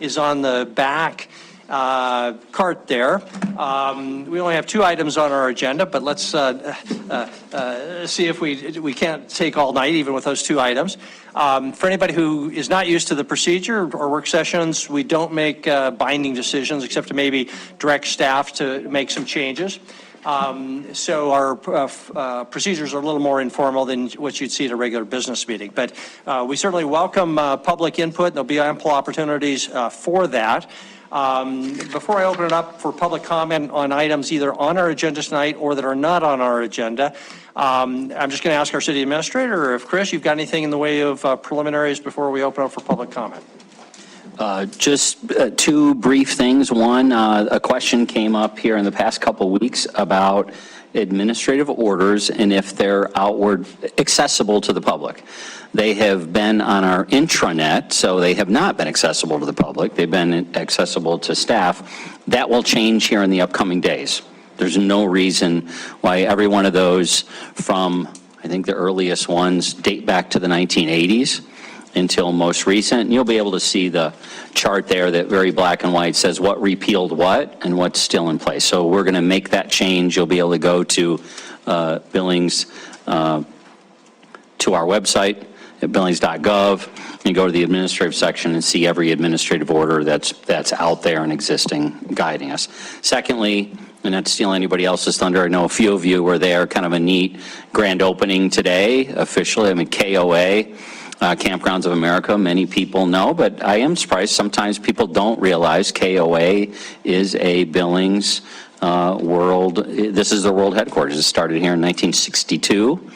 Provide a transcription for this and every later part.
is on the back cart there. We only have 2 items on our agenda, but let's see if we can't take all night even with those 2 items. For anybody who is not used to the procedure or work sessions, we don't make binding decisions except to maybe direct staff to make some changes. So our procedures are a little more informal than what you'd see at a regular business meeting. But we certainly welcome public input. There'll be ample opportunities for that. Before I open it up for public comment on items either on our agenda tonight or that are not on our agenda, I'm just going to ask our city administrator, or if Chris, you've got anything in the way of preliminaries before we open up for public comment. Just 2 brief things. One, a question came up here in the past couple weeks about administrative orders and if they're outward accessible to the public. They have been on our intranet, so they have not been accessible to the public. They've been accessible to staff. That will change here in the upcoming days. There's no reason why every one of those from, I think the earliest ones date back to the 1980s until most recent. And you'll be able to see the chart there that very black and white says what repealed what and what's still in place. So we're going to make that change. You'll be able to go to Billings, to our website at billings.gov and go to the administrative section and see every administrative order that's out there and existing guiding us. Secondly, and not to steal anybody else's thunder, I know a few of you were there, kind of a neat grand opening today, officially. I mean, KOA, Campgrounds of America, many people know, but I am surprised sometimes people don't realize KOA is a Billings this is the world headquarters. It started here in 1962.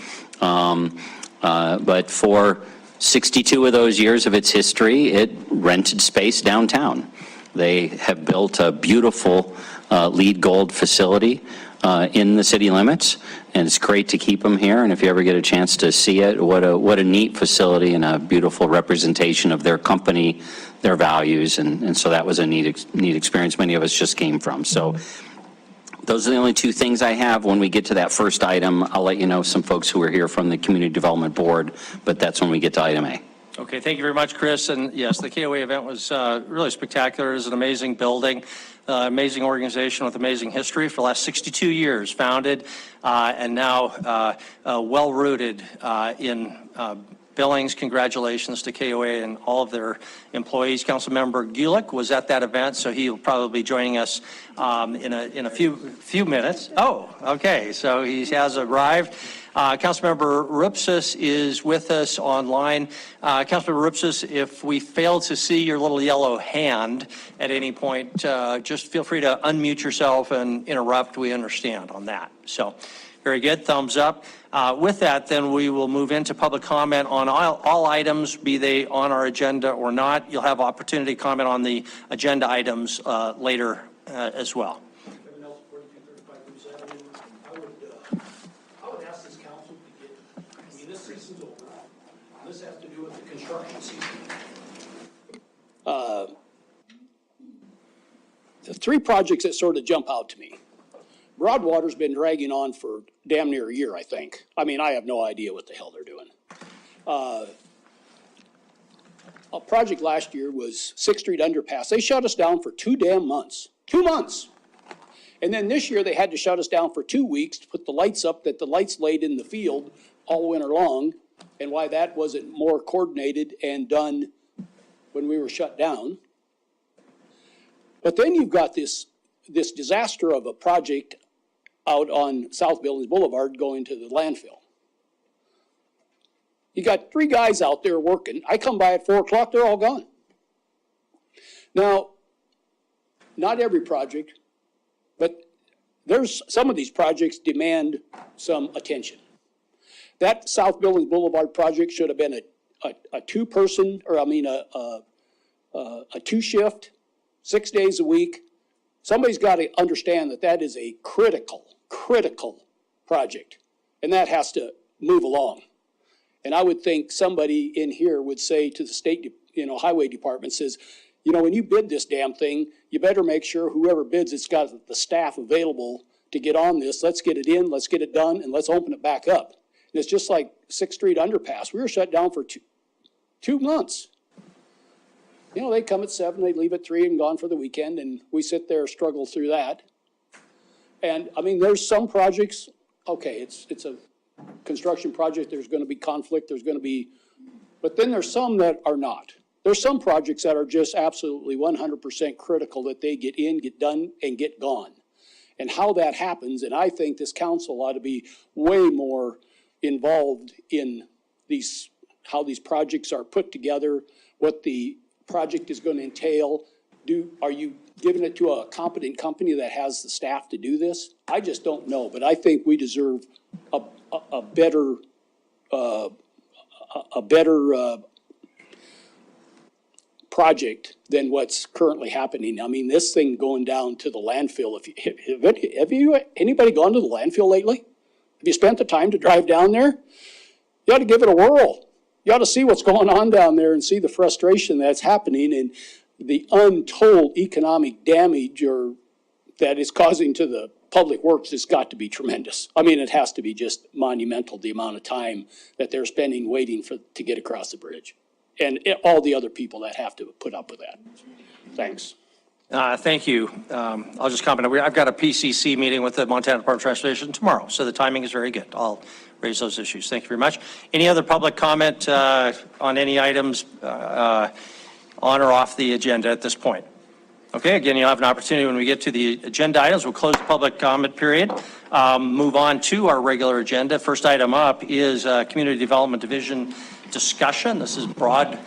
But for 62 of those years of its history, it rented space downtown. They have built a beautiful LEED Gold facility in the city limits, and it's great to keep them here. And if you ever get a chance to see it, what a neat facility and a beautiful representation of their company, their values, and so that was a neat experience many of us just came from. So those are the only 2 things I have. When we get to that first item, I'll let you know some folks who are here from the Community Development Board, but that's when we get to item A. Okay, thank you very much, Chris. And yes, the KOA event was really spectacular. It was an amazing building, amazing organization with amazing history for the last 62 years, founded and now well-rooted in Billings. Congratulations to KOA and all of their employees. Councilmember Gulick was at that event, so he'll probably be joining us in a few minutes. Oh, okay, so he has arrived. Councilmember Rupsis is with us online. Councilmember Rupsis, if we fail to see your little yellow hand at any point, just feel free to unmute yourself and interrupt. We understand on that. So, very good. Thumbs up. With that, then we will move into public comment on all items, be they on our agenda or not. You'll have opportunity to comment on the agenda items later as well. This has to do with the construction season. The 3 projects that sort of jump out to me. Broadwater's been dragging on for damn near a year, I think. I mean, I have no idea what the hell they're doing. A project last year was 6th Street Underpass. They shut us down for 2 damn months. 2 months! And then this year they had to shut us down for 2 weeks to put the lights up that the lights laid in the field all winter long, and why that wasn't more coordinated and done when we were shut down. But then you've got this disaster of a project out on South Billings Boulevard going to the landfill. You got 3 guys out there working. I come by at 4 o'clock, they're all gone. Now, not every project, but there's some of these projects demand some attention. That South Billings Boulevard project should have been a 2-person, or I mean a 2-shift, 6 days a week. Somebody's got to understand that that is a critical project, and that has to move along. And I would think somebody in here would say to the state, highway department says, when you bid this damn thing, you better make sure whoever bids it's got the staff available to get on this. Let's get it in, let's get it done, and let's open it back up. And it's just like 6th Street Underpass. We were shut down for two months. You know, they come at 7, they leave at 3 and gone for the weekend, and we sit there, struggle through that. And, I mean, there's some projects, okay, it's a construction project, there's gonna be conflict, there's gonna be, but then there's some that are not. There's some projects that are just absolutely 100% critical that they get in, get done, and get gone. And how that happens, and I think this council ought to be way more involved in these, how these projects are put together, what the project is going to entail. Are you giving it to a competent company that has the staff to do this? I just don't know, but I think we deserve a better project than what's currently happening. I mean, this thing going down to the landfill, have anybody gone to the landfill lately? Have you spent the time to drive down there? You ought to give it a whirl. You ought to see what's going on down there and see the frustration that's happening and the untold economic damage that is causing to the public works has got to be tremendous. I mean, it has to be just monumental, the amount of time that they're spending waiting to get across the bridge. And all the other people that have to put up with that. Thanks. Thank you. I'll just comment. I've got a PCC meeting with the Montana Department of Transportation tomorrow, so the timing is very good. I'll raise those issues. Thank you very much. Any other public comment on any items on or off the agenda at this point? Okay, again, you'll have an opportunity when we get to the agenda items. We'll close the public comment period. Move on to our regular agenda. First item up is Community Development Division discussion. This is broad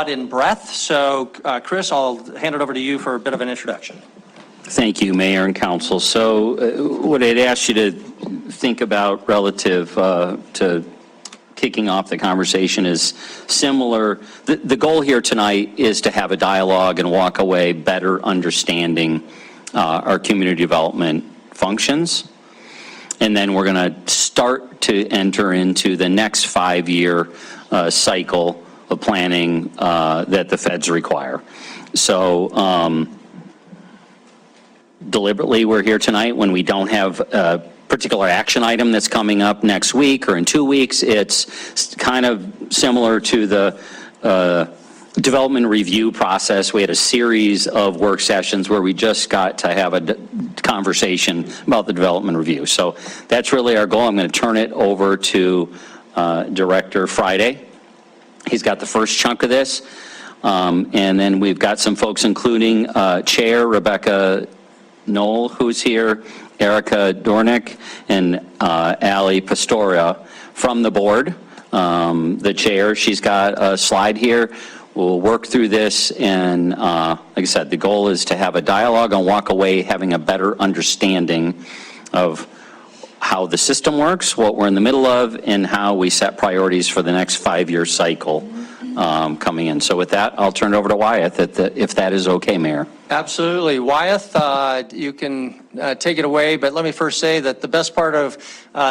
in breadth. So, Chris, I'll hand it over to you for a bit of an introduction. Thank you, Mayor and Council. So what I'd ask you to think about relative to kicking off the conversation is similar. The goal here tonight is to have a dialogue and walk away better understanding our community development functions. And then we're going to start to enter into the next 5-year cycle of planning that the feds require. So deliberately, we're here tonight when we don't have a particular action item that's coming up next week or in 2 weeks. It's kind of similar to the development review process. We had a series of work sessions where we just got to have a conversation about the development review. So that's really our goal. I'm going to turn it over to Director Friday. He's got the first chunk of this. And then we've got some folks, including Chair Rebecca Knoll, who's here, Erica Dornick, and Ali Pastoria from the board. The chair, she's got a slide here. We'll work through this, and like I said, the goal is to have a dialogue and walk away having a better understanding of how the system works, what we're in the middle of, and how we set priorities for the next 5-year cycle coming in. So with that, I'll turn it over to Wyeth, if that is okay, Mayor. Absolutely. Wyeth, you can take it away, but let me first say that the best part of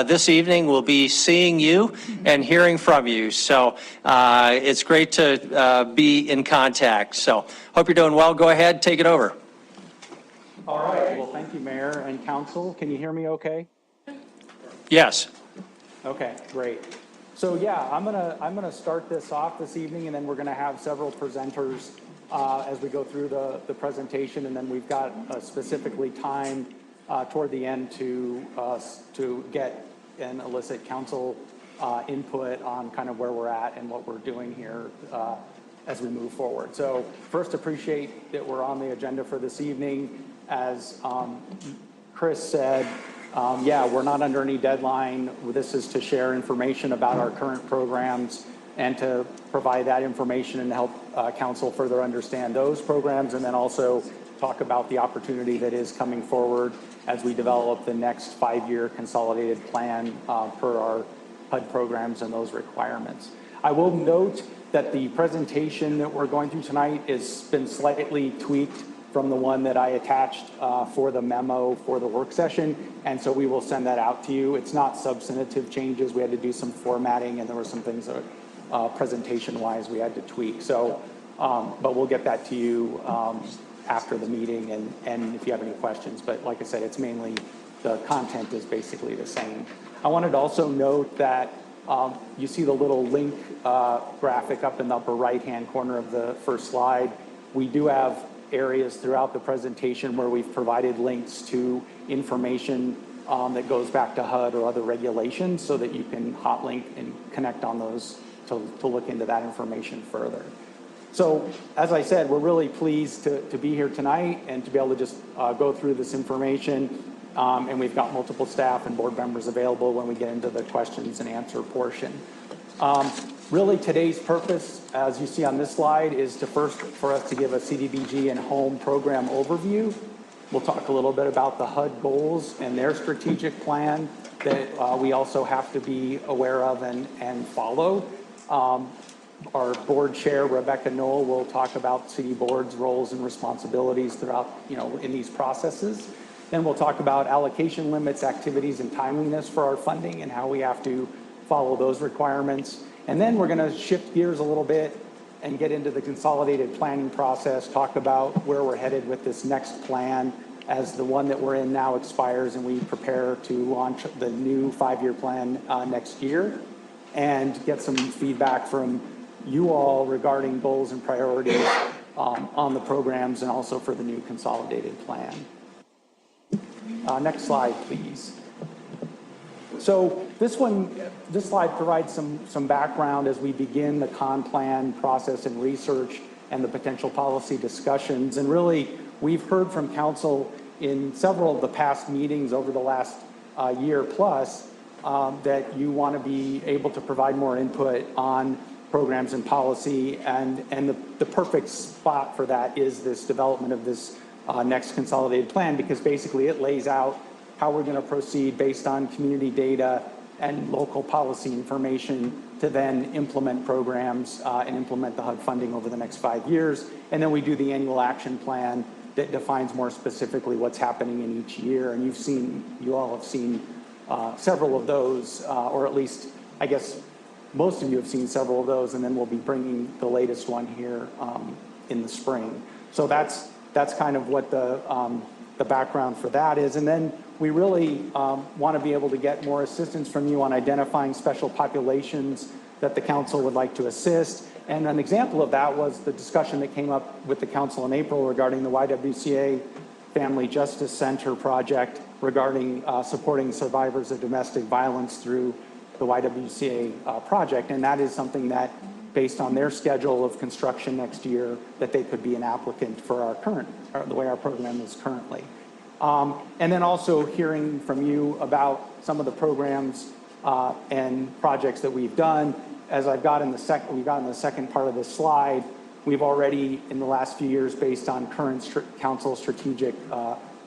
this evening will be seeing you and hearing from you. So it's great to be in contact. So hope you're doing well. Go ahead, take it over. All right. Well, thank you, Mayor and Council. Can you hear me okay? Yes. Okay, great. So yeah, I'm gonna start this off this evening, and then we're gonna have several presenters as we go through the presentation, and then we've got specifically time toward the end to get and elicit council input on kind of where we're at and what we're doing here as we move forward. So first, appreciate that we're on the agenda for this evening. As Chris said, yeah, we're not under any deadline. This is to share information about our current programs and to provide that information and help council further understand those programs, and then also talk about the opportunity that is coming forward as we develop the next 5-year consolidated plan per our HUD programs and those requirements. I will note that the presentation that we're going through tonight has been slightly tweaked from the one that I attached for the memo for the work session, and so we will send that out to you. It's not substantive changes. We had to do some formatting, and there were some things that presentation-wise we had to tweak. So, but we'll get that to you after the meeting, and if you have any questions. But like I said, it's mainly the content is basically the same. I wanted to also note that You see the little link graphic up in the upper right-hand corner of the first slide. We do have areas throughout the presentation where we've provided links to information that goes back to HUD or other regulations so that you can hot link and connect on those to look into that information further. So as I said, we're really pleased to be here tonight and to be able to just go through this information. And we've got multiple staff and board members available when we get into the questions and answer portion. Really today's purpose, as you see on this slide, is for us to give a CDBG and home program overview. We'll talk a little bit about the HUD goals and their strategic plan that we also have to be aware of and follow. Our board chair, Rebecca Knoll, will talk about city board's roles and responsibilities throughout, in these processes. Then we'll talk about allocation limits, activities, and timeliness for our funding and how we have to follow those requirements. And then we're going to shift gears a little bit and get into the consolidated planning process, talk about where we're headed with this next plan as the one that we're in now expires and we prepare to launch the new 5-year plan next year, and get some feedback from you all regarding goals and priorities on the programs and also for the new consolidated plan. Next slide, please. So this slide provides some background as we begin the con plan process and research and the potential policy discussions. And really, we've heard from council in several of the past meetings over the last year plus that you want to be able to provide more input on programs and policy, and the perfect spot for that is this development of this next consolidated plan, because basically it lays out how we're going to proceed based on community data and local policy information to then implement programs and implement the HUD funding over the next 5 years. And then we do the annual action plan that defines more specifically what's happening in each year. And you all have seen several of those, or at least, I guess, most of you have seen several of those, and then we'll be bringing the latest one here in the spring. So that's kind of what the background for that is. And then we really want to be able to get more assistance from you on identifying special populations that the council would like to assist. And an example of that was the discussion that came up with the council in April regarding the YWCA Family Justice Center project regarding supporting survivors of domestic violence through the YWCA project. And that is something that, based on their schedule of construction next year, that they could be an applicant for the way our program is currently. And then also hearing from you about some of the programs and projects that we've done. As we've got in the second part of this slide, we've already, in the last few years, based on current council strategic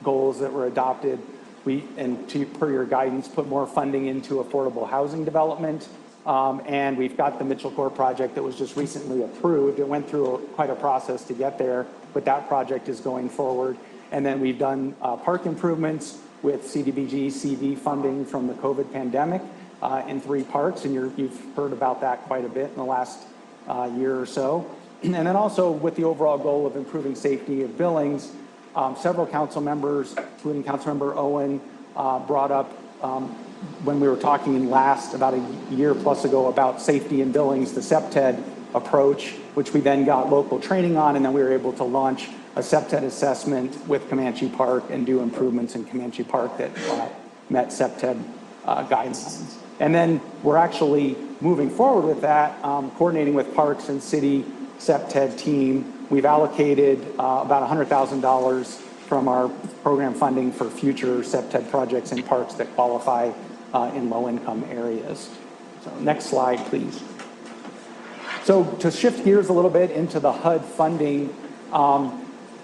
goals that were adopted, per your guidance, put more funding into affordable housing development. And we've got the Mitchell Court project that was just recently approved. It went through quite a process to get there, but that project is going forward. And then we've done park improvements with CDBG CV funding from the COVID pandemic in 3 parks, and you've heard about that quite a bit in the last year or so. And then also with the overall goal of improving safety of Billings, several council members, including Councilmember Owen, brought up when we were talking about a year plus ago about safety in Billings, the SEPTED approach, which we then got local training on, and then we were able to launch a SEPTED assessment with Comanche Park and do improvements in Comanche Park that met SEPTED guidelines. And then we're actually moving forward with that, coordinating with Parks and City SEPTED team. We've allocated about $100,000 from our program funding for future SEPTED projects in parks that qualify in low-income areas. So next slide, please. So to shift gears a little bit into the HUD funding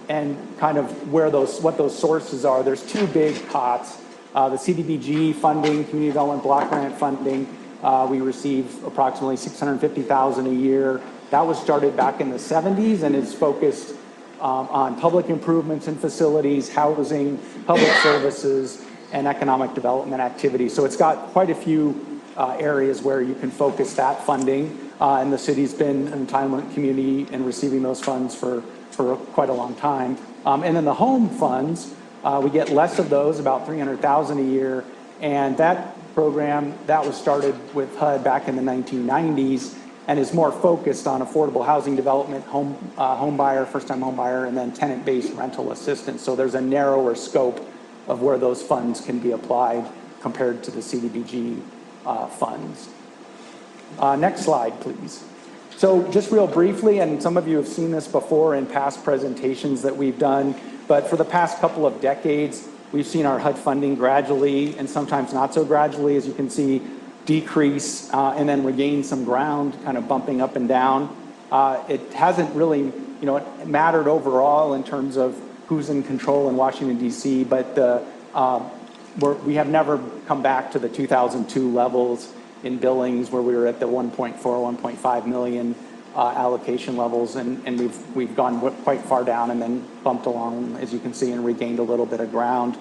and kind of what those sources are, there's 2 big pots. The CDBG funding, Community Development Block Grant funding, we receive approximately $650,000 a year. That was started back in the 70s and is focused on public improvements in facilities, housing, public services, and economic development activities. So it's got quite a few areas where you can focus that funding. And the city's been an entitlement community and receiving those funds for quite a long time. And then the home funds, we get less of those, about $300,000 a year. And that program that was started with HUD back in the 1990s and is more focused on affordable housing development, home buyer, first-time home buyer, and then tenant-based rental assistance. So there's a narrower scope of where those funds can be applied compared to the CDBG funds. Next slide, please. So just real briefly, and some of you have seen this before in past presentations that we've done, but for the past couple of decades, we've seen our HUD funding gradually, and sometimes not so gradually, as you can see, decrease and then regain some ground, kind of bumping up and down. It hasn't really, mattered overall in terms of who's in control in Washington, D.C., but we have never come back to the 2002 levels in Billings, where we were at the 1.4, 1.5 million allocation levels, and we've gone quite far down and then bumped along, as you can see, and regained a little bit of ground.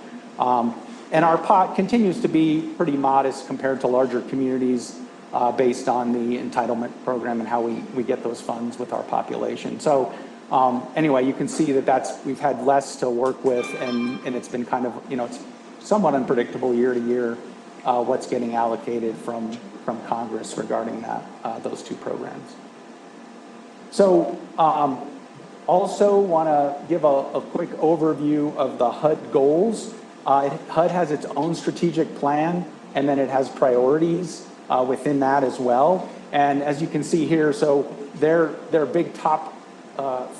And our pot continues to be pretty modest compared to larger communities based on the entitlement program and how we get those funds with our population. So anyway, you can see that we've had less to work with, and it's been kind of, it's somewhat unpredictable year to year what's getting allocated from Congress regarding those two programs. So also want to give a quick overview of the HUD goals. HUD has its own strategic plan, and then it has priorities within that as well. And as you can see here, so their big top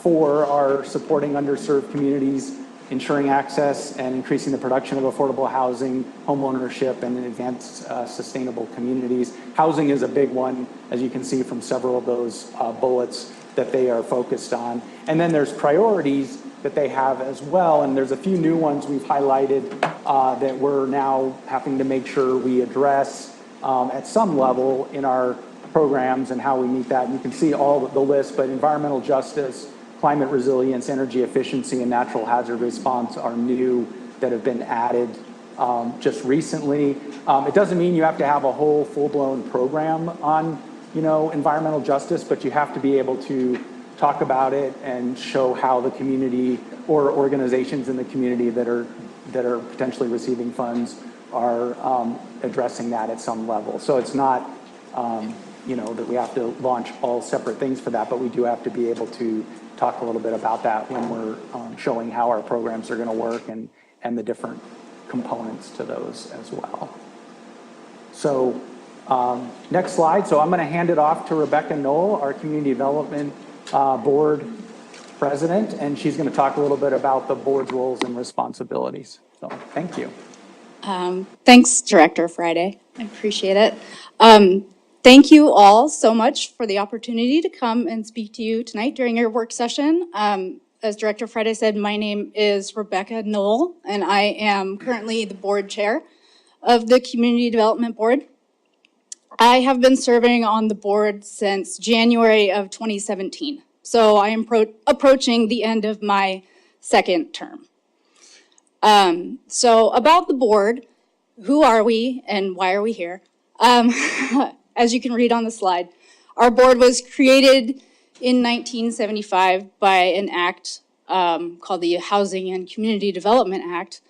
four are supporting underserved communities, ensuring access and increasing the production of affordable housing, homeownership, and advanced sustainable communities. Housing is a big one, as you can see from several of those bullets that they are focused on. And then there's priorities that they have as well, and there's a few new ones we've highlighted that we're now having to make sure we address at some level in our programs and how we meet that. And you can see all the list, but environmental justice, climate resilience, energy efficiency, and natural hazard response are new that have been added just recently. It doesn't mean you have to have a whole full-blown program on, environmental justice, but you have to be able to talk about it and show how the community or organizations in the community that are potentially receiving funds are addressing that at some level. So it's not, that we have to launch all separate things for that, but we do have to be able to talk a little bit about that when we're showing how our programs are going to work and the different components to those as well. So next slide. So I'm going to hand it off to Rebecca Knoll, our Community Development Board President, and she's going to talk a little bit about the board's roles and responsibilities. So thank you. Thanks, Director Friday. I appreciate it. Thank you all so much for the opportunity to come and speak to you tonight during your work session. As Director Friday said, my name is Rebecca Knoll, and I am currently the board chair of the Community Development Board. I have been serving on the board since January of 2017, so I am approaching the end of my second term. So about the board, who are we and why are we here? As you can read on the slide, our board was created in 1975 by an act called the Housing and Community Development Act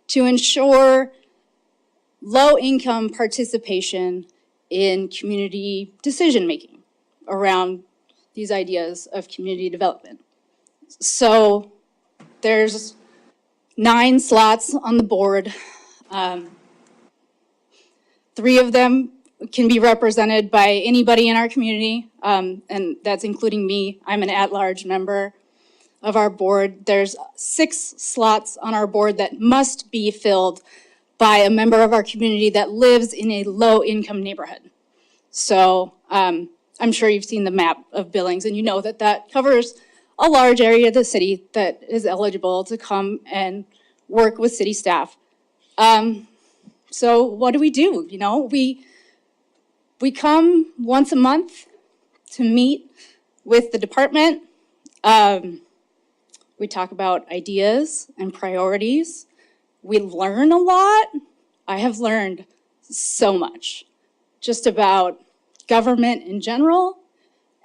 to ensure low-income participation in community decision-making around these ideas of community development. So there's 9 slots on the board. 3 of them can be represented by anybody in our community, and that's including me. I'm an at-large member of our board. There's 6 slots on our board that must be filled by a member of our community that lives in a low-income neighborhood. So I'm sure you've seen the map of Billings, and you know that that covers a large area of the city that is eligible to come and work with city staff. So what do? We come once a month to meet with the department. We talk about ideas and priorities. We learn a lot. I have learned so much just about government in general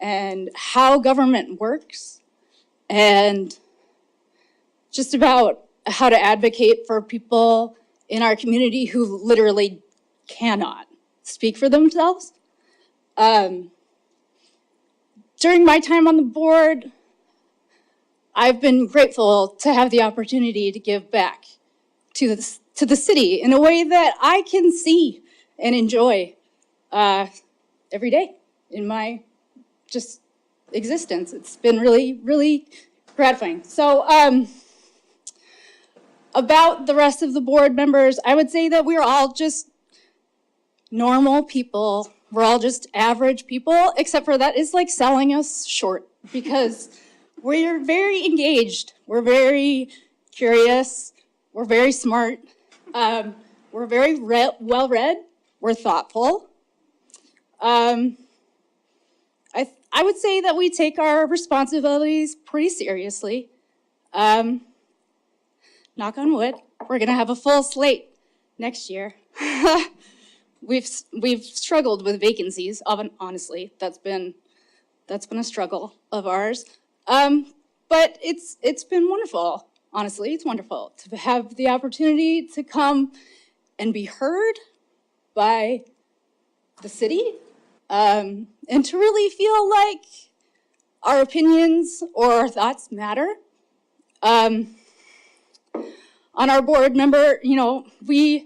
and how government works and just about how to advocate for people in our community who literally cannot speak for themselves. During my time on the board, I've been grateful to have the opportunity to give back to the city in a way that I can see and enjoy every day in my just existence. It's been really, really gratifying. So about the rest of the board members, I would say that we're all just normal people. We're all just average people, except for that is like selling us short because we're very engaged. We're very curious. We're very smart. We're very well-read. We're thoughtful. I would say that we take our responsibilities pretty seriously. Knock on wood, we're gonna have a full slate next year. We've struggled with vacancies, honestly. That's been a struggle of ours. But it's been wonderful. Honestly, it's wonderful to have the opportunity to come and be heard by the city, and to really feel like our opinions or our thoughts matter. On our board member, we're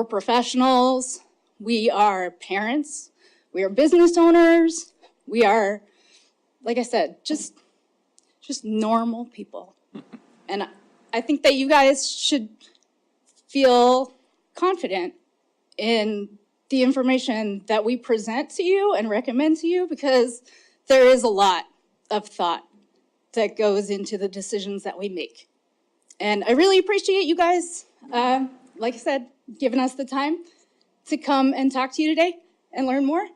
professionals, we are parents, we are business owners, we are, like I said, just normal people. And I think that you guys should feel confident in the information that we present to you and recommend to you, because there is a lot of thought that goes into the decisions that we make. And I really appreciate you guys, like I said, giving us the time to come and talk to you today and learn more.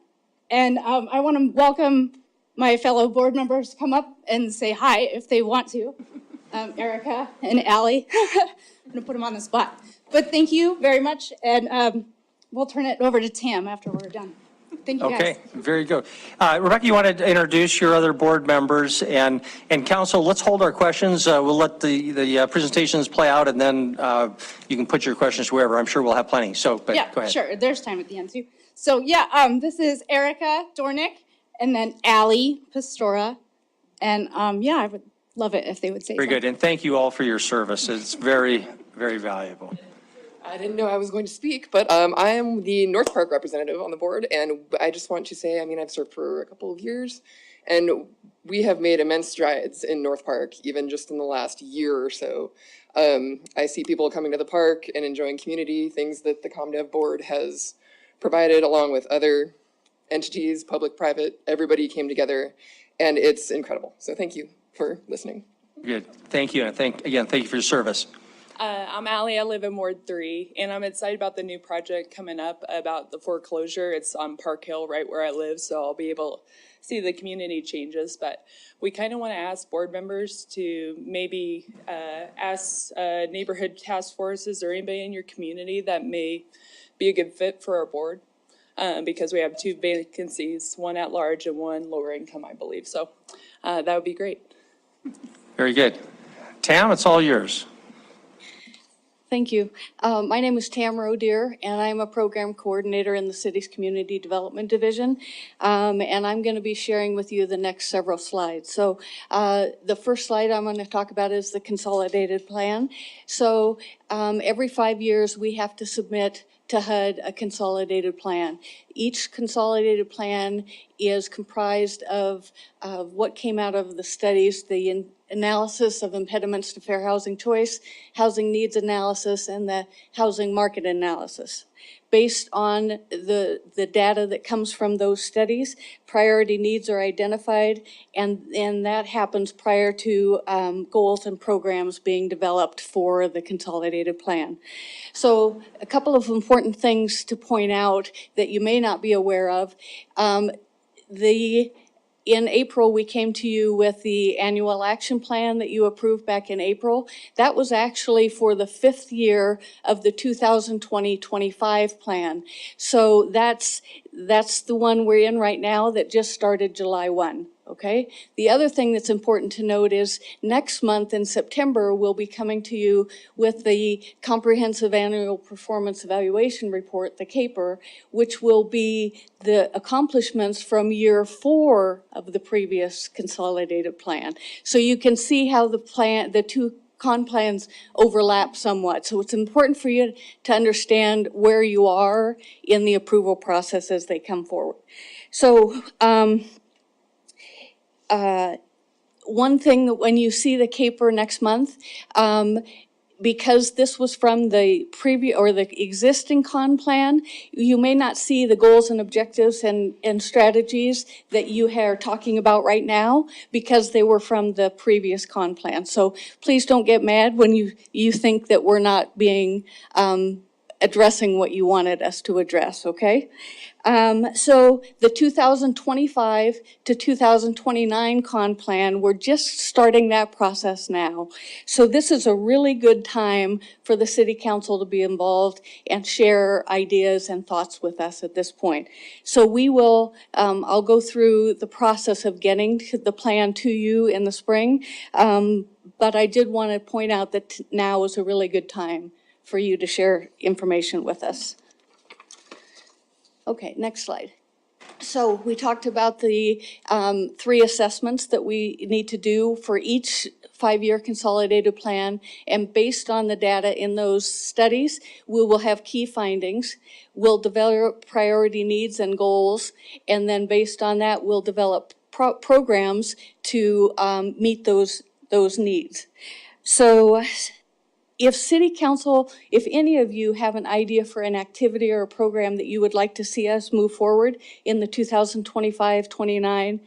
And I want to welcome my fellow board members to come up and say hi if they want to. Erica and Allie. I'm going to put them on the spot. But thank you very much, and we'll turn it over to Tam after we're done. Thank you, guys. Okay, very good. Rebecca, you wanted to introduce your other board members and council. Let's hold our questions. We'll let the presentations play out, and then you can put your questions wherever. I'm sure we'll have plenty. So, but Yeah, go ahead. sure. There's time at the end, too. So, yeah, this is Erica Dornick, and then Allie Pastora. And, yeah, I would love it if they would say Very something. good, and thank you all for your service. It's very, very valuable. I didn't know I was going to speak, but I am the North Park representative on the board, and I just want to say, I've served for a couple of years, and we have made immense strides in North Park, even just in the last year or so. I see people coming to the park and enjoying community, things that the ComDev board has provided along with other entities, public, private, everybody came together, and it's incredible. So thank you for listening. Good, thank you, and thank you for your service. I'm Allie. I live in Ward 3, and I'm excited about the new project coming up about the foreclosure. It's on Park Hill, right where I live, so I'll be able to see the community changes. But we kind of want to ask board members to maybe ask neighborhood task forces or anybody in your community that may be a good fit for our board, because we have 2 vacancies, one at large and one lower income, I believe. So that would be great. Very good. Tam, it's all yours. Thank you. My name is Tam Rodeer, and I'm a program coordinator in the city's Community Development Division. And I'm going to be sharing with you the next several slides. So the first slide I'm going to talk about is the consolidated plan. So every 5 years, we have to submit to HUD a consolidated plan. Each consolidated plan is comprised of what came out of the studies, the analysis of impediments to fair housing choice, housing needs analysis, and the housing market analysis. Based on the data that comes from those studies, priority needs are identified, and that happens prior to goals and programs being developed for the consolidated plan. So a couple of important things to point out that you may not be aware of. In April, we came to you with the annual action plan that you approved back in April. That was actually for the 5th year of the 2020-25 plan. So that's the one we're in right now that just started July 1. Okay. The other thing that's important to note is next month in September, we'll be coming to you with the Comprehensive Annual Performance Evaluation Report, the CAPER, which will be the accomplishments from year 4 of the previous consolidated plan. So you can see how the two plans overlap somewhat. So it's important for you to understand where you are in the approval process as they come forward. So, one thing that when you see the CAPER next month, because this was from the previous or the existing con plan, you may not see the goals and objectives and strategies that you are talking about right now because they were from the previous con plan. So please don't get mad when you think that we're not being addressing what you wanted us to address, okay? So the 2025 to 2029 con plan, we're just starting that process now. So this is a really good time for the city council to be involved and share ideas and thoughts with us at this point. So we will, I'll go through the process of getting the plan to you in the spring. But I did want to point out that now is a really good time for you to share information with us. Okay, next slide. So we talked about the 3 assessments that we need to do for each 5-year consolidated plan. And based on the data in those studies, we will have key findings. We'll develop priority needs and goals. And then based on that, we'll develop programs to meet those needs. So if City Council, if any of you have an idea for an activity or a program that you would like to see us move forward in the 2025-29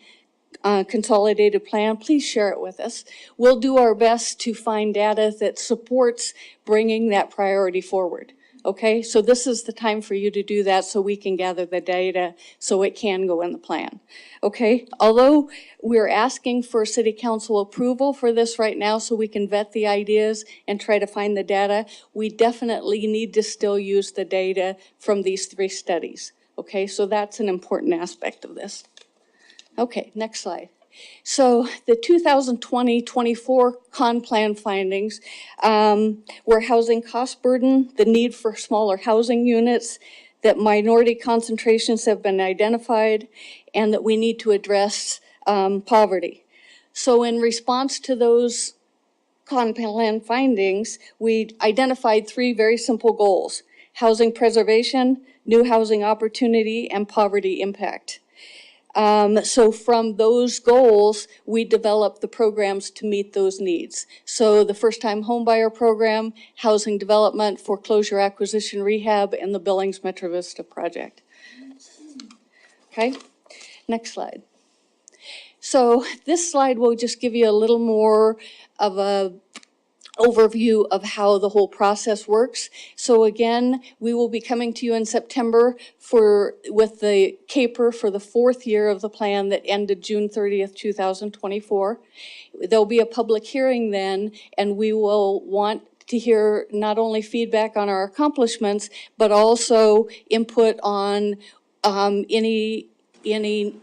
consolidated plan, please share it with us. We'll do our best to find data that supports bringing that priority forward. Okay, so this is the time for you to do that so we can gather the data so it can go in the plan. Okay, although we're asking for city council approval for this right now so we can vet the ideas and try to find the data, we definitely need to still use the data from these 3 studies. Okay, so that's an important aspect of this. Okay, next slide. So the 2020-24 con plan findings were housing cost burden, the need for smaller housing units, that minority concentrations have been identified, and that we need to address poverty. So in response to those con plan findings, we identified 3 very simple goals: housing preservation, new housing opportunity, and poverty impact. So from those goals, we developed the programs to meet those needs. So the first-time homebuyer program, housing development, foreclosure acquisition rehab, and the Billings Metro Vista project. Okay, next slide. So this slide will just give you a little more of a overview of how the whole process works. So again, we will be coming to you in September with the CAPER for the 4th year of the plan that ended June 30th, 2024. There'll be a public hearing then, and we will want to hear not only feedback on our accomplishments, but also input on any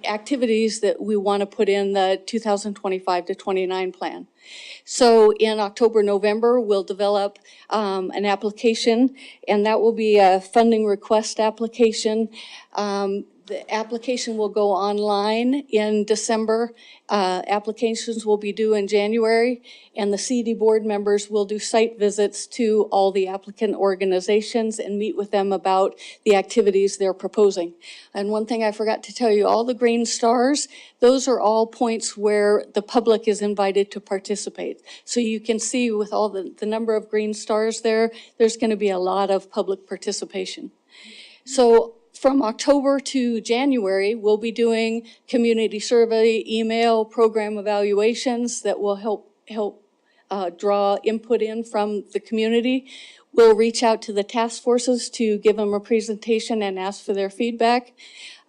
activities that we want to put in the 2025 to 29 plan. So in October, November, we'll develop an application, and that will be a funding request application. The application will go online in December. Applications will be due in January, and the CD board members will do site visits to all the applicant organizations and meet with them about the activities they're proposing. And one thing I forgot to tell you, all the green stars, those are all points where the public is invited to participate. So you can see with all the number of green stars there, there's going to be a lot of public participation. So from October to January, we'll be doing community survey, email, program evaluations that will help draw input in from the community. We'll reach out to the task forces to give them a presentation and ask for their feedback.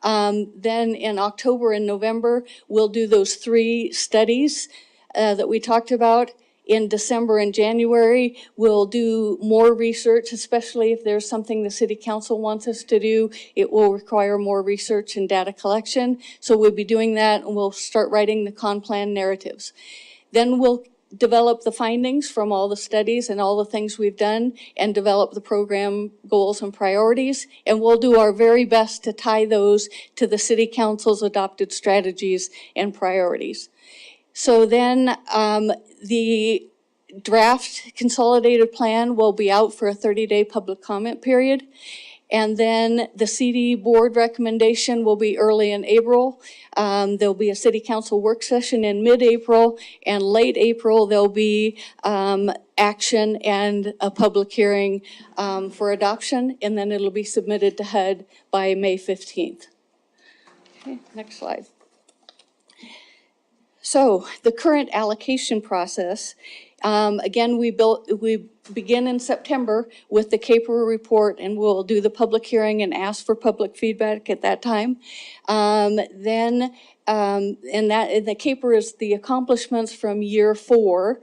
Then in October and November, we'll do those 3 studies that we talked about. in December and January, we'll do more research, especially if there's something the city council wants us to do. It will require more research and data collection. So we'll be doing that, and we'll start writing the con plan narratives. Then we'll develop the findings from all the studies and all the things we've done and develop the program goals and priorities. And we'll do our very best to tie those to the city council's adopted strategies and priorities. So then the draft consolidated plan will be out for a 30-day public comment period. And then the CD board recommendation will be early in April. There'll be a city council work session in mid-April, and late April, there'll be action and a public hearing for adoption, and then it'll be submitted to HUD by May 15th. Okay, next slide. So the current allocation process, again, we begin in September with the CAPER report, and we'll do the public hearing and ask for public feedback at that time. And the CAPER is the accomplishments from year 4.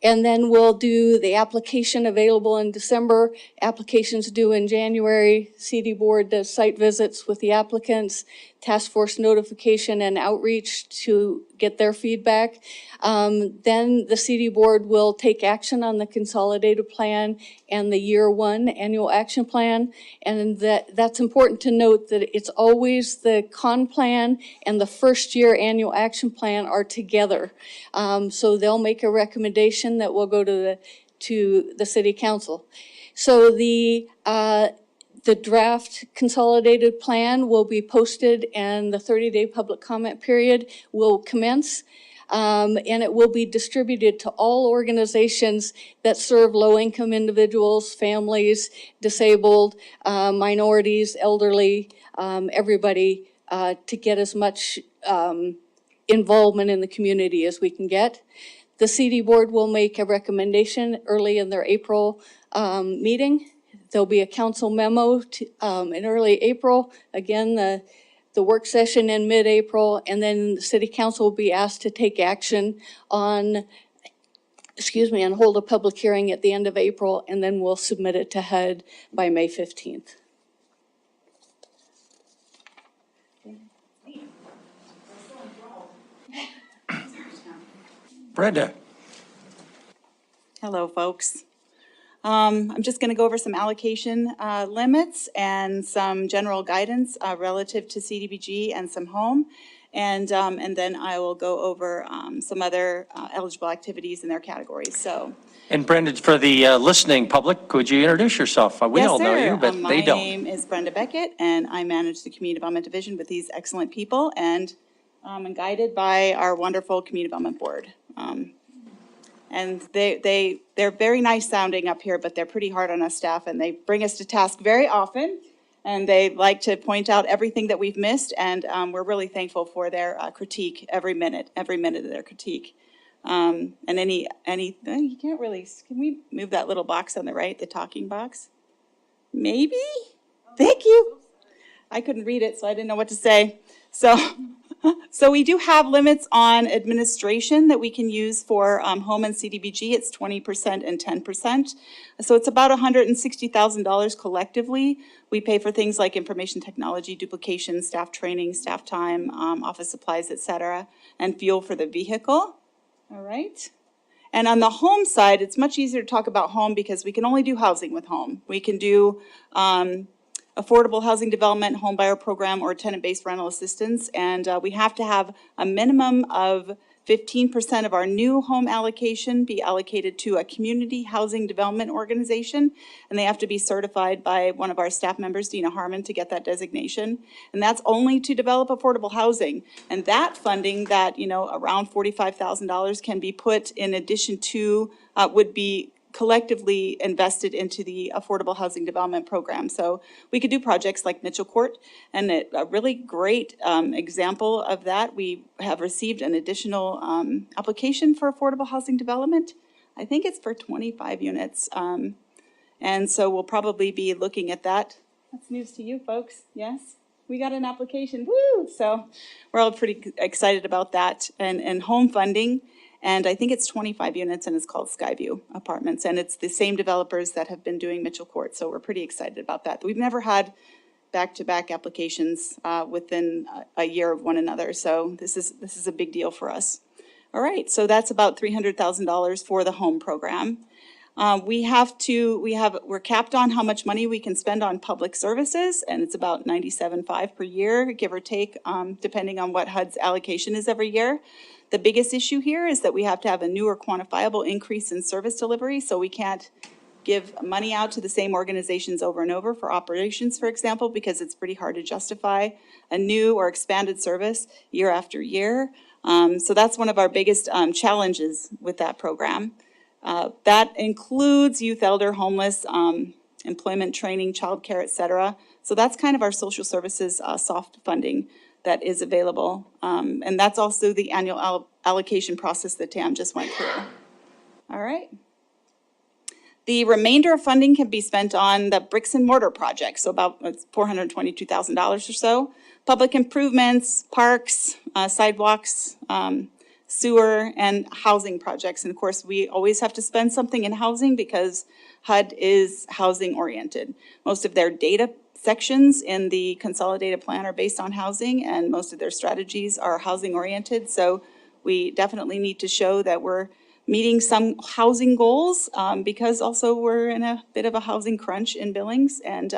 And then we'll do the application available in December, applications due in January. CD board does site visits with the applicants, task force notification and outreach to get their feedback. Then the CD board will take action on the consolidated plan and the year 1 annual action plan. And that's important to note that it's always the con plan and the first year annual action plan are together. So they'll make a recommendation that will go to the city council. So the draft consolidated plan will be posted and the 30-day public comment period will commence. And it will be distributed to all organizations that serve low-income individuals, families, disabled, minorities, elderly, everybody, to get as much involvement in the community as we can get. The CD board will make a recommendation early in their April meeting. There'll be a council memo in early April. Again, the work session in mid-April, and then the city council will be asked to take action on, and hold a public hearing at the end of April, and then we'll submit it to HUD by May 15th. Brenda. Hello, folks. I'm just going to go over some allocation limits and some general guidance relative to CDBG and some home. And then I will go over some other eligible activities in their categories. So. And Brenda, for the listening public, could you introduce yourself? We all know you, but they don't. My name is Brenda Beckett, and I manage the Community Development Division with these excellent people, and I'm guided by our wonderful Community Development Board. And they're very nice sounding up here, but they're pretty hard on us staff, and they bring us to task very often. And they like to point out everything that we've missed, and we're really thankful for their critique every minute of their critique. And you can't really, can we move that little box on the right, the talking box? Maybe? Thank you. I couldn't read it, so I didn't know what to say. So we do have limits on administration that we can use for home and CDBG. It's 20% and 10%. So it's about $160,000 collectively. We pay for things like information technology, duplication, staff training, staff time, office supplies, et cetera, and fuel for the vehicle. All right. And on the home side, it's much easier to talk about home because we can only do housing with home. We can do affordable housing development, home buyer program, or tenant-based rental assistance. And we have to have a minimum of 15% of our new home allocation be allocated to a community housing development organization. And they have to be certified by one of our staff members, Dina Harmon, to get that designation. And that's only to develop affordable housing. And that funding, that, around $45,000 can be put in addition to, would be collectively invested into the affordable housing development program. So we could do projects like Mitchell Court, and a really great example of that, we have received an additional application for affordable housing development. I think it's for 25 units. And so we'll probably be looking at that. That's news to you folks, yes? We got an application, woo! So we're all pretty excited about that, and home funding. And I think it's 25 units, and it's called Skyview Apartments. And it's the same developers that have been doing Mitchell Court, so we're pretty excited about that. We've never had back-to-back applications within a year of one another, so this is a big deal for us. All right, so that's about $300,000 for the home program. We're capped on how much money we can spend on public services, and it's about $97,500 per year, give or take, depending on what HUD's allocation is every year. The biggest issue here is that we have to have a new or quantifiable increase in service delivery, so we can't give money out to the same organizations over and over for operations, for example, because it's pretty hard to justify a new or expanded service year after year. So that's one of our biggest challenges with that program. That includes youth, elder, homeless, employment training, childcare, et cetera. So that's kind of our social services soft funding that is available. And that's also the annual allocation process that Tam just went through. All right. The remainder of funding can be spent on the bricks and mortar projects, so about $422,000 or so. Public improvements, parks, sidewalks, sewer, and housing projects. And of course, we always have to spend something in housing because HUD is housing oriented. Most of their data sections in the consolidated plan are based on housing, and most of their strategies are housing oriented. So we definitely need to show that we're meeting some housing goals because also we're in a bit of a housing crunch in Billings, and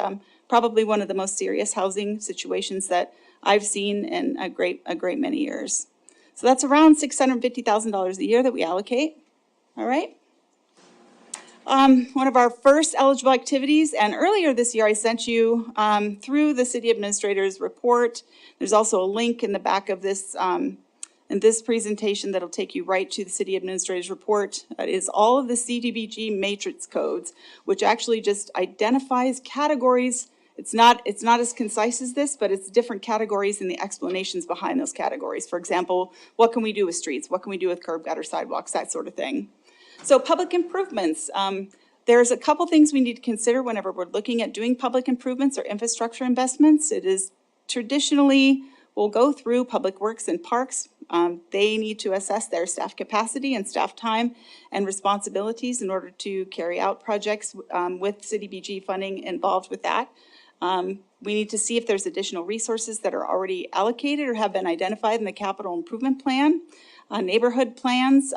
probably one of the most serious housing situations that I've seen in a great many years. So that's around $650,000 a year that we allocate. All right. One of our first eligible activities, and earlier this year I sent you through the city administrator's report. There's also a link in the back of this in this presentation that'll take you right to the city administrator's report. Is all of the CDBG matrix codes, which actually just identifies categories. It's not as concise as this, but it's different categories and the explanations behind those categories. For example, what can we do with streets? What can we do with curb, gutter, sidewalks, that sort of thing. So public improvements. There's a couple things we need to consider whenever we're looking at doing public improvements or infrastructure investments. It is traditionally, we'll go through Public Works and Parks. They need to assess their staff capacity and staff time and responsibilities in order to carry out projects with CDBG funding involved with that. We need to see if there's additional resources that are already allocated or have been identified in the capital improvement plan. Neighborhood plans,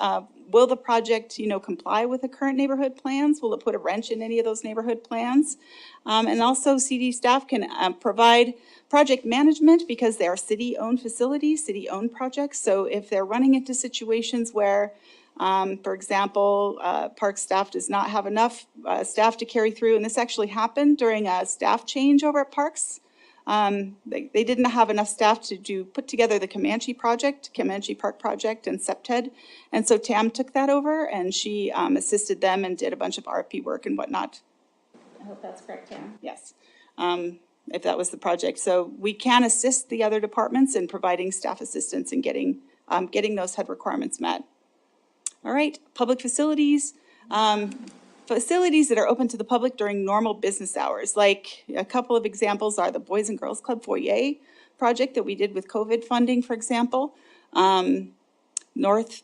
will the project, comply with the current neighborhood plans? Will it put a wrench in any of those neighborhood plans? And also CD staff can provide project management because they are city-owned facilities, city-owned projects. So if they're running into situations where, for example, park staff does not have enough staff to carry through, and this actually happened during a staff change over at Parks. They didn't have enough staff to put together the Comanche Park project and SEPTED. And so Tam took that over and she assisted them and did a bunch of RFP work and whatnot. I hope that's correct, Tam. Yes, if that was the project. So we can assist the other departments in providing staff assistance and getting those HUD requirements met. All right, public facilities. Facilities that are open to the public during normal business hours. Like a couple of examples are the Boys and Girls Club foyer project that we did with COVID funding, for example. North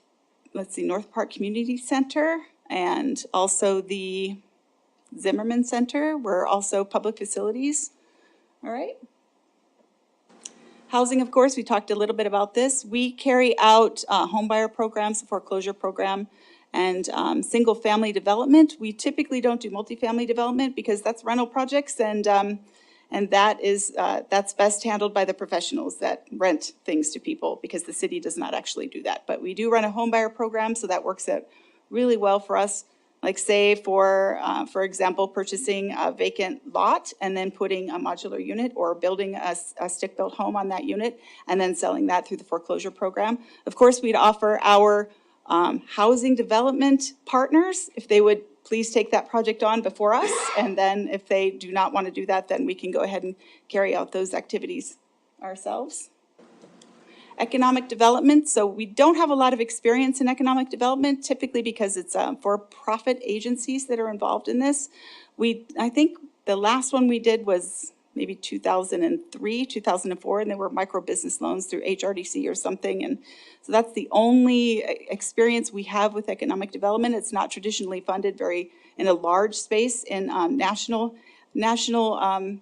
Park Community Center and also the Zimmerman Center were also public facilities. All right. Housing, of course, we talked a little bit about this. We carry out home buyer programs, foreclosure program, and single-family development. We typically don't do multifamily development because that's rental projects, and that's best handled by the professionals that rent things to people because the city does not actually do that. But we do run a home buyer program, so that works out really well for us. Like say for example, purchasing a vacant lot and then putting a modular unit or building a stick-built home on that unit and then selling that through the foreclosure program. Of course, we'd offer our housing development partners, if they would please take that project on before us. And then if they do not want to do that, then we can go ahead and carry out those activities ourselves. Economic development. So we don't have a lot of experience in economic development, typically because it's for-profit agencies that are involved in this. I think the last one we did was maybe 2003, 2004, and they were micro business loans through HRDC or something. And so that's the only experience we have with economic development. It's not traditionally funded in a large space in national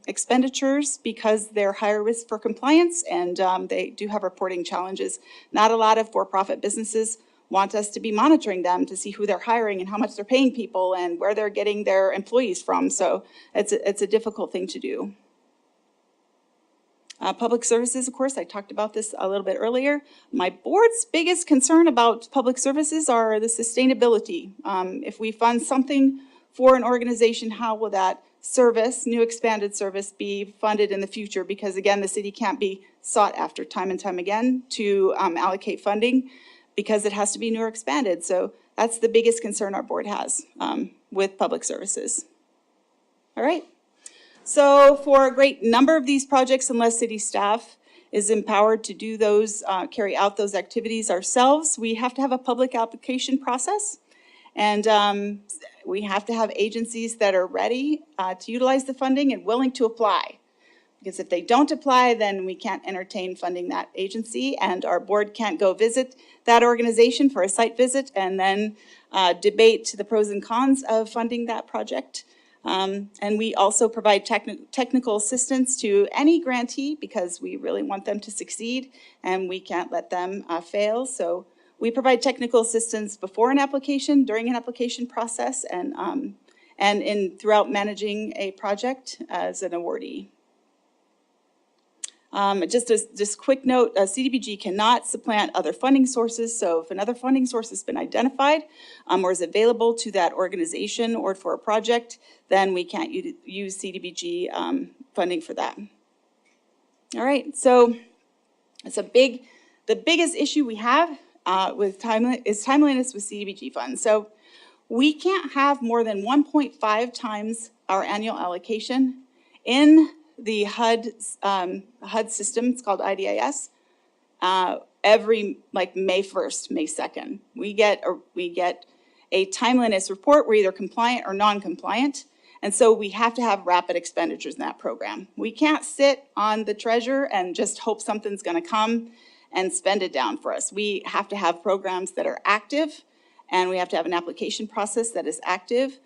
expenditures because they're higher risk for compliance, and they do have reporting challenges. Not a lot of for-profit businesses want us to be monitoring them to see who they're hiring and how much they're paying people and where they're getting their employees from. So it's a difficult thing to do. Public services, of course, I talked about this a little bit earlier. My board's biggest concern about public services are the sustainability. If we fund something for an organization, how will that service, new expanded service, be funded in the future? Because again, the city can't be sought after time and time again to allocate funding because it has to be new or expanded. So that's the biggest concern our board has with public services. All right. So for a great number of these projects, unless city staff is empowered to do those, carry out those activities ourselves, we have to have a public application process. And we have to have agencies that are ready to utilize the funding and willing to apply. Because if they don't apply, then we can't entertain funding that agency, and our board can't go visit that organization for a site visit and then debate the pros and cons of funding that project. And we also provide technical assistance to any grantee because we really want them to succeed and we can't let them fail. So we provide technical assistance before an application, during an application process, and throughout managing a project as an awardee. Just quick note, CDBG cannot supplant other funding sources. So if another funding source has been identified or is available to that organization or for a project, then we can't use CDBG funding for that. All right, so it's the biggest issue we have is timeliness with CDBG funds. So we can't have more than 1.5 times our annual allocation in the HUD system. It's called IDIS. Every May 1st, May 2nd, we get a timeliness report. We're either compliant or non-compliant, and so we have to have rapid expenditures in that program. We can't sit on the treasure and just hope something's going to come and spend it down for us. We have to have programs that are active, and we have to have an application process that is active.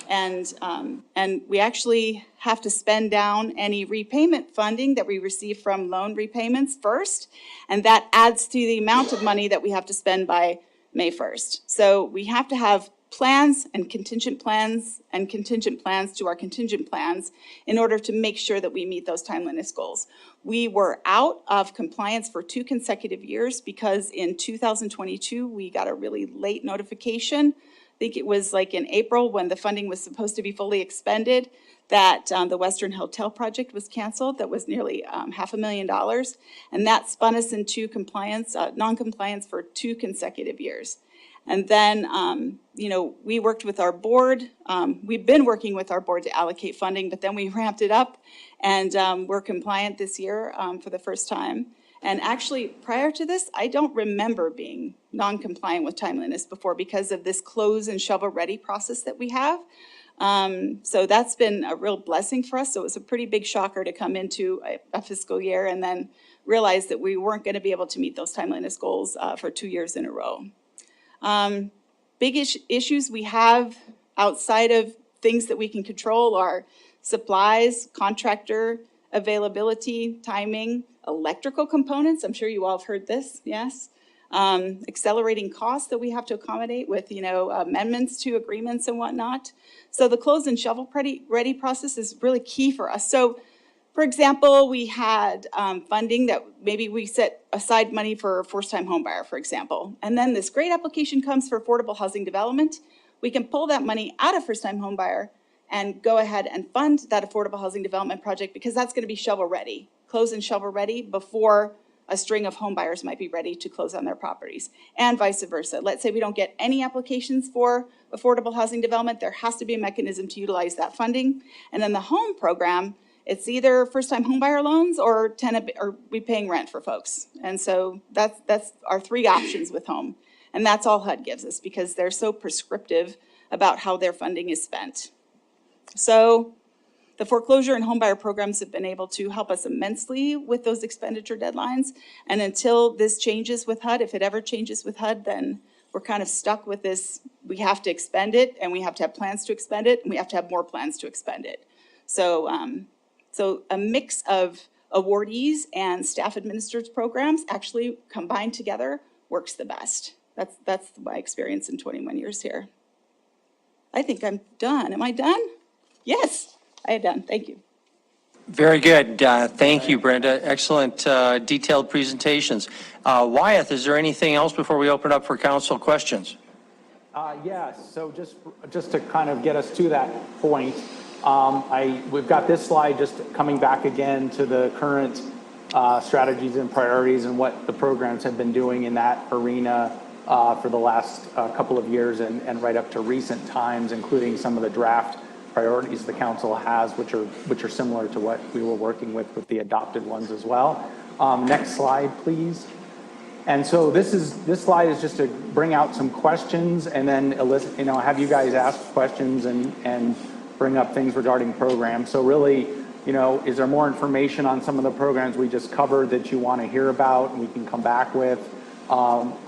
And we actually have to spend down any repayment funding that we receive from loan repayments first, and that adds to the amount of money that we have to spend by May 1st. So we have to have plans and contingent plans to our contingent plans in order to make sure that we meet those timeliness goals. We were out of compliance for 2 consecutive years because in 2022, we got a really late notification. I think it was like in April when the funding was supposed to be fully expended that the Western Hotel project was canceled. That was nearly $500,000. And that spun us into compliance, non-compliance for 2 consecutive years. And then, we worked with our board. We've been working with our board to allocate funding, but then we ramped it up and we're compliant this year for the first time. And actually, prior to this, I don't remember being non-compliant with timeliness before because of this close and shovel-ready process that we have. So that's been a real blessing for us. So it was a pretty big shocker to come into a fiscal year and then realize that we weren't going to be able to meet those timeliness goals for 2 years in a row. Big issues we have outside of things that we can control are supplies, contractor availability, timing, electrical components. I'm sure you all have heard this, yes. Accelerating costs that we have to accommodate with, amendments to agreements and whatnot. So the close and shovel ready process is really key for us. So, for example, we had funding that maybe we set aside money for a first-time home buyer, for example. And then this great application comes for affordable housing development. We can pull that money out of first-time home buyer and go ahead and fund that affordable housing development project because that's going to be shovel ready, close and shovel ready before a string of home buyers might be ready to close on their properties, and vice versa. Let's say we don't get any applications for affordable housing development, there has to be a mechanism to utilize that funding. And in the home program, it's either first-time home buyer loans or tenant, or we paying rent for folks. And so that's our 3 options with home. And that's all HUD gives us because they're so prescriptive about how their funding is spent. So The foreclosure and homebuyer programs have been able to help us immensely with those expenditure deadlines. And until this changes with HUD, if it ever changes with HUD, then we're kind of stuck with this. We have to expend it, and we have to have plans to expend it, and we have to have more plans to expend it. So, so a mix of awardees and staff administered programs actually combined together works the best. That's my experience in 21 years here. I think I'm done. Am I done? Yes, I am done. Thank you. Very good. Thank you, Brenda. Excellent detailed presentations. Wyeth, is there anything else before we open up for council questions? Yes, so just to kind of get us to that point, we've got this slide just coming back again to the current strategies and priorities and what the programs have been doing in that arena for the last couple of years and right up to recent times, including some of the draft priorities the council has, which are similar to what we were working with the adopted ones as well. Next slide, please. And so this slide is just to bring out some questions and then elicit, have you guys ask questions and bring up things regarding programs. So really, is there more information on some of the programs we just covered that you want to hear about and we can come back with?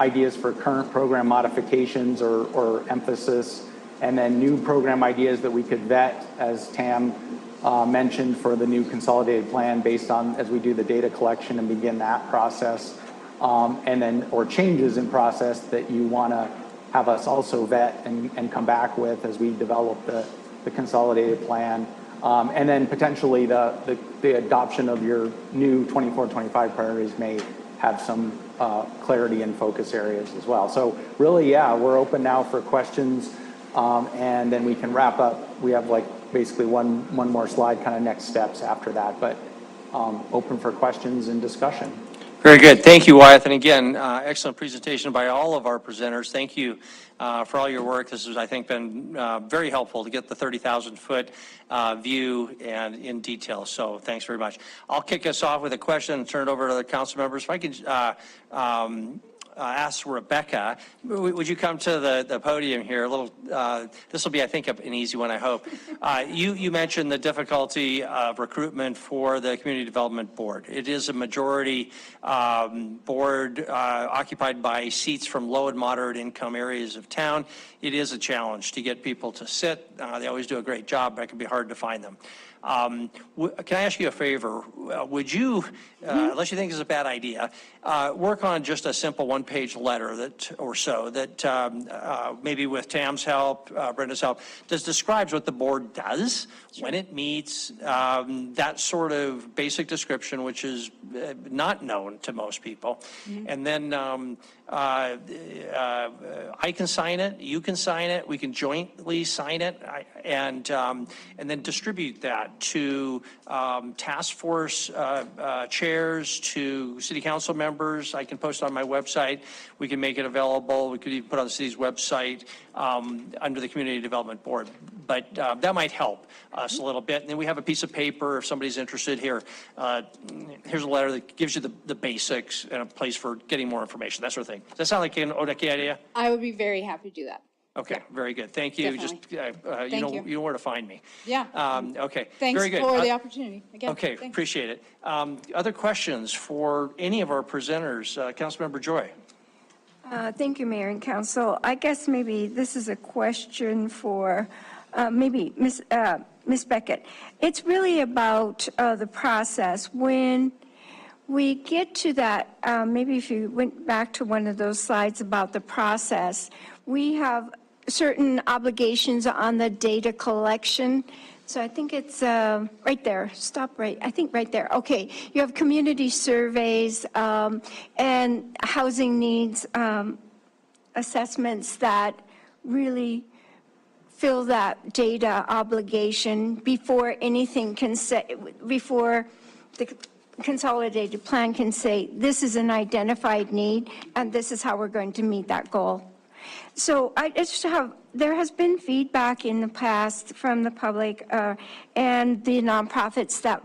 Ideas for current program modifications or emphasis, and then new program ideas that we could vet, as Tam mentioned, for the new consolidated plan based on as we do the data collection and begin that process. And then, or changes in process that you want to have us also vet and come back with as we develop the consolidated plan. And then potentially the adoption of your new 24-25 priorities may have some clarity and focus areas as well. So really, yeah, we're open now for questions, and then we can wrap up. We have basically one more slide, kind of next steps after that, but open for questions and discussion. Very good. Thank you, Wyeth. And again, excellent presentation by all of our presenters. Thank you for all your work. This has, I think, been very helpful to get the 30,000-foot view and in detail. So thanks very much. I'll kick us off with a question and turn it over to the council members. If I could ask Rebecca, would you come to the podium here? This will be, I think, an easy one, I hope. You mentioned the difficulty of recruitment for the Community Development Board. It is a majority board occupied by seats from low and moderate income areas of town. It is a challenge to get people to sit. They always do a great job, but it can be hard to find them. Can I ask you a favor? Would you, unless you think it's a bad idea, work on just a simple one-page letter that maybe with Tam's help, Brenda's help, describes what the board does, when it meets, that sort of basic description, which is not known to most people. And then I can sign it, you can sign it, we can jointly sign it, and then distribute that to task force chairs, to city council members. I can post it on my website. We can make it available. We could even put it on the city's website under the Community Development Board. But that might help us a little bit. And then we have a piece of paper if somebody's interested here. Here's a letter that gives you the basics and a place for getting more information, that sort of thing. Does that sound like an okay idea? I would be very happy to do that. Okay, very good. Thank you. Definitely. You know where to find me. Yeah. Okay. Thanks very good. for the opportunity. Again, okay, thanks. Appreciate it. Other questions for any of our presenters? Councilmember Joy. Thank you, Mayor and Council. I guess maybe this is a question for maybe Ms. Beckett. It's really about the process. When we get to that, maybe if you went back to one of those slides about the process, we have certain obligations on the data collection. So I think it's right there. Stop right. I think right there. Okay. You have community surveys and housing needs assessments that really fill that data obligation before anything can say, before the consolidated plan can say, this is an identified need and this is how we're going to meet that goal. So there has been feedback in the past from the public and the nonprofits that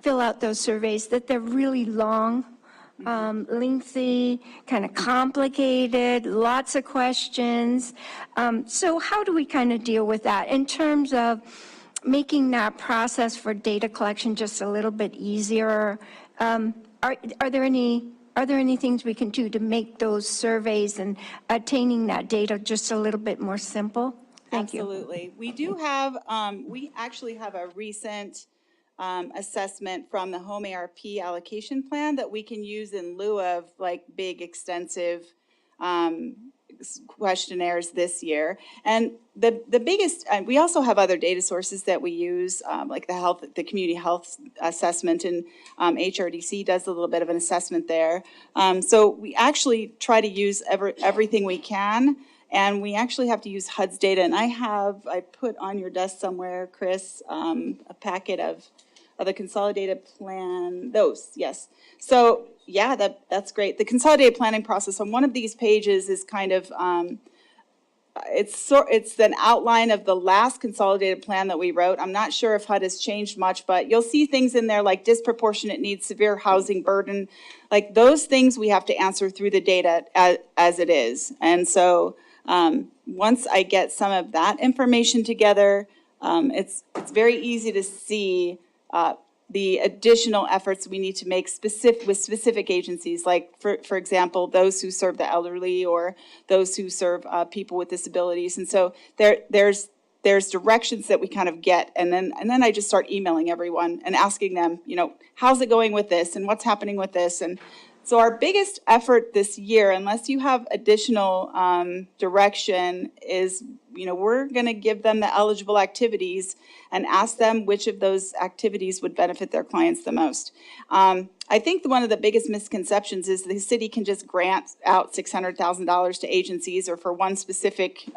fill out those surveys that they're really long, lengthy, kind of complicated, lots of questions. So how do we kind of deal with that in terms of making that process for data collection just a little bit easier. Are there any things we can do to make those surveys and attaining that data just a little bit more simple? Thank you. Absolutely. We do have, we actually have a recent assessment from the home ARP allocation plan that we can use in lieu of like big extensive questionnaires this year. And the biggest, we also have other data sources that we use, like the community health assessment, and HRDC does a little bit of an assessment there. So we actually try to use everything we can. And we actually have to use HUD's data. And I put on your desk somewhere, Chris, a packet of the consolidated plan, yes. So yeah, that's great. The consolidated planning process on one of these pages is kind of, it's an outline of the last consolidated plan that we wrote. I'm not sure if HUD has changed much, but you'll see things in there like disproportionate needs, severe housing burden, like those things we have to answer through the data as it is. And so, once I get some of that information together, it's very easy to see the additional efforts we need to make with specific agencies, like for example, those who serve the elderly or those who serve people with disabilities. And so there's directions that we kind of get, and then I just start emailing everyone and asking them, how's it going with this and what's happening with this. And so our biggest effort this year, unless you have additional direction, is, we're going to give them the eligible activities and ask them which of those activities would benefit their clients the most. I think one of the biggest misconceptions is the city can just grant out $600,000 to agencies or for one specific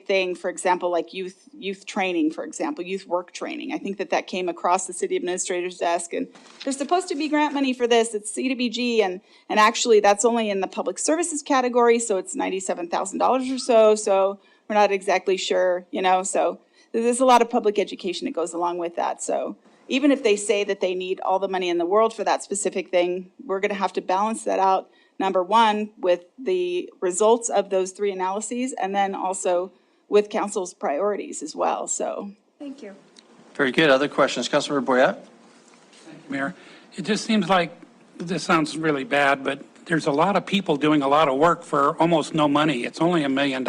thing, for example, like youth training, for example, youth work training. I think that came across the city administrator's desk, and there's supposed to be grant money for this. It's CDBG, and actually that's only in the public services category, so it's $97,000 or so. So we're not exactly sure, So there's a lot of public education that goes along with that. So even if they say that they need all the money in the world for that specific thing, we're going to have to balance that out. Number one, with the results of those 3 analyses, and then also with council's priorities as well, so. Thank you. Very good. Other questions? Councilmember Boyette? Mayor, it just seems like, this sounds really bad, but there's a lot of people doing a lot of work for almost no money. It's only $1 million,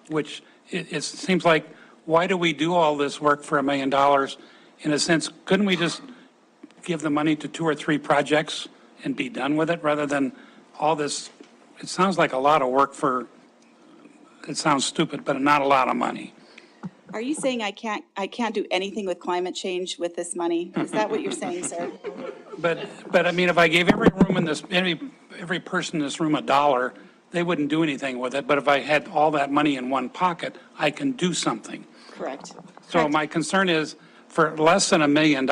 which it seems like, why do we do all this work for $1 million? In a sense, couldn't we just give the money to 2 or 3 projects and be done with it rather than all this? It sounds like a lot of work it sounds stupid, but not a lot of money. Are you saying I can't do anything with climate change with this money? Is that what you're saying, sir? But I mean, if I gave every person in this room $1, they wouldn't do anything with it. But if I had all that money in one pocket, I can do something. Correct. So my concern is, for less than $1 million,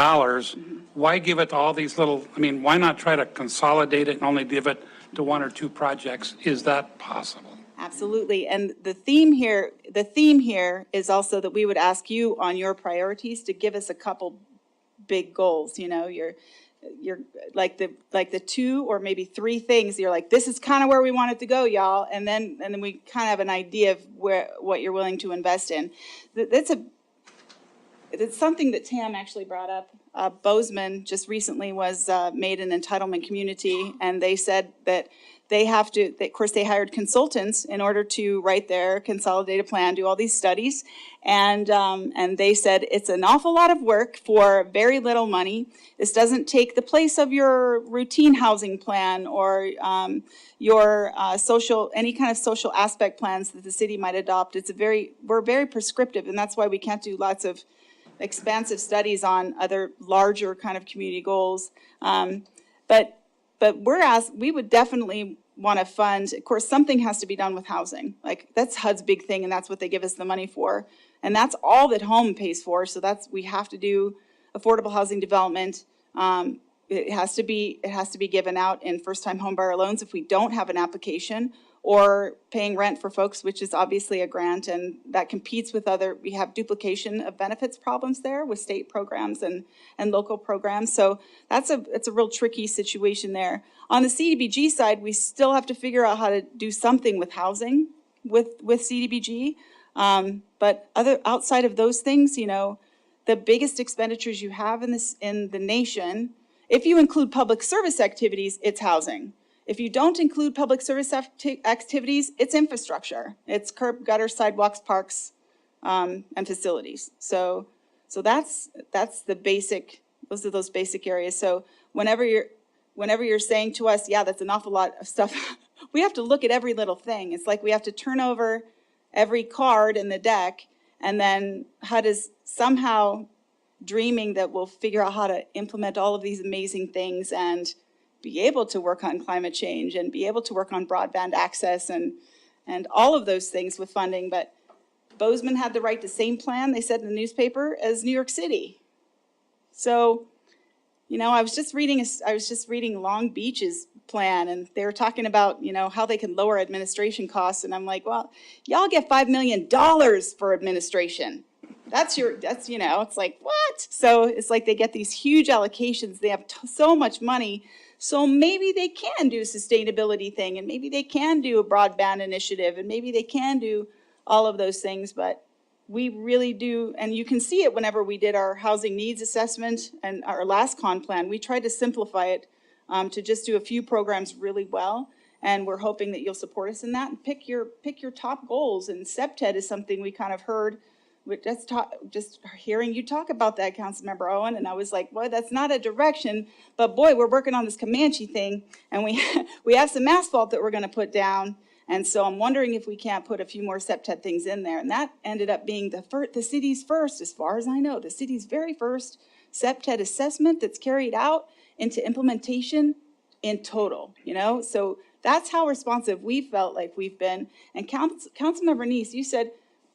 why give it to all these little, why not try to consolidate it and only give it to 1 or 2 projects? Is that possible? Absolutely. And the theme here is also that we would ask you on your priorities to give us a couple big goals. You're like the 2 or maybe 3 things. You're like, this is kind of where we want it to go, y'all. And then we kind of have an idea of what you're willing to invest in. It's something that Tam actually brought up. Bozeman just recently was made an entitlement community, and they said that they have to, of course, they hired consultants in order to write their consolidated plan, do all these studies, and they said it's an awful lot of work for very little money. This doesn't take the place of your routine housing plan or your any kind of social aspect plans that the city might adopt. We're very prescriptive, and that's why we can't do lots of expansive studies on other larger kind of community goals. But we would definitely want to fund, of course, something has to be done with housing. Like, that's HUD's big thing, and that's what they give us the money for. And that's all that home pays for. So we have to do affordable housing development. It has to be given out in first-time home buyer loans if we don't have an application, or paying rent for folks, which is obviously a grant, and that competes with we have duplication of benefits problems there with state programs and local programs. So it's a real tricky situation there. On the CDBG side, we still have to figure out how to do something with housing with CDBG. But outside of those things, you know, the biggest expenditures you have in the nation, if you include public service activities, it's housing. If you don't include public service activities, it's infrastructure. It's curb, gutter, sidewalks, parks, and facilities. So that's the basic. Those are those basic areas. So whenever you're saying to us, yeah, that's an awful lot of stuff, we have to look at every little thing. It's like we have to turn over every card in the deck, and then how does somehow dreaming that we'll figure out how to implement all of these amazing things and be able to work on climate change and be able to work on broadband access and all of those things with funding. But Bozeman had the right to same plan, they said in the newspaper, as New York City. So, you know, I was just reading Long Beach's plan, and they were talking about, you know, how they can lower administration costs. And I'm like, well, y'all get $5 million for administration. That's, you know, it's like, what? So it's like they get these huge allocations. They have so much money. So maybe they can do a sustainability thing, and maybe they can do a broadband initiative, and maybe they can do all of those things. But we really do, and you can see it whenever we did our housing needs assessment and our last con plan. We tried to simplify it to just do a few programs really well. And we're hoping that you'll support us in that and pick your top goals. And SEPTED is something we kind of heard. Just hearing you talk about that, Councilmember Owen, and I was like, boy, that's not a direction, but boy, we're working on this Comanche thing, and we have some asphalt that we're going to put down, and so I'm wondering if we can't put a few more SEPTED things in there, and that ended up being the city's first, as far as I know, the city's very first SEPTED assessment that's carried out into implementation in total, you know, so that's how responsive we felt like we've been. And Councilmember Neese, you said,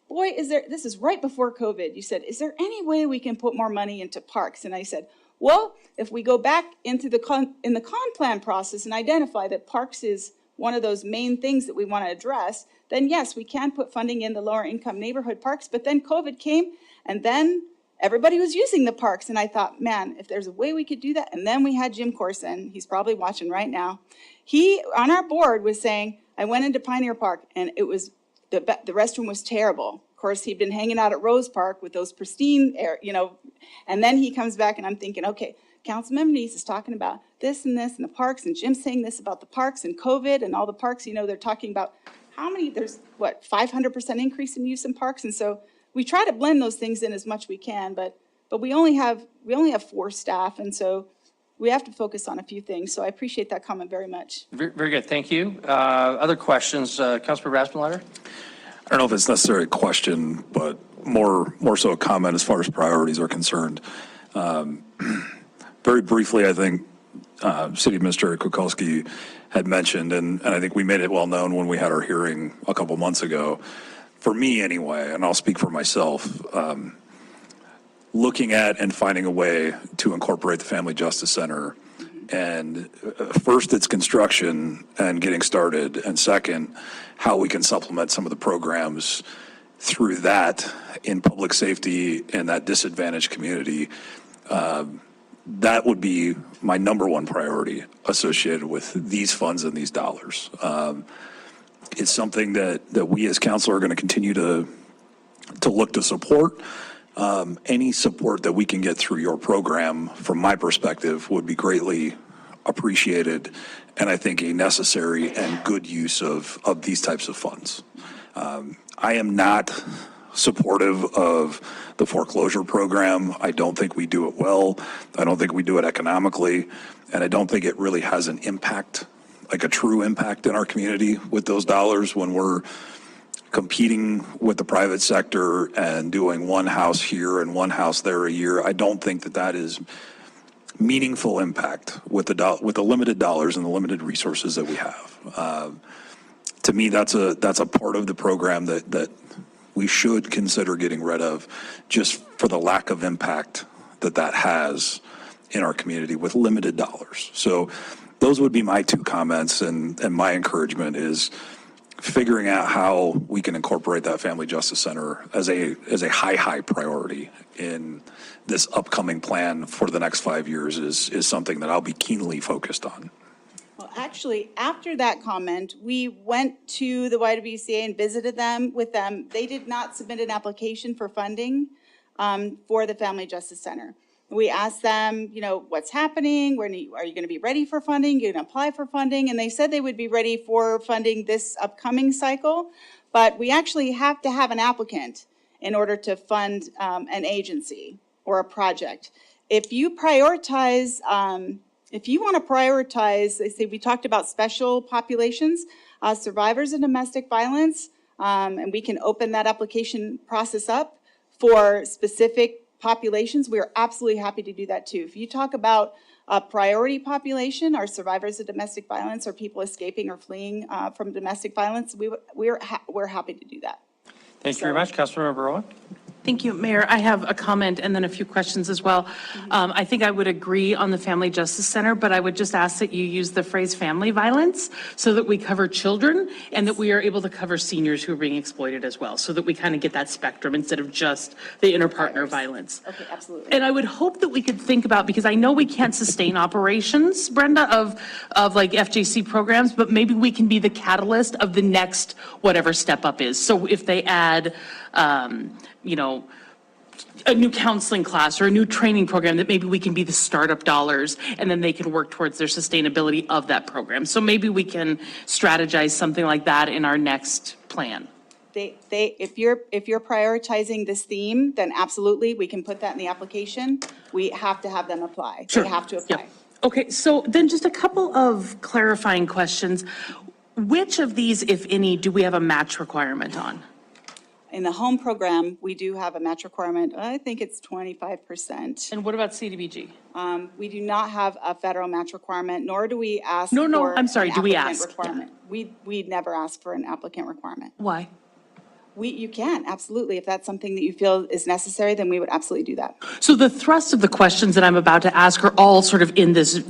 boy, this is right before COVID. You said, is there any way we can put more money into parks? And I said, well, if we go back into the con plan process and identify that parks is one of those main things that we want to address, then yes, we can put funding in the lower income neighborhood parks. But then COVID came, and then everybody was using the parks. And I thought, man, if there's a way we could do that. And then we had Jim Corson, he's probably watching right now. He, on our board, was saying, I went into Pioneer Park, and it was, the restroom was terrible. Of course, he'd been hanging out at Rose Park with those pristine air, you know, and then he comes back and I'm thinking, okay, Councilmember Neese is talking about this and the parks, and Jim's saying this about the parks and COVID and all the parks, you know, they're talking about how many, there's what, 500% increase in use in parks. And so we try to blend those things in as much as we can, but we only have 4 staff. And so we have to focus on a few things. So I appreciate that comment very much. Very good, thank you. Other questions, Councilmember Rasmussen? I don't know if it's necessarily a question, but more so a comment as far as priorities are concerned. Very briefly, I think City Administrator Kukulski had mentioned, and I think we made it well known when we had our hearing a couple months ago, for me anyway, and I'll speak for myself, looking at and finding a way to incorporate the Family Justice Center. And first, it's construction and getting started, and second, how we can supplement some of the programs through that in public safety and that disadvantaged community. That would be my #1 priority associated with these funds and these dollars. It's something that we as council are going to continue to look to support. Any support that we can get through your program, from my perspective, would be greatly appreciated, and I think a necessary and good use of these types of funds. I am not supportive of the foreclosure program. I don't think we do it well. I don't think we do it economically, and I don't think it really has an impact, like a true impact in our community with those dollars when we're competing with the private sector and doing one house here and one house there a year. I don't think that is meaningful impact with the limited dollars and the limited resources that we have. To me, that's a part of the program that we should consider getting rid of, just for the lack of impact that has in our community with limited dollars. So those would be my 2 comments, and my encouragement is figuring out how we can incorporate that Family Justice Center as a high priority in this upcoming plan for the next 5 years is something that I'll be keenly focused on. Well, actually, after that comment, we went to the YWCA and visited them with them. They did not submit an application for funding for the Family Justice Center. We asked them, you know, what's happening? Are you going to be ready for funding? You're going to apply for funding? And they said they would be ready for funding this upcoming cycle, but we actually have to have an applicant in order to fund an agency or a project. If you prioritize, if you want to prioritize, they say we talked about special populations, survivors of domestic violence, and we can open that application process up for specific populations. We are absolutely happy to do that too. If you talk about a priority population, our survivors of domestic violence or people escaping or fleeing from domestic violence, we're happy to do that. Thank you very much. Councilmember Rowan. Thank you, Mayor. I have a comment and then a few questions as well. I think I would agree on the Family Justice Center, but I would just ask that you use the phrase family violence so that we cover children and that we are able to cover seniors who are being exploited as well, so that we kind of get that spectrum instead of just the interpartner violence. Okay, absolutely. And I would hope that we could think about, because I know we can't sustain operations, Brenda, of like FJC programs, but maybe we can be the catalyst of the next whatever step up is. So if they add, you know, a new counseling class or a new training program, that maybe we can be the startup dollars and then they can work towards their sustainability of that program. So maybe we can strategize something like that in our next plan. If you're prioritizing this theme, then absolutely, we can put that in the application. We have to have them apply. Sure. They have to apply. Yep. Okay, so then just a couple of clarifying questions. Which of these, if any, do we have a match requirement on? In the home program, we do have a match requirement. I think it's 25%. And what about CDBG? We do not have a federal match requirement, nor do we ask No, for I'm sorry, an do we applicant ask? requirement. We never ask for an applicant requirement. Why? You can, absolutely. If that's something that you feel is necessary, then we would absolutely do that. So the thrust of the questions that I'm about to ask are all sort of in this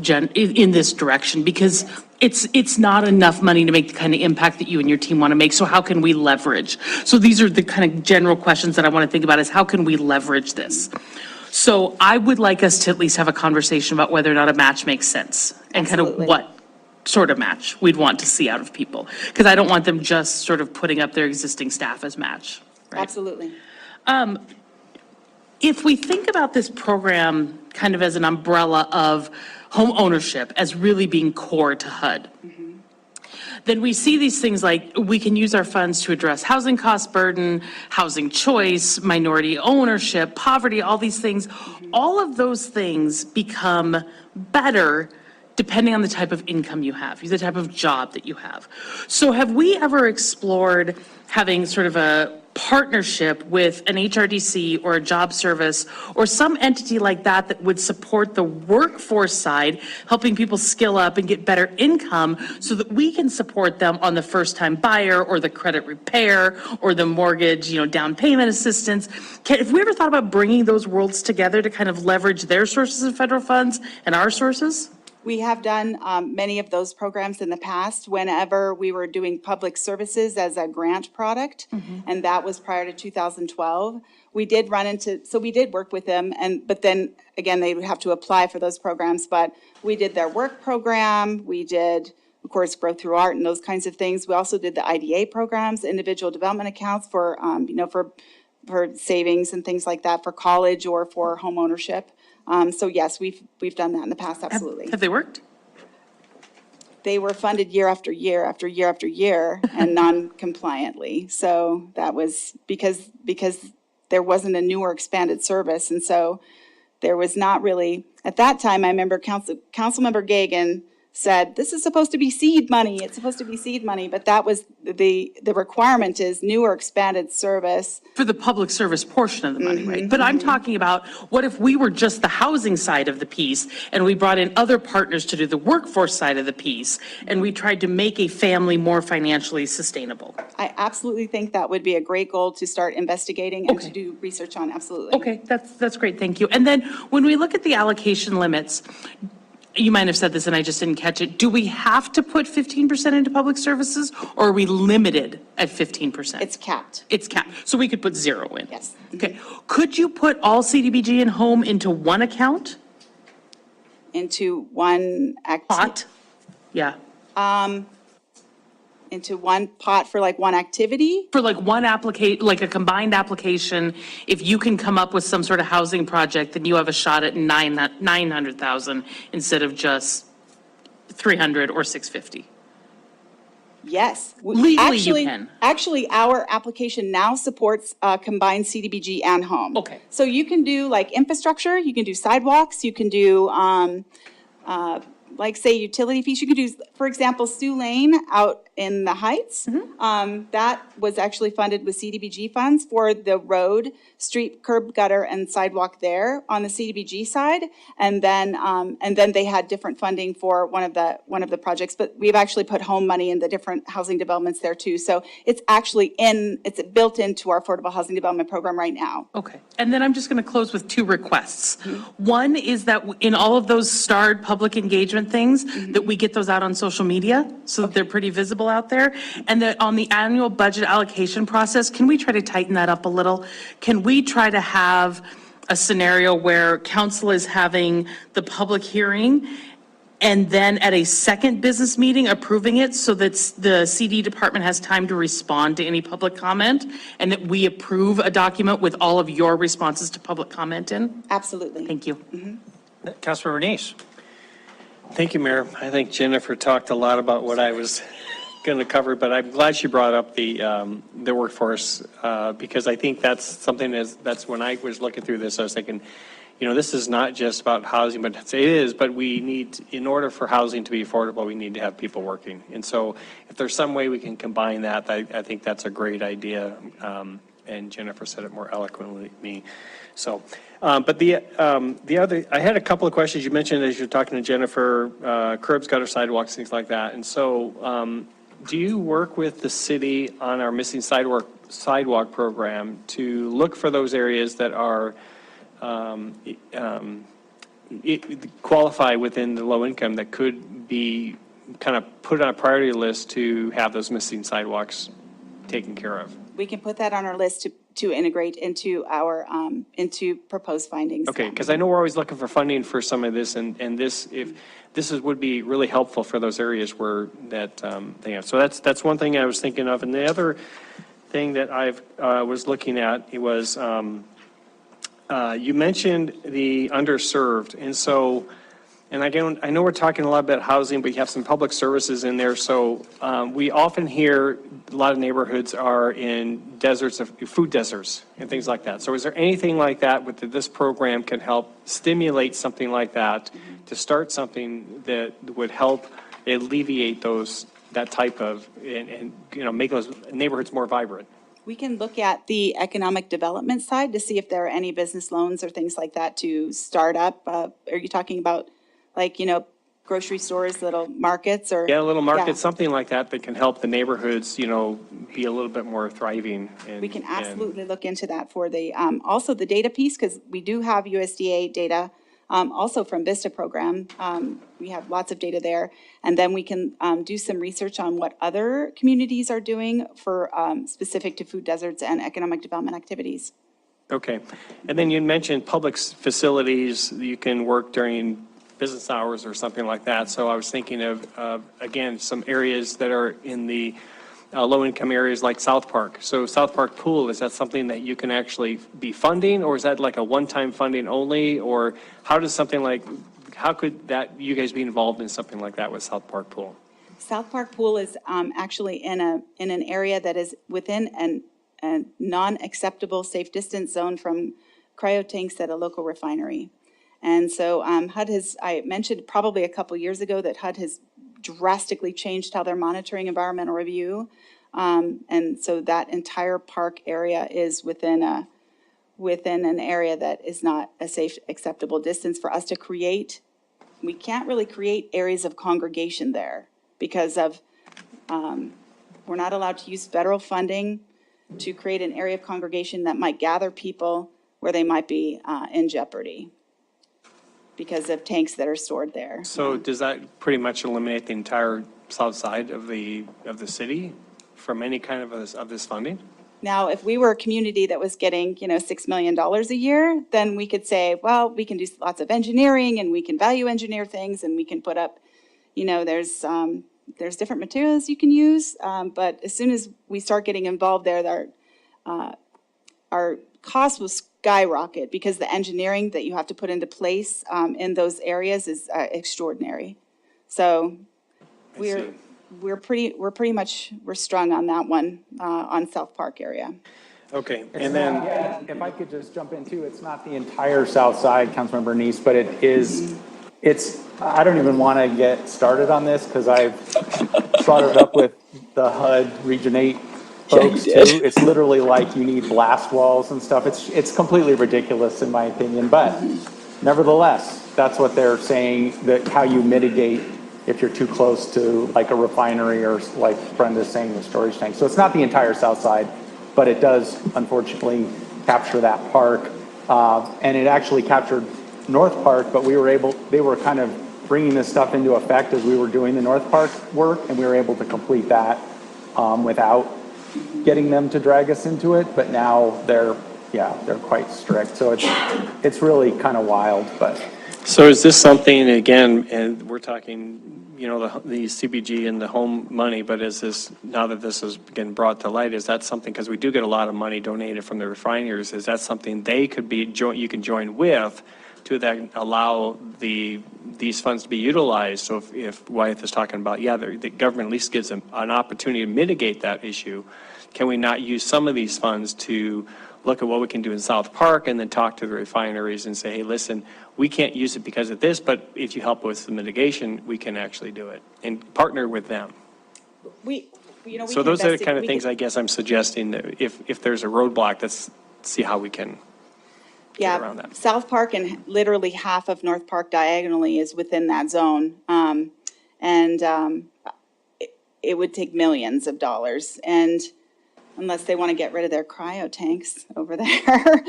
direction, because it's not enough money to make the kind of impact that you and your team want to make. So how can we leverage? So these are the kind of general questions that I want to think about, is how can we leverage this? So I would like us to at least have a conversation about whether or not a match makes sense and kind of Absolutely. what sort of match we'd want to see out of people. Because I don't want them just sort of putting up their existing staff as match. Right? Absolutely. If we think about this program kind of as an umbrella of home ownership as really being core to HUD, then we see these things like we can use our funds to address housing cost burden, housing choice, minority ownership, poverty, all these things. All of those things become better depending on the type of income you have, the type of job that you have. So have we ever explored having sort of a partnership with an HRDC or a job service or some entity like that that would support the workforce side, helping people skill up and get better income so that we can support them on the first-time buyer or the credit repair or the mortgage, down payment assistance? Have we ever thought about bringing those worlds together to kind of leverage their sources of federal funds and our sources? We have done many of those programs in the past whenever we were doing public services as a grant product, and that was prior to 2012. We did we did work with them, but then again, they would have to apply for those programs, but we did their work program, we did, of course, Growth Through Art and those kinds of things. We also did the IDA programs, individual development accounts for, for savings and things like that for college or for home ownership. So yes, we've done that in the past, absolutely. Have they worked? They were funded year after year after year after year and non-compliantly. So that was because there wasn't a new or expanded service. And so there was not really, at that time, I remember Councilmember Gagan said, this is supposed to be seed money. It's supposed to be seed money, but that was the requirement is new or expanded service. For the public service portion of the money, right? But I'm talking about, what if we were just the housing side of the piece and we brought in other partners to do the workforce side of the piece and we tried to make a family more financially sustainable? I absolutely think that would be a great goal to start investigating and to do research on, absolutely. Okay, that's great, thank you. And then when we look at the allocation limits, you might have said this and I just didn't catch it. Do we have to put 15% into public services, or are we limited at 15%? It's capped. It's capped. So we could put 0 in? Yes. Okay. Could you put all CDBG and home into one account? Into one Pot? Yeah. Into one pot for like one activity? For like one like a combined application, if you can come up with some sort of housing project, then you have a shot at 900,000 instead of just 300 or 650. Yes. Legally, you can. Actually, our application now supports combined CDBG and home. Okay. So you can do like infrastructure, you can do sidewalks, you can do, like say utility fees. You could do, for example, Sioux Lane out in the Heights. That was actually funded with CDBG funds for the road, street, curb, gutter, and sidewalk there on the CDBG side. And then they had different funding for one of the projects. But we've actually put home money in the different housing developments there too. So it's actually it's built into our affordable housing development program right now. Okay. And then I'm just going to close with two requests. One is that in all of those starred public engagement things, that we get those out on social media so that they're pretty visible out there. And that on the annual budget allocation process, can we try to tighten that up a little? Can we try to have a scenario where council is having the public hearing and then at a second business meeting approving it so that the CD department has time to respond to any public comment, and that we approve a document with all of your responses to public comment in? Absolutely. Thank you. Councilor Bernice. Thank you, Mayor. I think Jennifer talked a lot about what I was going to cover, but I'm glad she brought up the workforce because I think that's something that's when I was looking through this, I was thinking, this is not just about housing, but it is, but we need, in order for housing to be affordable, we need to have people working. And so if there's some way we can combine that, I think that's a great idea. And Jennifer said it more eloquently than me. So, but the other, I had a couple of questions you mentioned as you're talking to Jennifer, curbs, gutter, sidewalks, things like that. And so, do you work with the city on our missing sidewalk program to look for those areas that are qualify within the low income that could be kind of put on a priority list to have those missing sidewalks taken care of? We can put that on our list to integrate into our, into proposed findings. Okay, because I know we're always looking for funding for some of this, and this, if this would be really helpful for those areas where that they have. So that's one thing I was thinking of, and the other thing that I was looking at, it was you mentioned the underserved, and so. And again, I know we're talking a lot about housing, but you have some public services in there. So we often hear a lot of neighborhoods are in deserts, food deserts and things like that. So is there anything like that with this program can help stimulate something like that to start something that would help alleviate that type of, and make those neighborhoods more vibrant? We can look at the economic development side to see if there are any business loans or things like that to start up. Are you talking about like, grocery stores, little markets or? Yeah, little markets, something like that that can help the neighborhoods, be a little bit more thriving. We can absolutely look into that for the, also the data piece, because we do have USDA data, also from VISTA program. We have lots of data there. And then we can do some research on what other communities are doing for specific to food deserts and economic development activities. Okay. And then you mentioned public facilities, you can work during business hours or something like that. So I was thinking of, again, some areas that are in the low-income areas like South Park. So South Park Pool, is that something that you can actually be funding, or is that like a one-time funding only? Or how could that, you guys be involved in something like that with South Park Pool? South Park Pool is actually in an area that is within a non-acceptable safe distance zone from cryo tanks at a local refinery. And so HUD I mentioned probably a couple years ago that HUD has drastically changed how they're monitoring environmental review. And so that entire park area is within an area that is not a safe, acceptable distance for us to create. We can't really create areas of congregation there because of, we're not allowed to use federal funding to create an area of congregation that might gather people where they might be in jeopardy because of tanks that are stored there. So does that pretty much eliminate the entire south side of the city from any kind of this funding? Now, if we were a community that was getting, $6 million a year, then we could say, well, we can do lots of engineering and we can value engineer things and we can put up, there's there's different materials you can use, but as soon as we start getting involved there, our cost will skyrocket because the engineering that you have to put into place in those areas is extraordinary. So we're pretty much strung on that one on South Park area. Okay, It's and then, not- if I could just jump in too, it's not the entire south side, Councilmember Neese, but it is, I don't even want to get started on this because I've brought it up with the HUD Region 8 folks too. It's literally like you need blast walls and stuff. It's completely ridiculous in my opinion, but nevertheless, that's what they're saying, that how you mitigate if you're too close to like a refinery or like Brenda's saying, the storage tank. So it's not the entire south side, but it does unfortunately capture that park. And it actually captured North Park, but they were kind of bringing this stuff into effect as we were doing the North Park work, and we were able to complete that without getting them to drag us into it. But now they're quite strict. So it's really kind of wild, but. so is this something, again, and we're talking, the CBG and the home money, but now that this has been brought to light, is that something, because we do get a lot of money donated from the refiners, is that something you can join with to then allow these funds to be utilized? So if Wyeth is talking about, the government at least gives them an opportunity to mitigate that issue, can we not use some of these funds to look at what we can do in South Park and then talk to the refineries and say, hey, listen, we can't use it because of this, but if you help with the mitigation, we can actually do it and partner with them. So those are the kind of things I guess I'm suggesting, that if there's a roadblock, let's see how we can get around that. South Park and literally half of North Park diagonally is within that zone. It would take millions of dollars, and unless they want to get rid of their cryo tanks over there.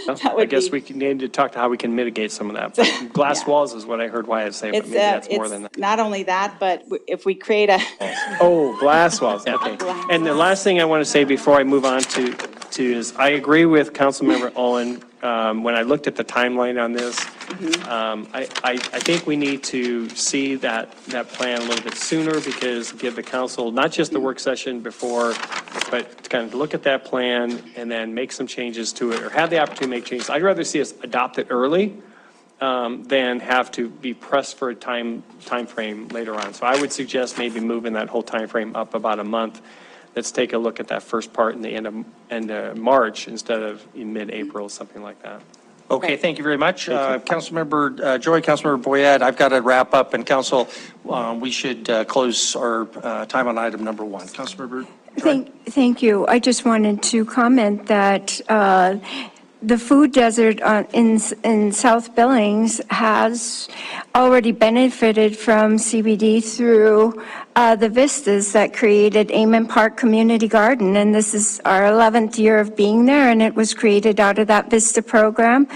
I guess we need to talk to how we can mitigate some of that. But glass walls is what I heard Wyeth say, but maybe that's more than that. Not only that, but if we create a. Oh, glass walls, okay. And the last thing I want to say before I move on to is, I agree with Councilmember Owen. When I looked at the timeline on this, I think we need to see that plan a little bit sooner, because give the council, not just the work session before, but to kind of look at that plan and then make some changes to it, or have the opportunity to make changes. I'd rather see us adopt it early than have to be pressed for a time frame later on. So I would suggest maybe moving that whole time frame up about a month. Let's take a look at that first part in the end of March instead of in mid-April, something like that. Okay, thank you very much. Councilmember Joy, Councilmember Boyette, I've got to wrap up, and council, we should close our time on item number 1. Councilmember Joy? Thank you. I just wanted to comment that the food desert in South Billings has already benefited from CBD through the vistas that created Amen Park Community Garden, and this is our 11th year of being there, and it was created out of that Vista program.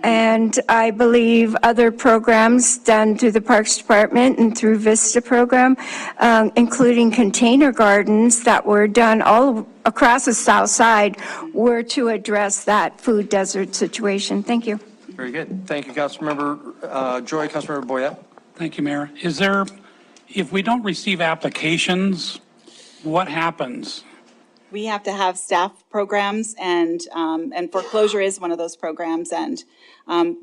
And I believe other programs done through the Parks Department and through Vista program, including container gardens that were done all across the south side, were to address that food desert situation. Thank you. Very good. Thank you, Councilmember Joy. Councilmember Boyette? Thank you, Mayor. If we don't receive applications, what happens? We have to have staff programs, and foreclosure is one of those programs. And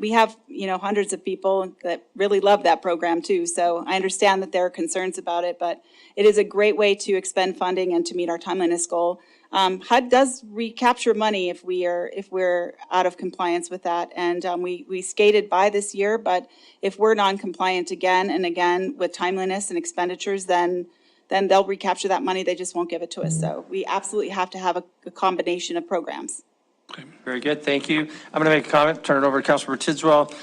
we have, hundreds of people that really love that program too. So I understand that there are concerns about it, but it is a great way to expend funding and to meet our timeliness goal. HUD does recapture money if we're out of compliance with that. And we skated by this year, but if we're non-compliant again and again with timeliness and expenditures, then they'll recapture that money. They just won't give it to us. So we absolutely have to have a combination of programs. Okay. Very good. Thank you. I'm going to make a comment, turn it over to Councilmember Tidswell.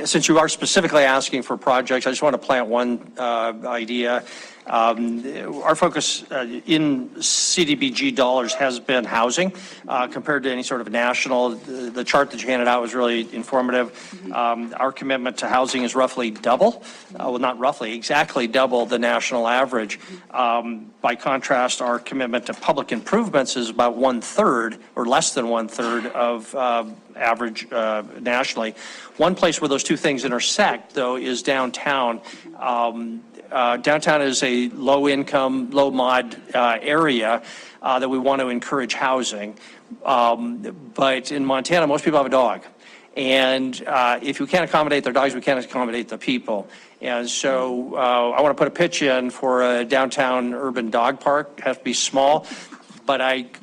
Since you are specifically asking for projects, I just want to plant one idea. Our focus in CDBG dollars has been housing compared to any sort of national. The chart that you handed out was really informative. Our commitment to housing is roughly double, well, not roughly, exactly double the national average. By contrast, our commitment to public improvements is about 1/3 or less than 1/3 of average nationally. One place where those two things intersect, though, is downtown. Downtown is a low-income, low-mod area that we want to encourage housing. But in Montana, most people have a dog. And if we can't accommodate their dogs, we can't accommodate the people. And so I want to put a pitch in for a downtown urban dog park. It has to be small. But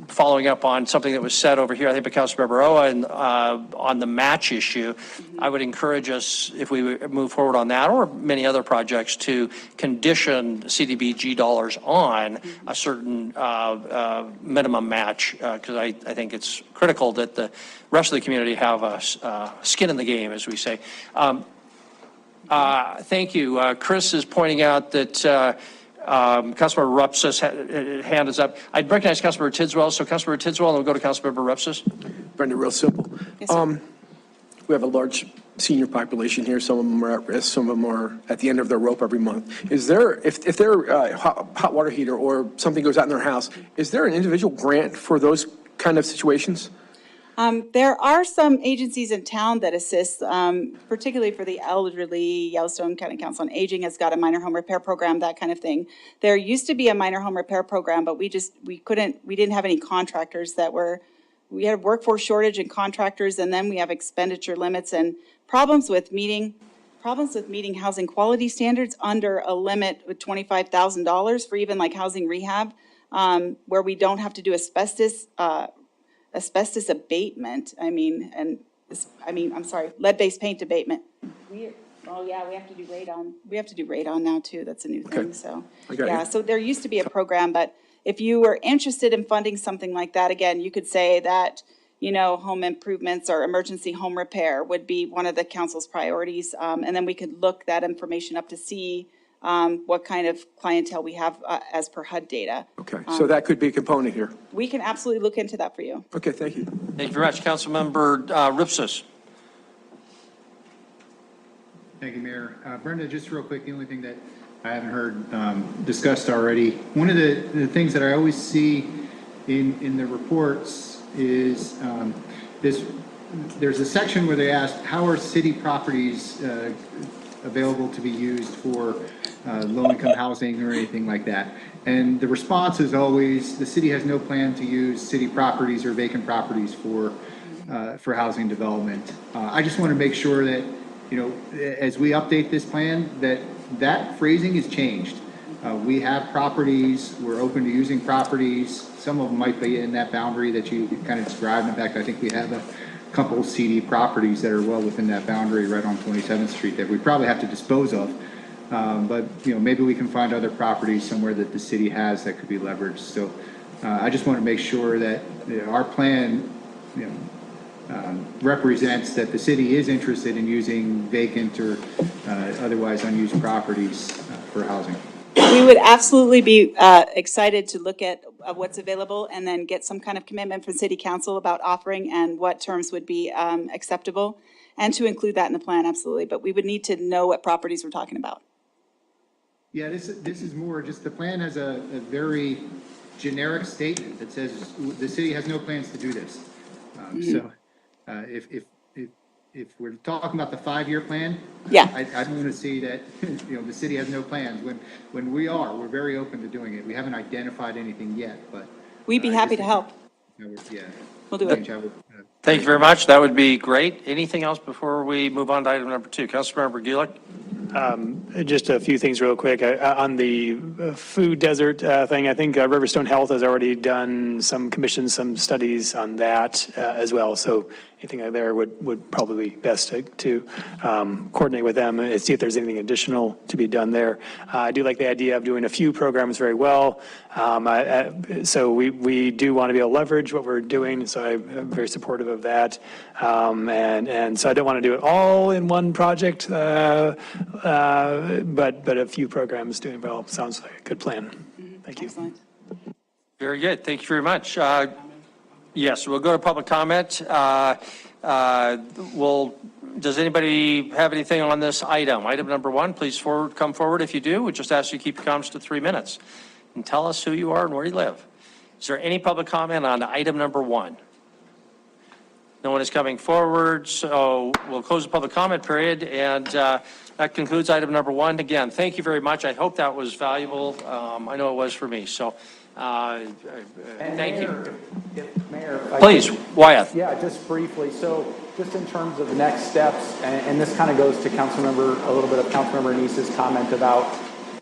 following up on something that was said over here, I think by Councilmember Owen, on the match issue, I would encourage us, if we move forward on that or many other projects, to condition CDBG dollars on a certain minimum match, because I think it's critical that the rest of the community have a skin in the game, as we say. Thank you. Chris is pointing out that Councilmember Rupsis' hand is up. I'd recognize Councilmember Tidswell, so Councilmember Tidswell, and we'll go to Councilmember Rupsis. Brenda, real simple. Yes, sir. We have a large senior population here. Some of them are at risk. Some of them are at the end of their rope every month. Is there, if their hot water heater or something goes out in their house, is there an individual grant for those kind of situations? There are some agencies in town that assist, particularly for the elderly. Yellowstone County Council on Aging has got a minor home repair program, that kind of thing. There used to be a minor home repair program, but we didn't have any contractors we had a workforce shortage in contractors, and then we have expenditure limits and problems with meeting housing quality standards under a limit with $25,000 for even like housing rehab, where we don't have to do asbestos abatement, lead-based paint abatement. We have to do radon. We have to do radon now too, that's a new thing, so. Yeah, so there used to be a program, but if you were interested in funding something like that, again, you could say that, home improvements or emergency home repair would be one of the council's priorities, and then we could look that information up to see what kind of clientele we have as per HUD data. Okay, so that could be a component here. We can absolutely look into that for you. Okay, thank you. Thank you very much. Councilmember Rupsis. Thank you, Mayor. Brenda, just real quick, the only thing that I haven't heard discussed already, one of the things that I always see in the reports is there's a section where they ask, how are city properties available to be used for low-income housing or anything like that? And the response is always, the city has no plan to use city properties or vacant properties for housing development. I just want to make sure that, as we update this plan, that phrasing is changed. We have properties, we're open to using properties. Some of them might be in that boundary that you kind of described. In fact, I think we have a couple CD properties that are well within that boundary right on 27th Street that we probably have to dispose of. But, maybe we can find other properties somewhere that the city has that could be leveraged. So I just want to make sure that our plan, represents that the city is interested in using vacant or otherwise unused properties for housing. We would absolutely be excited to look at what's available and then get some kind of commitment from City Council about offering and what terms would be acceptable, and to include that in the plan, absolutely. But we would need to know what properties we're talking about. Yeah, this is more just the plan has a very generic statement that says the city has no plans to do this. So if we're talking about the 5-year plan, yeah, I don't want to see that the city has no plans when we're very open to doing it. We haven't identified anything yet, but we'd be happy to help. Yeah, we'll do it. Thank you very much. That would be great. Anything else before we move on to item number 2? Councilmember Gulick. Just a few things real quick. On the food desert thing, I think Riverstone Health has already commissioned some studies on that as well. So anything there would probably be best to coordinate with them and see if there's anything additional to be done there. I do like the idea of doing a few programs very well. So we do want to be able to leverage what we're doing. So I'm very supportive of that. And so I don't want to do it all in one project, but a few programs doing well sounds like a good plan. Thank you. Excellent. Very good. Thank you very much. Yes, we'll go to public comment. Does anybody have anything on this item? Item number 1, please come forward if you do. We just ask you to keep your comments to 3 minutes and tell us who you are and where you live. Is there any public comment on item number 1? No one is coming forward, so we'll close the public comment period, and that concludes item number 1. Again, thank you very much. I hope that was valuable. I know it was for me. So thank you. Mayor, Please, Wyatt. Yeah, just briefly. So just in terms of the next steps, and this kind of goes to a little bit of Councilmember Neese's comment about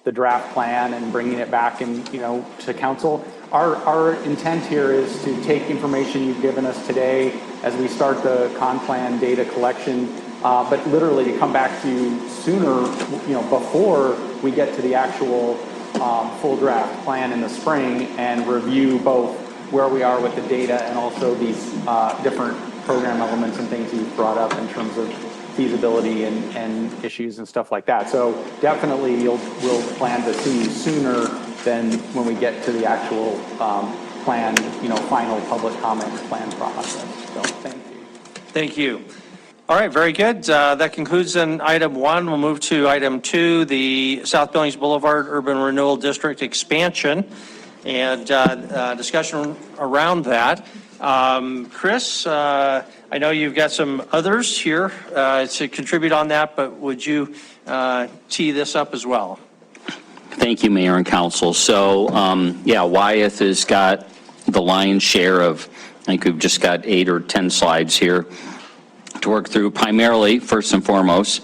the draft plan and bringing it back and, to council. Our intent here is to take information you've given us today as we start the con plan data collection, but literally to come back to you sooner, before we get to the actual full draft plan in the spring and review both where we are with the data and also these different program elements and things you've brought up in terms of feasibility and issues and stuff like that. So definitely we'll plan to see you sooner than when we get to the actual plan, final public comment plan process. So thank you. Thank you. All right, very good. That concludes then item 1. We'll move to item 2, the South Billings Boulevard Urban Renewal District expansion and discussion around that. Chris, I know you've got some others here to contribute on that, but would you tee this up as well? Thank you, Mayor and Council. So, Wyeth has got the lion's share of, I think we've just got 8 or 10 slides here to work through. Primarily, first and foremost,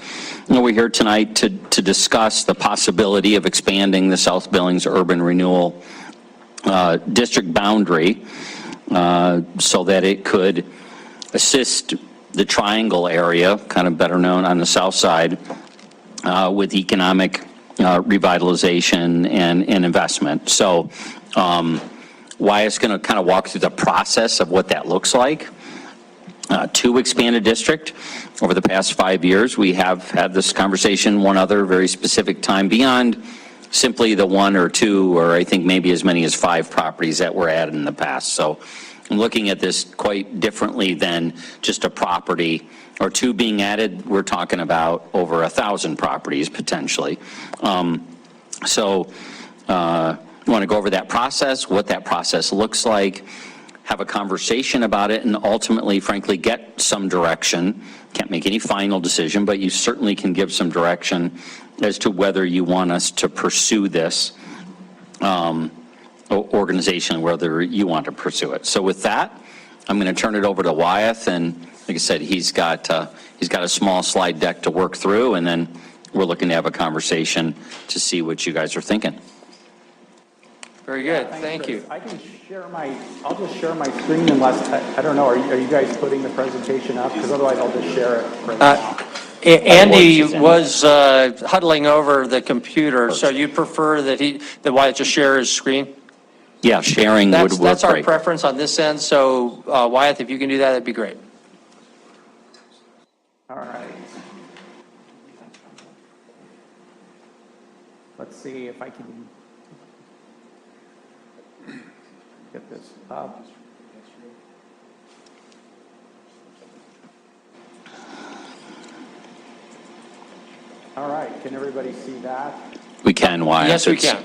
we're here tonight to discuss the possibility of expanding the South Billings Urban Renewal District boundary so that it could assist the Triangle area, kind of better known on the south side, with economic revitalization and investment. So Wyatt's going to kind of walk through the process of what that looks like. To expand a district over the past 5 years, we have had this conversation one other very specific time beyond simply the 1 or 2, or I think maybe as many as 5 properties that were added in the past. So I'm looking at this quite differently than just a property or 2 being added. We're talking about over 1,000 properties potentially. So we want to go over that process, what that process looks like, have a conversation about it, and ultimately, frankly, get some direction. Can't make any final decision, but you certainly can give some direction as to whether you want us to pursue this organization, whether you want to pursue it. So with that, I'm going to turn it over to Wyeth, and like I said, he's got a small slide deck to work through, and then we're looking to have a conversation to see what you guys are thinking. Very good. Thanks, Thank Chris. you. I can I'll just share my screen unless, I don't know, are you guys putting the presentation up? Because otherwise I'll just share it right now. Andy was huddling over the computer, so you prefer that Wyatt just share his screen? Yeah, sharing would work That's our great. preference on this end, so Wyatt, if you can do that, that'd be great. All right. Let's see if I can get this up. All right, can everybody see that? We can, Wyatt. Yes, we can.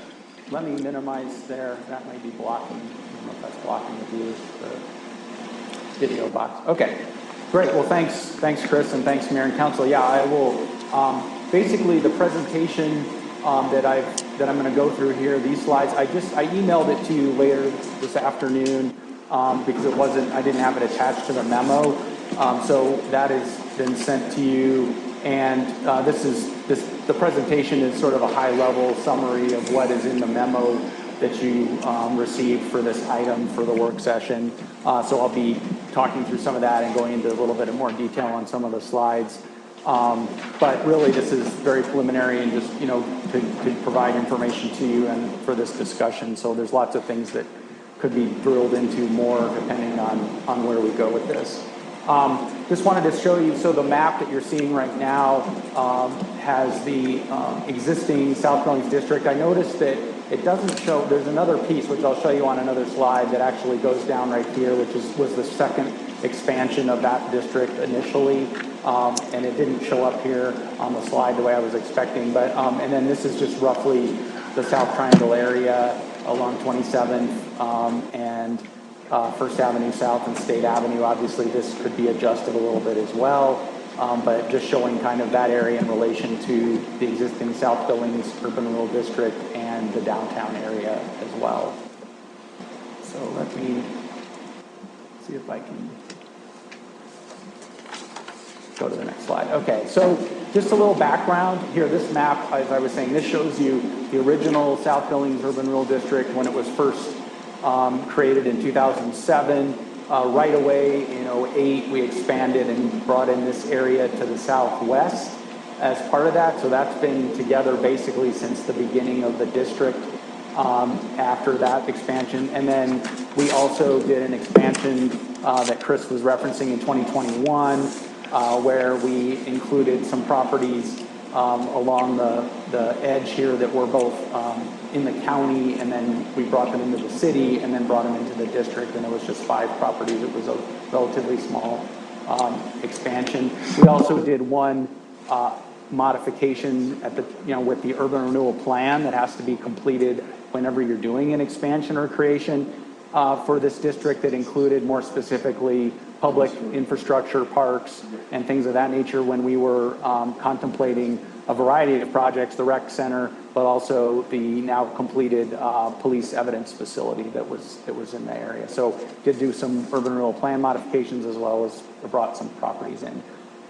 Let me minimize there, that may be blocking, I don't know if that's blocking the view, the video box. Okay, great, well, thanks Chris, and thanks Mayor and Council. Yeah, I will, basically the presentation that I'm gonna go through here, these slides, I emailed it to you later this afternoon because I didn't have it attached to the memo. So that has been sent to you, and the presentation is sort of a high-level summary of what is in the memo that you received for this item for the work session. So I'll be talking through some of that and going into a little bit more detail on some of the slides. But really, this is very preliminary and just, to provide information to you and for this discussion. So there's lots of things that could be drilled into more depending on where we go with this. Just wanted to show you, so the map that you're seeing right now has the existing South Billings district. I noticed that it doesn't show, there's another piece, which I'll show you on another slide, that actually goes down right here, which was the second expansion of that district initially. And it didn't show up here on the slide the way I was expecting. But and then this is just roughly the South Triangle area along 27th and First Avenue South and State Avenue. Obviously, this could be adjusted a little bit as well. but just showing kind of that area in relation to the existing South Billings Urban Rural District and the downtown area as well. So let me see if I can go to the next slide. Okay, so just a little background here. This map, as I was saying, this shows you the original South Billings Urban Rural District when it was first created in 2007. Right away in 2008, we expanded and brought in this area to the southwest as part of that. So that's been together basically since the beginning of the district after that expansion. And then we also did an expansion that Chris was referencing in 2021, where we included some properties along the edge here that were both in the county, and then we brought them into the city and then brought them into the district, and it was just 5 properties. It was a relatively small expansion. We also did one modification at the, with the urban renewal plan that has to be completed whenever you're doing an expansion or creation for this district, that included more specifically public infrastructure, parks, and things of that nature when we were contemplating a variety of projects, the rec center, but also the now completed police evidence facility that was in the area. So did do some urban renewal plan modifications as well as brought some properties in.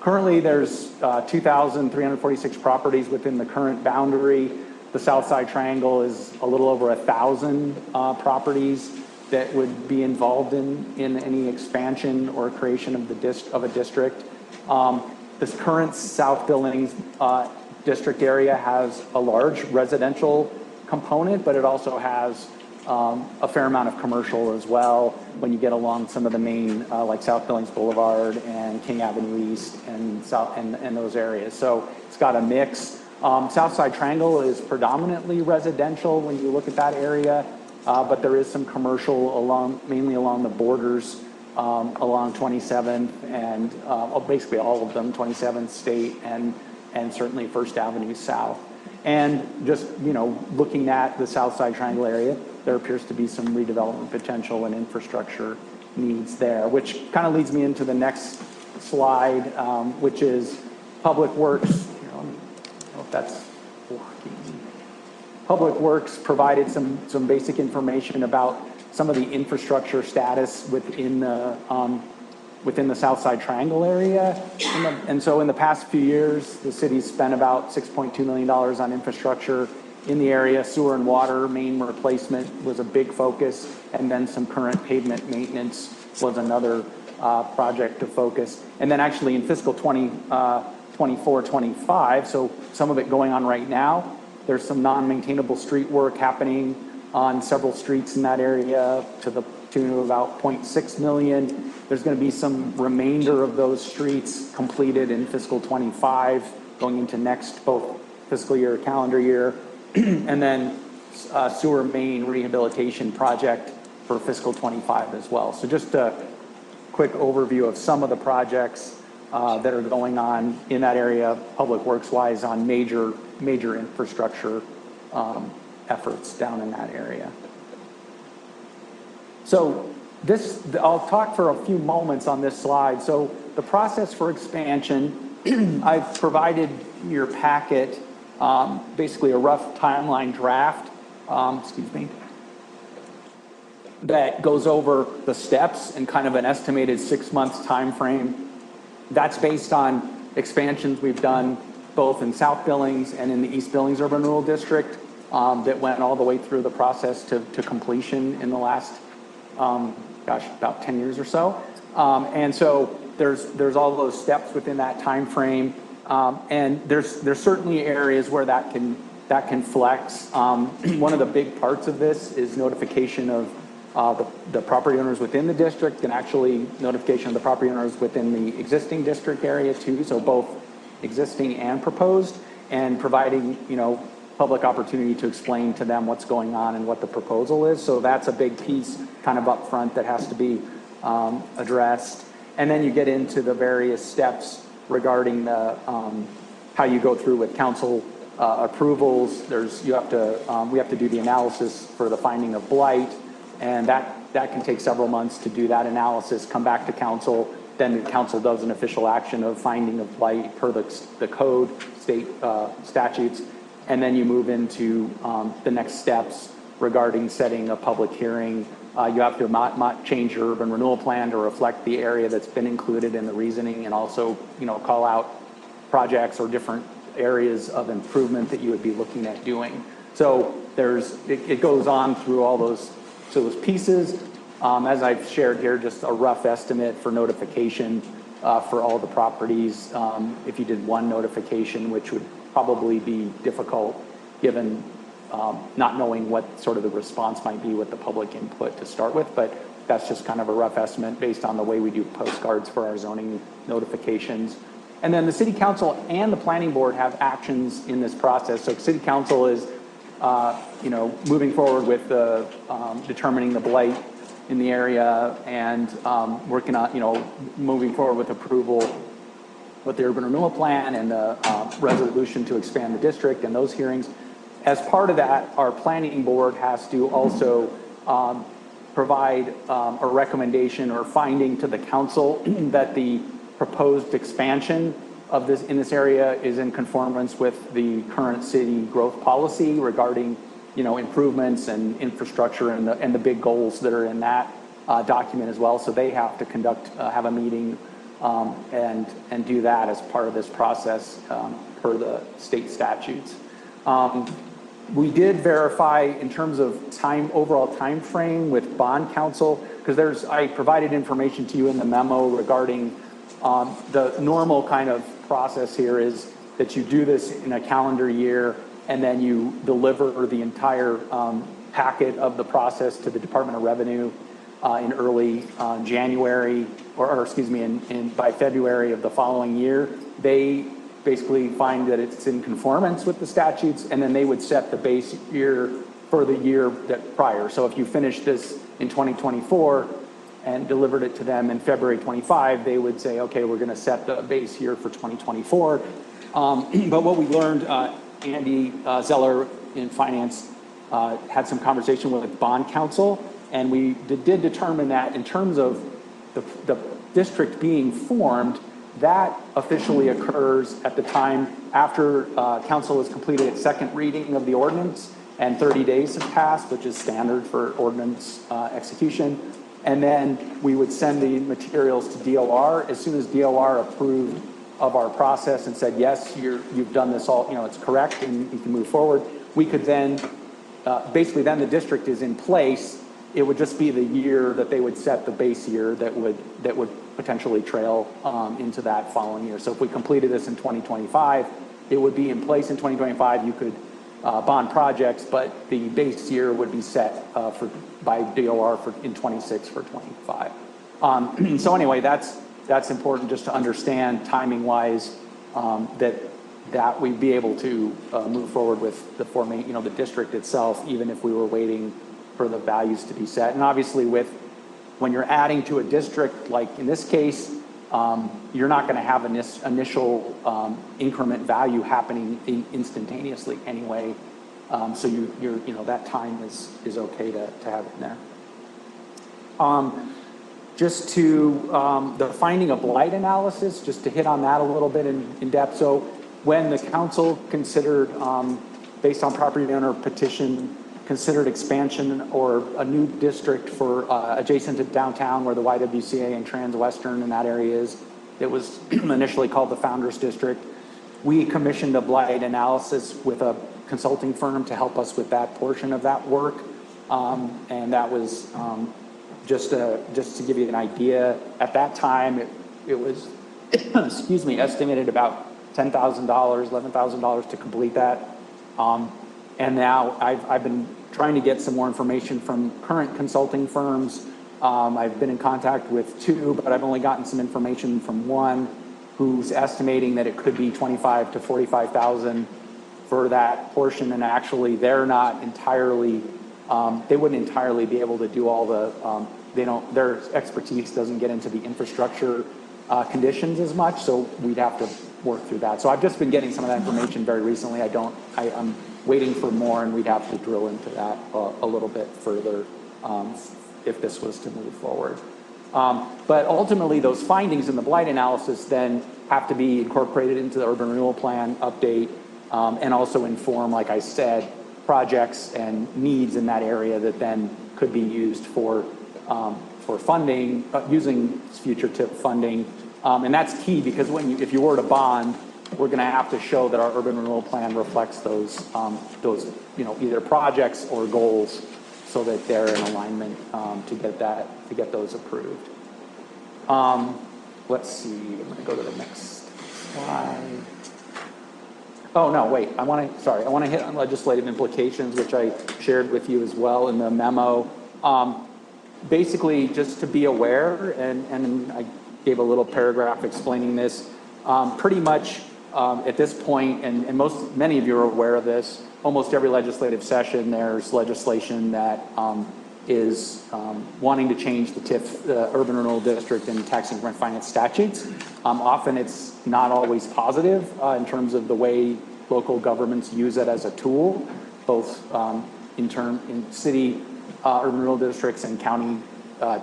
Currently, there's 2,346 properties within the current boundary. The South Side Triangle is a little over 1,000 properties that would be involved in any expansion or creation of a district. This current South Billings district area has a large residential component, but it also has a fair amount of commercial as well when you get along some of the main, like South Billings Boulevard and King Avenue East and those areas. So it's got a mix. South Side Triangle is predominantly residential when you look at that area, but there is some commercial mainly along the borders, along 27th and basically all of them, 27th State and certainly First Avenue South. And just, looking at the South Side Triangle area, there appears to be some redevelopment potential and infrastructure needs there, which kind of leads me into the next slide, which is Public Works. I don't know if that's working. Public Works provided some basic information about some of the infrastructure status within the South Side Triangle area. And so in the past few years, the city's spent about $6.2 million on infrastructure in the area. Sewer and water main replacement was a big focus, and then some current pavement maintenance was another project to focus. And then actually in fiscal 24-25, so some of it going on right now, there's some non-maintainable street work happening on several streets in that area to the tune of about 0.6 million. There's going to be some remainder of those streets completed in fiscal 25, going into next both fiscal year, calendar year, and then sewer main rehabilitation project for fiscal 25 as well. So just a quick overview of some of the projects that are going on in that area, public works wise, on major infrastructure efforts down in that area. So I'll talk for a few moments on this slide. So the process for expansion, I've provided your packet basically a rough timeline draft, that goes over the steps and kind of an estimated 6 months time frame. That's based on expansions we've done both in South Billings and in the East Billings Urban Rural District that went all the way through the process to completion in the last, about 10 years or so. And so there's all those steps within that time frame. And there's certainly areas where that can flex. One of the big parts of this is notification of the property owners within the district, and actually notification of the property owners within the existing district area too. So both existing and proposed, and providing, public opportunity to explain to them what's going on and what the proposal is. So that's a big piece kind of up front that has to be addressed. And then you get into the various steps regarding the how you go through with council approvals. We have to do the analysis for the finding of blight, and that can take several months to do that analysis, come back to council, then the council does an official action of finding of blight per the code, state statutes, and then you move into the next steps regarding setting a public hearing. You have to change your urban renewal plan to reflect the area that's been included in the reasoning, and also, call out projects or different areas of improvement that you would be looking at doing. So it goes on through all those pieces. As I've shared here, just a rough estimate for notification for all the properties. If you did one notification, which would probably be difficult given not knowing what sort of the response might be with the public input to start with, but that's just kind of a rough estimate based on the way we do postcards for our zoning notifications. And then the city council and the planning board have actions in this process. So city council is, moving forward with the determining the blight in the area and working on, moving forward with approval with the urban renewal plan and the resolution to expand the district and those hearings. As part of that, our planning board has to also provide a recommendation or finding to the council that the proposed expansion of this in this area is in conformance with the current city growth policy regarding, improvements and infrastructure and the big goals that are in that document as well. So they have to have a meeting and do that as part of this process per the state statutes. We did verify in terms of overall time frame with bond counsel, because I provided information to you in the memo regarding the normal kind of process here is that you do this in a calendar year and then you deliver the entire packet of the process to the Department of Revenue in early January, or excuse me, by February of the following year. They basically find that it's in conformance with the statutes, and then they would set the base year for the year that prior. So if you finish this in 2024 and delivered it to them in February 25, they would say, okay, we're going to set the base year for 2024. But what we learned, Andy Zeller in finance had some conversation with bond counsel, and we did determine that in terms of the district being formed, that officially occurs at the time after council has completed its second reading of the ordinance and 30 days have passed, which is standard for ordinance execution. And then we would send the materials to DOR. As soon as DOR approved of our process and said, yes, you've done this all, it's correct and you can move forward, we could then, basically then the district is in place. It would just be the year that they would set the base year that would potentially trail into that following year. So if we completed this in 2025, it would be in place in 2025. You could bond projects, but the base year would be set by DOR in 26 for 25. So anyway, that's important just to understand timing wise that we'd be able to move forward with the the district itself, even if we were waiting for the values to be set. And obviously when you're adding to a district, like in this case, you're not going to have an initial increment value happening instantaneously anyway. So that time is okay to have it in there. Just to the finding of blight analysis, just to hit on that a little bit in depth. So when the council considered, based on property owner petition, considered expansion or a new district for adjacent to downtown where the YWCA and Transwestern and that area is. It was initially called the Founders District. We commissioned a blight analysis with a consulting firm to help us with that portion of that work. And that was just to give you an idea. At that time, it was, excuse me, estimated about $10,000, $11,000 to complete that. And now I've been trying to get some more information from current consulting firms. I've been in contact with two, but I've only gotten some information from one who's estimating that it could be $25,000 to $45,000 for that portion. And actually, they're not entirely, they wouldn't entirely be able to do all the, their expertise doesn't get into the infrastructure conditions as much, so we'd have to work through that. So I've just been getting some of that information very recently. I'm waiting for more, and we'd have to drill into that a little bit further if this was to move forward. But ultimately, those findings in the blight analysis then have to be incorporated into the urban renewal plan update, and also inform, like I said, projects and needs in that area that then could be used for funding, using future TIP funding. And that's key, because if you were to bond, we're going to have to show that our urban renewal plan reflects those either projects or goals, so that they're in alignment to get those approved. Let's see. I'm going to go to the next slide. Oh no, wait. I want to hit on legislative implications, which I shared with you as well in the memo. Basically, just to be aware, and I gave a little paragraph explaining this. Pretty much at this point, and many of you are aware of this, almost every legislative session there's legislation that is wanting to change the TIF, the Urban Renewal District, and tax increment finance statutes. Often it's not always positive in terms of the way local governments use it as a tool, both in city urban renewal districts and county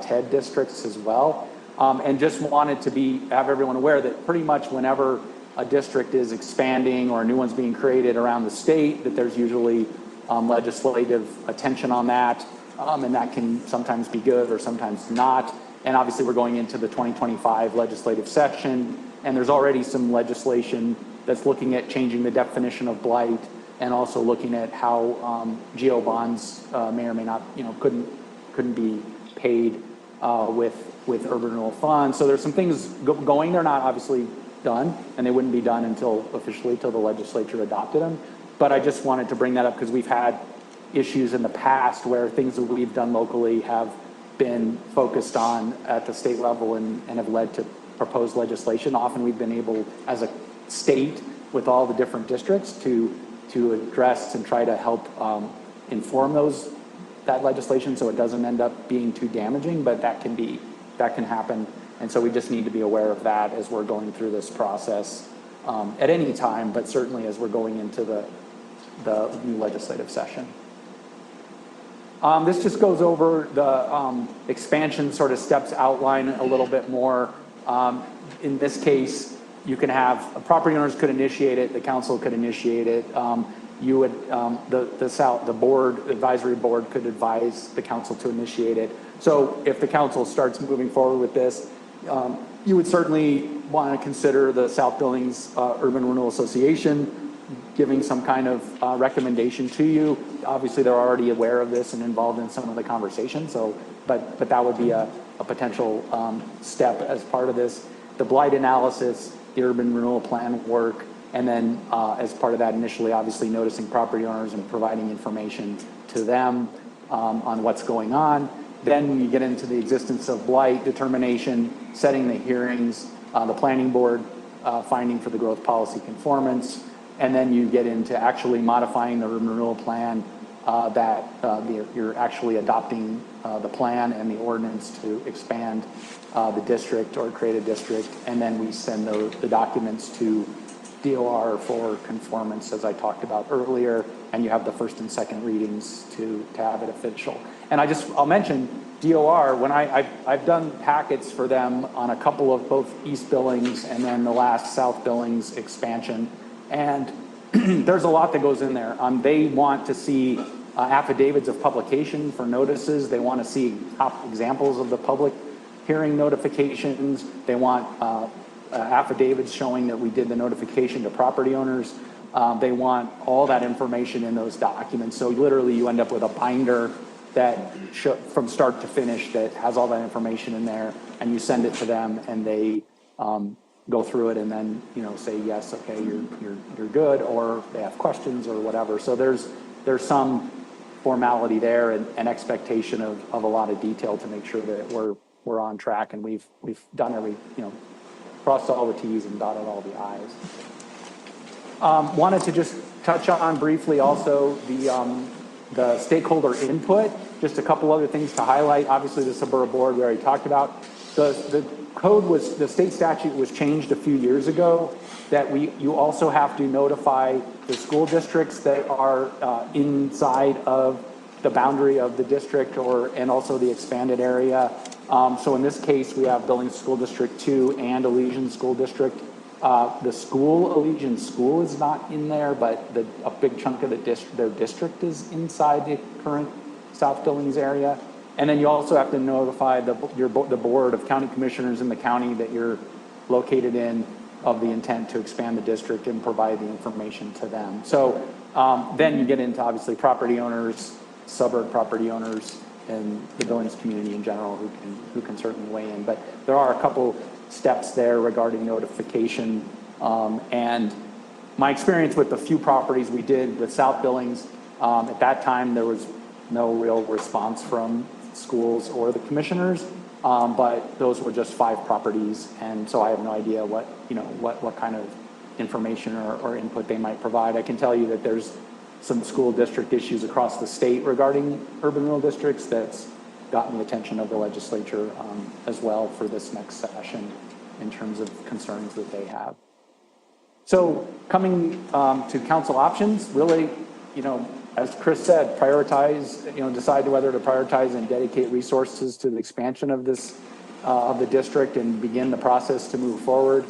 TED districts as well. And just wanted to have everyone aware that pretty much whenever a district is expanding or a new one's being created around the state, that there's usually legislative attention on that. And that can sometimes be good or sometimes not. And obviously we're going into the 2025 legislative session, and there's already some legislation that's looking at changing the definition of blight, and also looking at how GO bonds may or may not, couldn't be paid with urban renewal funds. So there's some things going. They're not obviously done, and they wouldn't be done officially until the legislature adopted them. But I just wanted to bring that up because we've had issues in the past where things that we've done locally have been focused on at the state level and have led to proposed legislation. Often we've been able, as a state, with all the different districts, to address and try to help inform that legislation so it doesn't end up being too damaging, but that can happen. And so we just need to be aware of that as we're going through this process at any time, but certainly as we're going into the new legislative session. This just goes over the expansion sort of steps outline a little bit more. In this case, you can have property owners could initiate it, the council could initiate it. You would the advisory board could advise the council to initiate it. So if the council starts moving forward with this, you would certainly want to consider the South Billings Urban Renewal Association giving some kind of recommendation to you. Obviously, they're already aware of this and involved in some of the conversation. So, but that would be a potential step as part of this. The blight analysis, the urban renewal plan work, and then as part of that, initially, obviously, noticing property owners and providing information to them on what's going on. Then when you get into the existence of blight determination, setting the hearings, the planning board finding for the growth policy conformance, and then you get into actually modifying the urban renewal plan that you're actually adopting the plan and the ordinance to expand the district or create a district, and then we send the documents to DOR for conformance, as I talked about earlier, and you have the first and second readings to have it official. And I'll mention DOR, when I've done packets for them on a couple of both East Billings and then the last South Billings expansion, and there's a lot that goes in there. They want to see affidavits of publication for notices. They want to see top examples of the public hearing notifications. They want affidavits showing that we did the notification to property owners. They want all that information in those documents. So literally you end up with a binder that from start to finish that has all that information in there, and you send it to them, and they go through it and then say yes, okay, you're good, or they have questions or whatever. So there's some formality there and expectation of a lot of detail to make sure that we're on track, and we've done crossed all the T's and dotted all the I's. Wanted to just touch on briefly also the stakeholder input. Just a couple other things to highlight. Obviously, the suburban board we already talked about. The state statute was changed a few years ago that you also have to notify the school districts that are inside of the boundary of the district and also the expanded area So in this case, we have Billings School District 2 and Elysian School District. The school, Elysian School, is not in there, but a big chunk of their district is inside the current South Billings area. And then you also have to notify the Board of County Commissioners in the county that you're located in of the intent to expand the district and provide the information to them. So then you get into obviously property owners, suburb property owners, and the Billings community in general who can certainly weigh in. But there are a couple steps there regarding notification. And my experience with the few properties we did with South Billings, at that time there was no real response from schools or the commissioners, but those were just 5 properties, and so I have no idea what kind of information or input they might provide. I can tell you that there's some school district issues across the state regarding urban rural districts that's gotten the attention of the legislature as well for this next session in terms of concerns that they have. So coming to council options, really, as Chris said, prioritize, decide whether to prioritize and dedicate resources to the expansion of this, of the district and begin the process to move forward.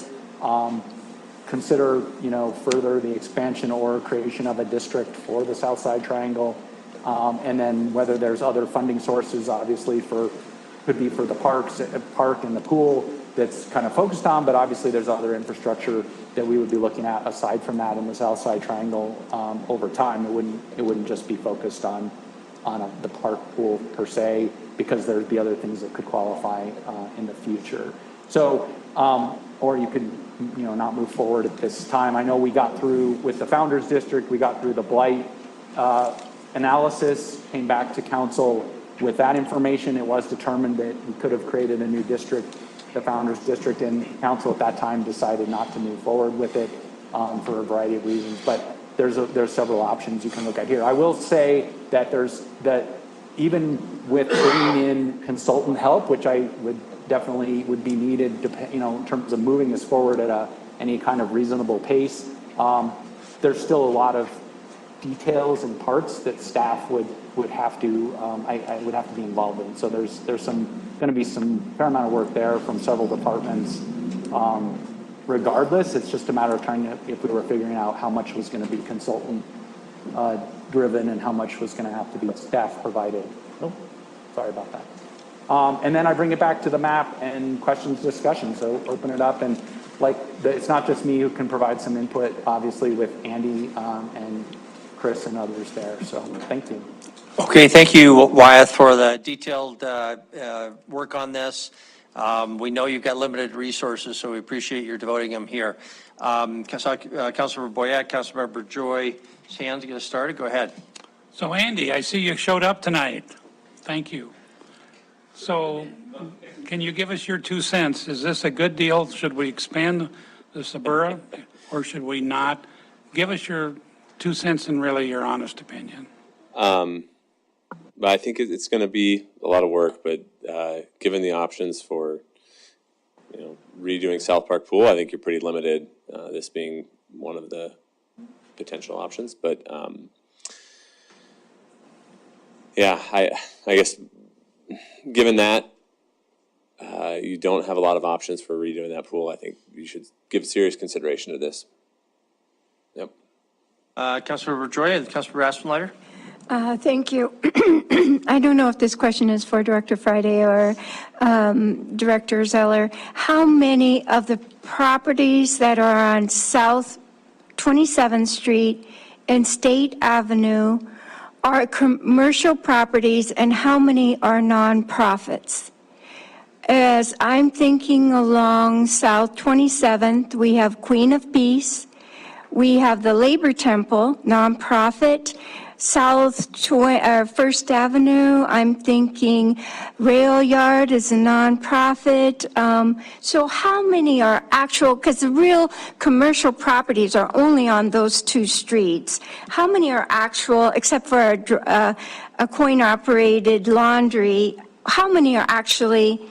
Consider, further the expansion or creation of a district for the South Side Triangle. And then whether there's other funding sources, obviously could be for the park and the pool that's kind of focused on, but obviously there's other infrastructure that we would be looking at aside from that in the South Side Triangle over time. It wouldn't just be focused on the park pool per se, because there'd be other things that could qualify in the future. So, or you could, not move forward at this time. I know we got through with the Founders District, we got through the blight analysis, came back to council with that information. It was determined that we could have created a new district, the Founders District, and council at that time decided not to move forward with it for a variety of reasons. But there's several options you can look at here. I will say that even with bringing in consultant help, which I would definitely would be needed, in terms of moving this forward at any kind of reasonable pace, there's still a lot of details and parts that staff would have to I would have to be involved in. So there's going to be some fair amount of work there from several departments. Regardless, it's just a matter of if we were figuring out how much was going to be consultant driven and how much was going to have to be staff provided. Oh, sorry about that. And then I bring it back to the map and questions, discussion. So open it up, and it's not just me who can provide some input, obviously, with Andy and Chris and others there. So thank you. Okay, thank you, Wyeth, for the detailed work on this. We know you've got limited resources, so we appreciate your devoting them here. Councilmember Boyette, Councilmember Joy, hands to get us started. Go ahead. So Andy, I see you showed up tonight. Thank you. So can you give us your 2 cents? Is this a good deal? Should we expand the Sabura or should we not? Give us your 2 cents and really your honest opinion. But I think it's going to be a lot of work, but given the options for, redoing South Park Pool, I think you're pretty limited, this being one of the potential options. But yeah, I guess given that you don't have a lot of options for redoing that pool, I think you should give serious consideration to this. Yep. Councilmember Joy and Councilmember Aspenleiter. Thank you. I don't know if this question is for Director Friday or Director Zeller. How many of the properties that are on South 27th Street and State Avenue are commercial properties, and how many are nonprofits? As I'm thinking along South 27th, we have Queen of Peace, we have the Labor Temple, nonprofit. First Avenue, I'm thinking Rail Yard is a nonprofit. So how many are actual, because the real commercial properties are only on those 2 streets. How many are actual, except for a coin-operated laundry, how many are actually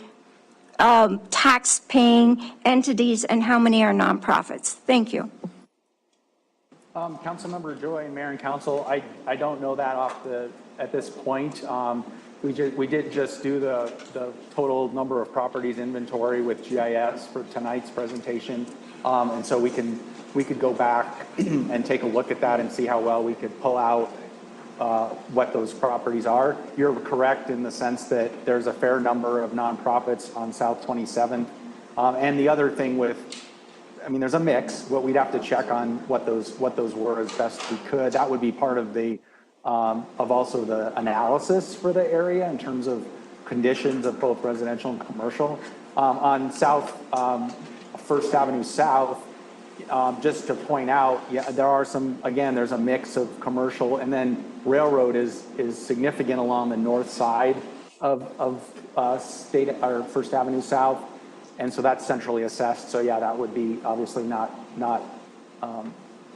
tax-paying entities and how many are nonprofits? Thank you. Councilmember Joy, Mayor and Council, I don't know that at this point. We did just do the total number of properties inventory with GIS for tonight's presentation. And so we could go back and take a look at that and see how well we could pull out what those properties are. You're correct in the sense that there's a fair number of nonprofits on South 27th. And the other thing there's a mix. What we'd have to check on what those were as best we could. That would be part of the also the analysis for the area in terms of conditions of both residential and commercial. On South First Avenue South, just to point out, yeah, there are some. Again, there's a mix of commercial, and then Railroad is significant along the north side of First Avenue South. And so that's centrally assessed. So yeah, that would be obviously not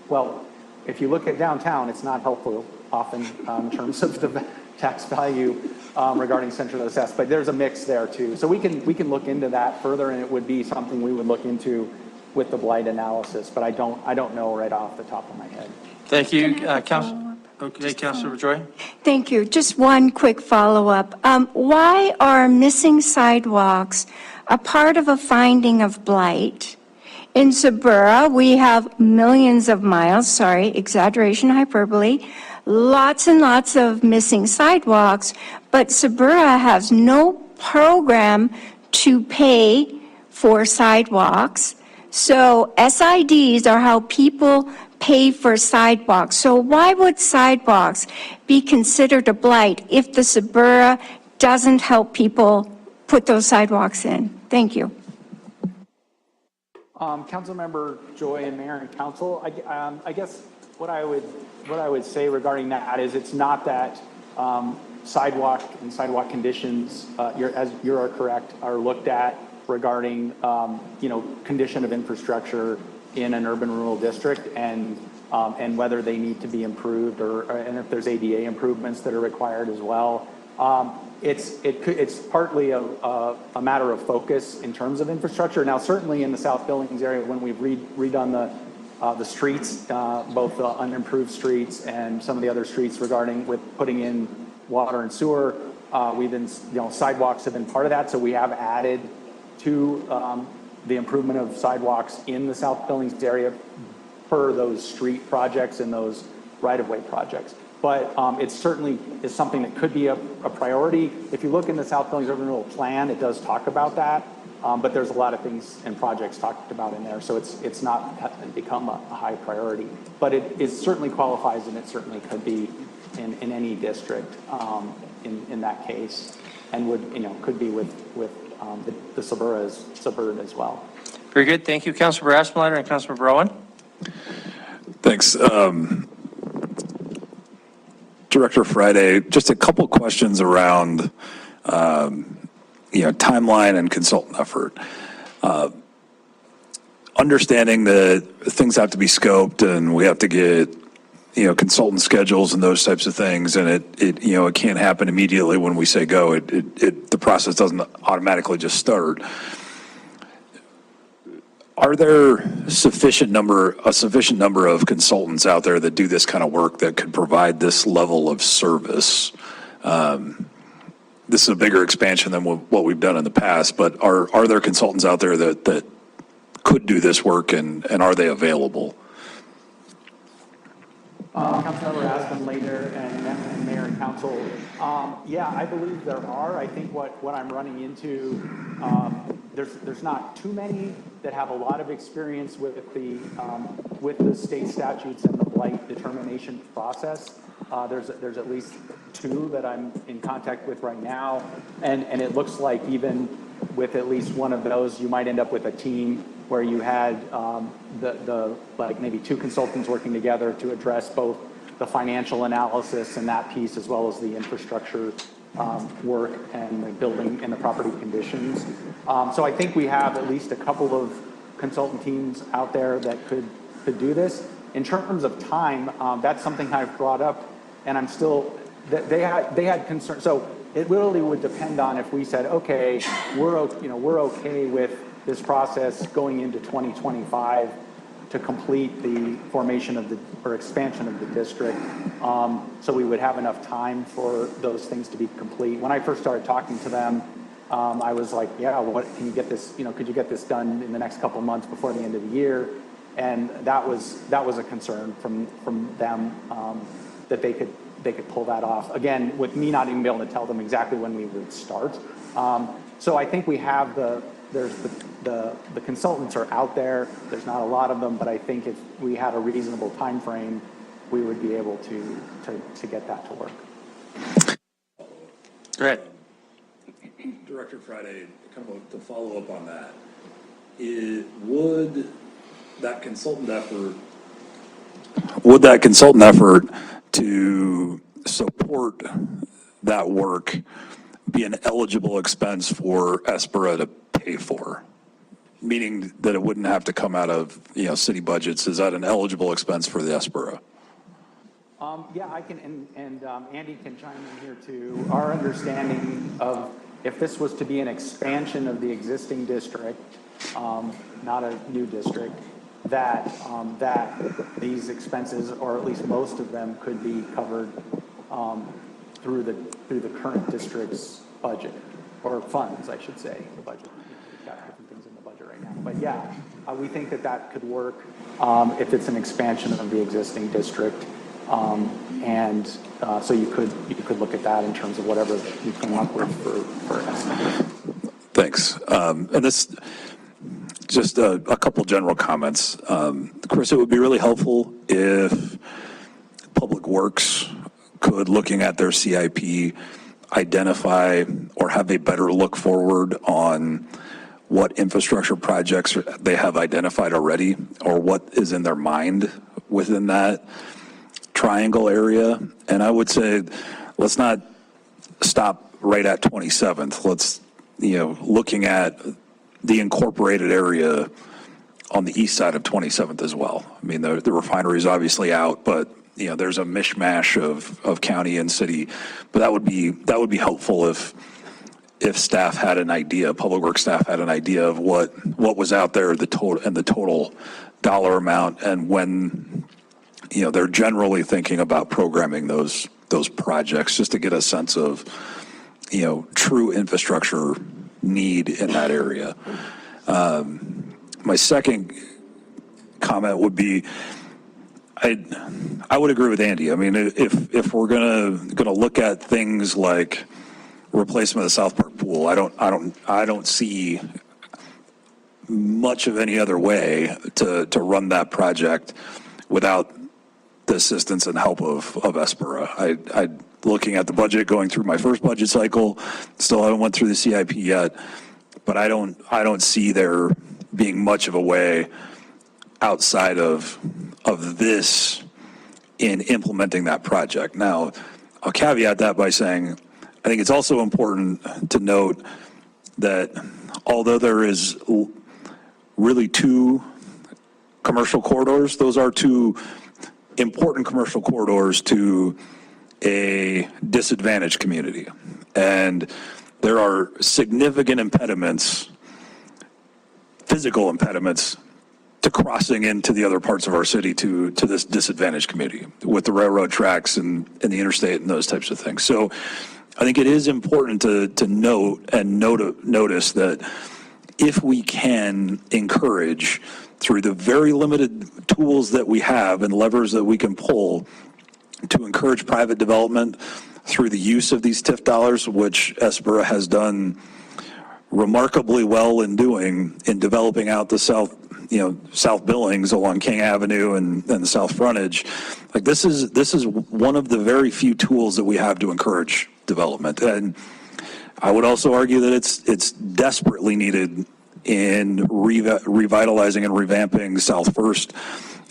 well, if you look at downtown, it's not helpful often in terms of the tax value regarding centrally assessed, but there's a mix there too. So we can look into that further, and it would be something we would look into with the blight analysis, but I don't know right off the top of my head. Thank you, Councilor Joy. Thank you. Just one quick follow-up. Why are missing sidewalks a part of a finding of blight? In Suburra, we have millions of miles, sorry, exaggeration, hyperbole, lots and lots of missing sidewalks, but Suburra has no program to pay for sidewalks. So SIDs are how people pay for sidewalks. So why would sidewalks be considered a blight if the Suburra doesn't help people put those sidewalks in? Thank you. Councilmember Joy and Mayor and Council, I guess what I would say regarding that is it's not that sidewalk and sidewalk conditions, you are correct, are looked at regarding condition of infrastructure in an urban rural district and whether they need to be improved and if there's ADA improvements that are required as well. It's partly a matter of focus in terms of infrastructure. Now, certainly in the South Billings area, when we've redone the streets, both the unimproved streets and some of the other streets regarding with putting in water and sewer, we've been, sidewalks have been part of that. So we have added to the improvement of sidewalks in the South Billings area per those street projects and those right-of-way projects. But it certainly is something that could be a priority. If you look in the South Billings Urban Renewal Plan, it does talk about that, but there's a lot of things and projects talked about in there, so it's not become a high priority. But it certainly qualifies, and it certainly could be in any district in that case, and could be with the suburban as well. Very good. Thank you, Councilor Aspenleiter and Councilor Browan. Thanks. Director Friday, just a couple questions around, timeline and consultant effort. Understanding that things have to be scoped and we have to get, consultant schedules and those types of things, and it can't happen immediately when we say go. The process doesn't automatically just start. Are there a sufficient number of consultants out there that do this kind of work that could provide this level of service? This is a bigger expansion than what we've done in the past, but are there consultants out there that could do this work, and are they available? Councilmember Aspenleiter and Mayor and Council, yeah, I believe there are. I think what I'm running into, there's not too many that have a lot of experience with the state statutes and the blight determination process. There's at least two that I'm in contact with right now, and it looks like even with at least one of those, you might end up with a team where you had maybe two consultants working together to address both the financial analysis and that piece, as well as the infrastructure work and the building and the property conditions. So I think we have at least a couple of consultant teams out there that could do this. In terms of time, that's something I've brought up, and I'm still, they had concerns. So it really would depend on if we said, okay, we're okay with this process going into 2025. to complete the formation of the, or expansion of the district. So we would have enough time for those things to be complete. When I first started talking to them, I was like, yeah, what, can you get this, could you get this done in the next couple of months before the end of the year? And that was a concern from them, that they could pull that off. Again, with me not even being able to tell them exactly when we would start. So I think we have there's the consultants are out there. There's not a lot of them, but I think if we had a reasonable time frame, we would be able to get that to work. Great. Director Friday, kind of to follow up on that, would that consultant effort to support that work be an eligible expense for SBRA to pay for? Meaning that it wouldn't have to come out of, city budgets. Is that an eligible expense for the SBRA? Yeah, I can, and Andy can chime in here too. Our understanding of if this was to be an expansion of the existing district, not a new district, that these expenses, or at least most of them, could be covered through the current district's budget, or funds, I should say, the budget. We've got different things in the budget right now. But yeah, we think that could work if it's an expansion of the existing district. So you could look at that in terms of whatever you come up with for estimates. Thanks. And this, just a couple general comments. Chris, it would be really helpful if Public Works could, looking at their CIP, identify or have a better look forward on what infrastructure projects they have identified already, or what is in their mind within that triangle area. And I would say, let's not stop right at 27th. Let's, looking at the incorporated area on the east side of 27th as well. I mean, the refinery is obviously out, but there's a mishmash of county and city. But that would be helpful if staff had an idea, Public Works staff had an idea of what was out there, the total dollar amount, and when they're generally thinking about programming those projects, just to get a sense of true infrastructure need in that area. My second comment would be, I would agree with Andy. I mean, if we're gonna look at things like replacement of the South Park pool, I don't see much of any other way to run that project without the assistance and help of SBRA. I looking at the budget, going through my first budget cycle, still haven't went through the CIP yet, but I don't see there being much of a way outside of this in implementing that project. Now, I'll caveat that by saying, I think it's also important to note that although there is really two commercial corridors, those are two important commercial corridors to a disadvantaged community. And there are significant impediments, physical impediments, to crossing into the other parts of our city to this disadvantaged community with the railroad tracks and the interstate and those types of things. So I think it is important to note and notice that if we can encourage, through the very limited tools that we have and levers that we can pull, to encourage private development through the use of these TIF dollars, which SBRA has done remarkably well in doing, in developing out the South Billings along King Avenue and the South Frontage. Like, this is one of the very few tools that we have to encourage development. And I would also argue that it's desperately needed in revitalizing and revamping South First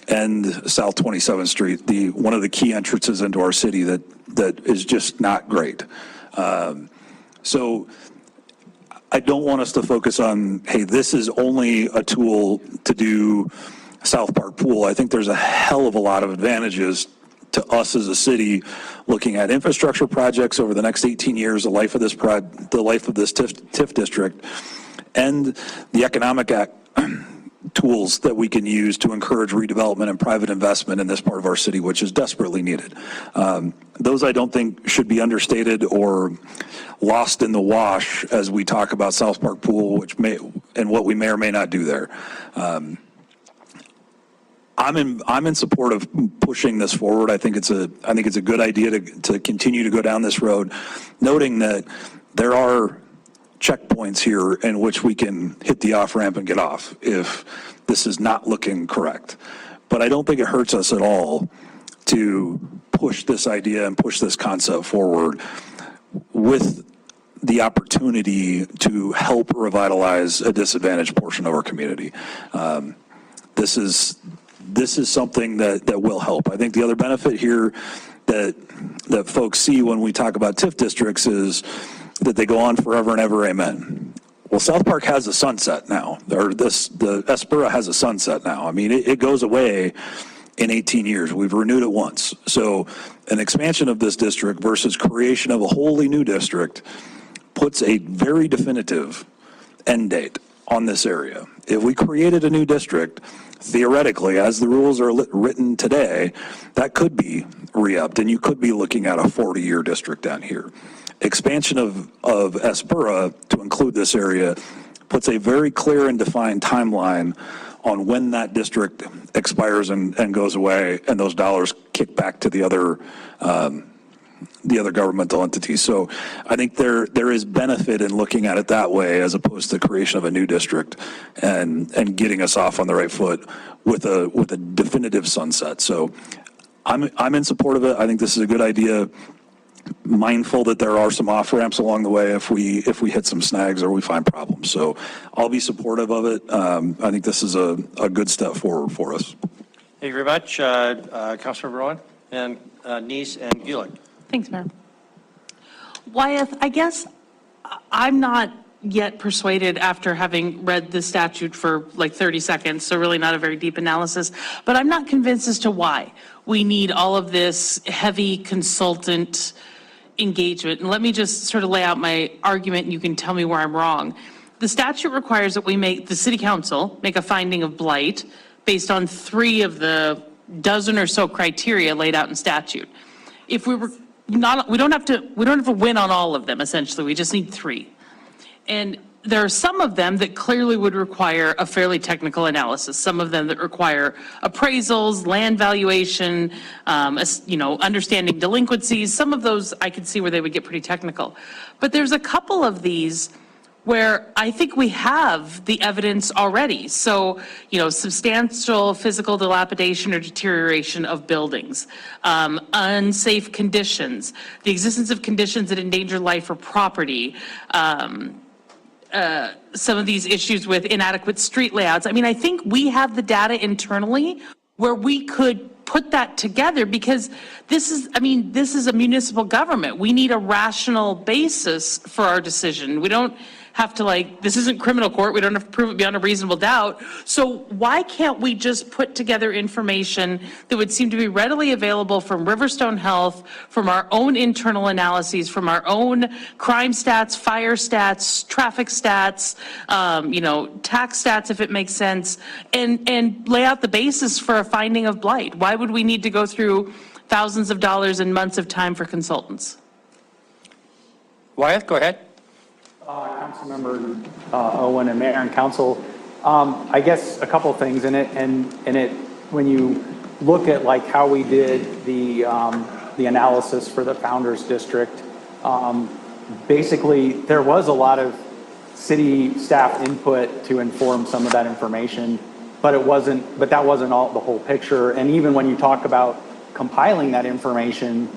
and South 27th Street, one of the key entrances into our city that is just not great. So I don't want us to focus on, hey, this is only a tool to do South Park Pool. I think there's a hell of a lot of advantages to us as a city looking at infrastructure projects over the next 18 years, the life of this TIF district, and the economic tools that we can use to encourage redevelopment and private investment in this part of our city, which is desperately needed. Those I don't think should be understated or lost in the wash as we talk about South Park Pool, and what we may or may not do there. I'm in support of pushing this forward. I think it's a good idea to continue to go down this road, noting that there are checkpoints here in which we can hit the off ramp and get off if this is not looking correct. But I don't think it hurts us at all to push this idea and push this concept forward with the opportunity to help revitalize a disadvantaged portion of our community. This is something that will help. I think the other benefit here that folks see when we talk about TIF districts is that they go on forever and ever, amen. Well, South Park has a sunset now, or the Espera has a sunset now. I mean, it goes away in 18 years. We've renewed it once. So an expansion of this district versus creation of a wholly new district puts a very definitive end date on this area. If we created a new district, theoretically, as the rules are written today, that could be re-upped, and you could be looking at a 40-year district down here. Expansion of Espera to include this area puts a very clear and defined timeline on when that district expires and goes away, and those dollars kick back to the other governmental entities. So I think there is benefit in looking at it that way as opposed to creation of a new district and getting us off on the right foot with a definitive sunset. So I'm in support of it. I think this is a good idea. Mindful that there are some off ramps along the way if we hit some snags or we find problems. So I'll be supportive of it. I think this is a good step forward for us. Thank you very much, Councilmember Rowan and Neese and Gulick. Thanks, Mayor. Wyeth, I guess I'm not yet persuaded after having read the statute for like 30 seconds, so really not a very deep analysis, but I'm not convinced as to why we need all of this heavy consultant engagement. And let me just sort of lay out my argument and you can tell me where I'm wrong. The statute requires that the city council make a finding of blight based on 3 of the dozen or so criteria laid out in statute. If we were not, we don't have to win on all of them, essentially. We just need 3. And there are some of them that clearly would require a fairly technical analysis. Some of them that require appraisals, land valuation, understanding delinquencies. Some of those I could see where they would get pretty technical. But there's a couple of these where I think we have the evidence already. So, substantial physical dilapidation or deterioration of buildings, unsafe conditions, the existence of conditions that endanger life or property, some of these issues with inadequate street layouts. I mean, I think we have the data internally where we could put that together because this is a municipal government. We need a rational basis for our decision. We don't have to this isn't criminal court. We don't have to prove it beyond a reasonable doubt. So why can't we just put together information that would seem to be readily available from Riverstone Health, from our own internal analyses, from our own crime stats, fire stats, traffic stats, tax stats, if it makes sense, and lay out the basis for a finding of blight? Why would we need to go through thousands of dollars and months of time for consultants? Wyeth, go ahead. Councilmember Owen and Mayor and Council, I guess a couple things in it, and when you look at how we did the analysis for the Founders District, basically there was a lot of city staff input to inform some of that information, but that wasn't all the whole picture. And even when you talk about compiling that information,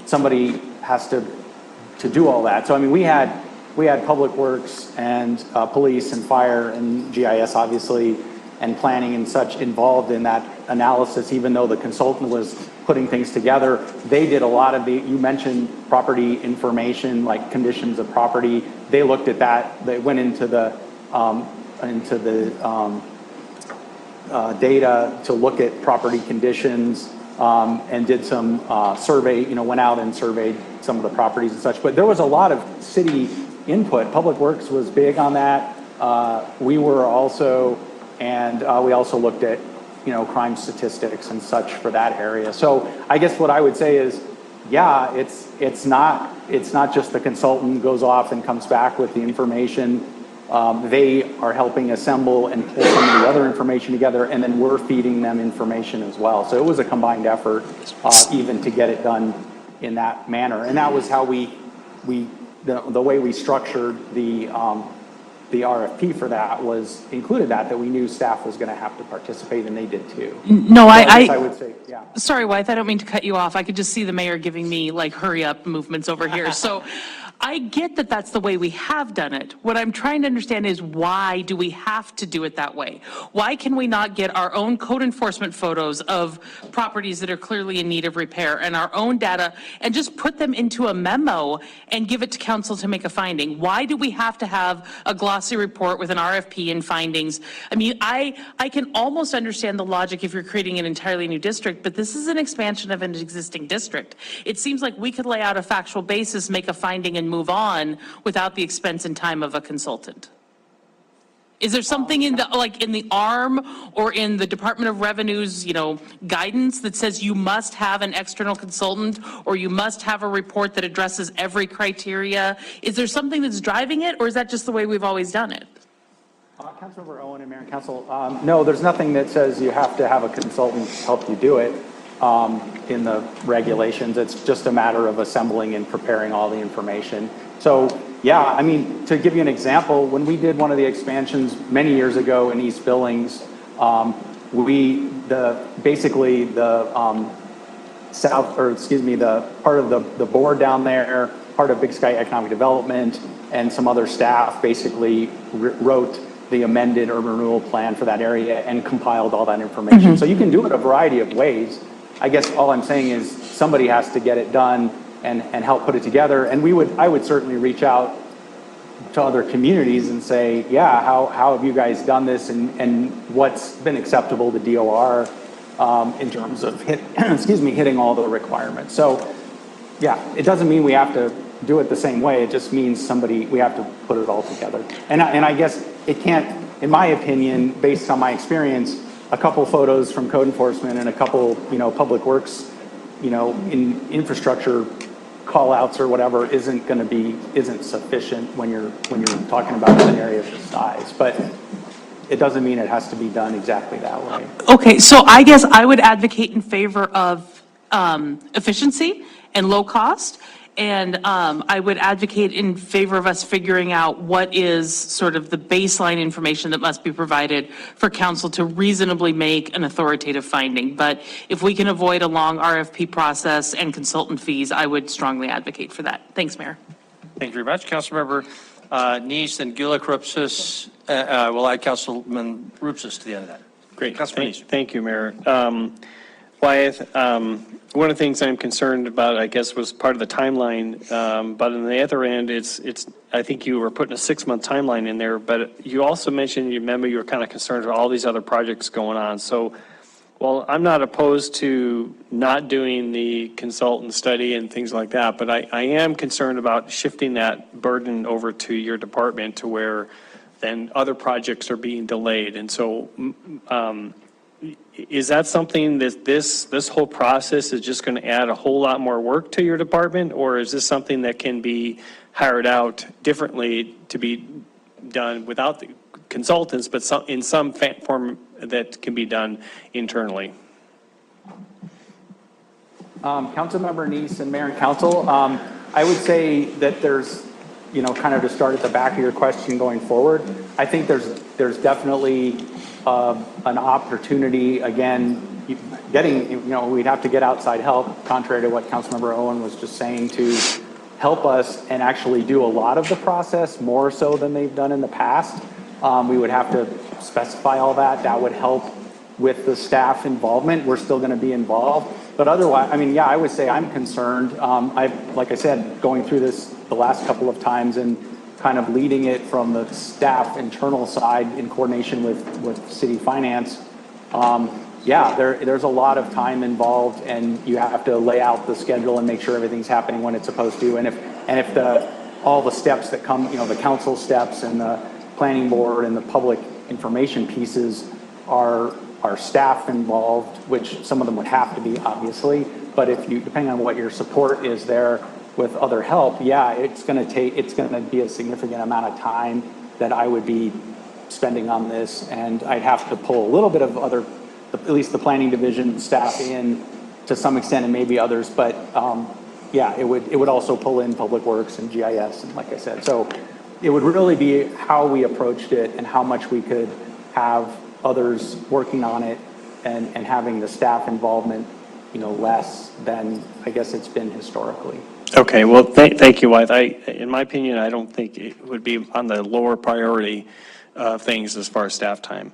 somebody has to do all that. So I mean, we had Public Works and police and fire and GIS, obviously, and planning and such involved in that analysis, even though the consultant was putting things together. They did a lot of you mentioned property information, like conditions of property. They looked at that. They went into the data to look at property conditions and did some survey, went out and surveyed some of the properties and such. But there was a lot of city input. Public Works was big on that. We were also And we also looked at, crime statistics and such for that area. So I guess what I would say is, yeah, it's not just the consultant goes off and comes back with the information. They are helping assemble and pull some of the other information together, and then we're feeding them information as well. So it was a combined effort, even to get it done in that manner. And that was how the way we structured the RFP for that was included that we knew staff was going to have to participate, and they did too. No, So I guess I would say, yeah. Sorry, Wythe, I don't mean to cut you off. I could just see the mayor giving me like hurry up movements over here. So I get that that's the way we have done it. What I'm trying to understand is why do we have to do it that way? Why can we not get our own code enforcement photos of properties that are clearly in need of repair and our own data and just put them into a memo and give it to council to make a finding? Why do we have to have a glossy report with an RFP and findings? I mean, I can almost understand the logic if you're creating an entirely new district, but this is an expansion of an existing district. It seems like we could lay out a factual basis, make a finding, and move on without the expense and time of a consultant. Is there something in the ARM or in the Department of Revenue's, guidance that says you must have an external consultant or you must have a report that addresses every criteria? Is there something that's driving it, or is that just the way we've always done it? Councilmember Owen and Mayor and Council, no, there's nothing that says you have to have a consultant help you do it in the regulations. It's just a matter of assembling and preparing all the information. So, yeah, I mean, to give you an example, when we did one of the expansions many years ago in East Billings, basically the part of the board down there, part of Big Sky Economic Development, and some other staff basically wrote the amended urban renewal plan for that area and compiled all that information. Mm-hmm. So you can do it a variety of ways. I guess all I'm saying is somebody has to get it done and help put it together. And I would certainly reach out to other communities and say, yeah, how have you guys done this, and what's been acceptable to DOR in terms of hitting all the requirements. So yeah, it doesn't mean we have to do it the same way. It just means we have to put it all together. And I guess it can't, in my opinion, based on my experience, a couple photos from code enforcement and a couple, public works, in infrastructure call outs or whatever isn't sufficient when you're talking about an area of this size. But it doesn't mean it has to be done exactly that way. Okay, so I guess I would advocate in favor of efficiency and low cost. And I would advocate in favor of us figuring out what is sort of the baseline information that must be provided for council to reasonably make an authoritative finding. But if we can avoid a long RFP process and consultant fees, I would strongly advocate for that. Thanks, Mayor. Thank you very much. Councilmember Neese and Gulick-Rupsis. We'll add Councilman Rupsis to the end of that. Great. Councilman Neese. Thank you, Mayor. Wyeth, one of the things I'm concerned about, I guess, was part of the timeline. But on the other end, I think you were putting a 6-month timeline in there, but you also mentioned, you remember, you were kind of concerned about all these other projects going on. So, well, I'm not opposed to not doing the consultant study and things like that, but I am concerned about shifting that burden over to your department to where then other projects are being delayed. And so, is that something that this whole process is just going to add a whole lot more work to your department, or is this something that can be hired out differently to be done without the consultants, but in some form that can be done internally? Councilmember Neese and Mayor and Council, I would say that there's, kind of to start at the back of your question going forward, I think there's definitely an opportunity, again, we'd have to get outside help, contrary to what Councilmember Owen was just saying, to help us and actually do a lot of the process, more so than they've done in the past. We would have to specify all that. That would help with the staff involvement. We're still going to be involved. But otherwise, I would say I'm concerned. Like I said, going through this the last couple of times and kind of leading it from the staff internal side in coordination with city finance. There's a lot of time involved, and you have to lay out the schedule and make sure everything's happening when it's supposed to. And if all the steps that come, the council steps and the planning board and the public information pieces are staff involved, which some of them would have to be, obviously, but if you, depending on what your support is there with other help, yeah, it's gonna be a significant amount of time that I would be spending on this, and I'd have to pull a little bit of other, at least the planning division staff in to some extent, and maybe others, but, yeah, it would also pull in Public Works and GIS, and like I said, so it would really be how we approached it and how much we could have others working on it and having the staff involvement, you know, less than I guess it's been historically. Okay, well, thank you, Wythe. In my opinion, I don't think it would be on the lower priority of things as far as staff time.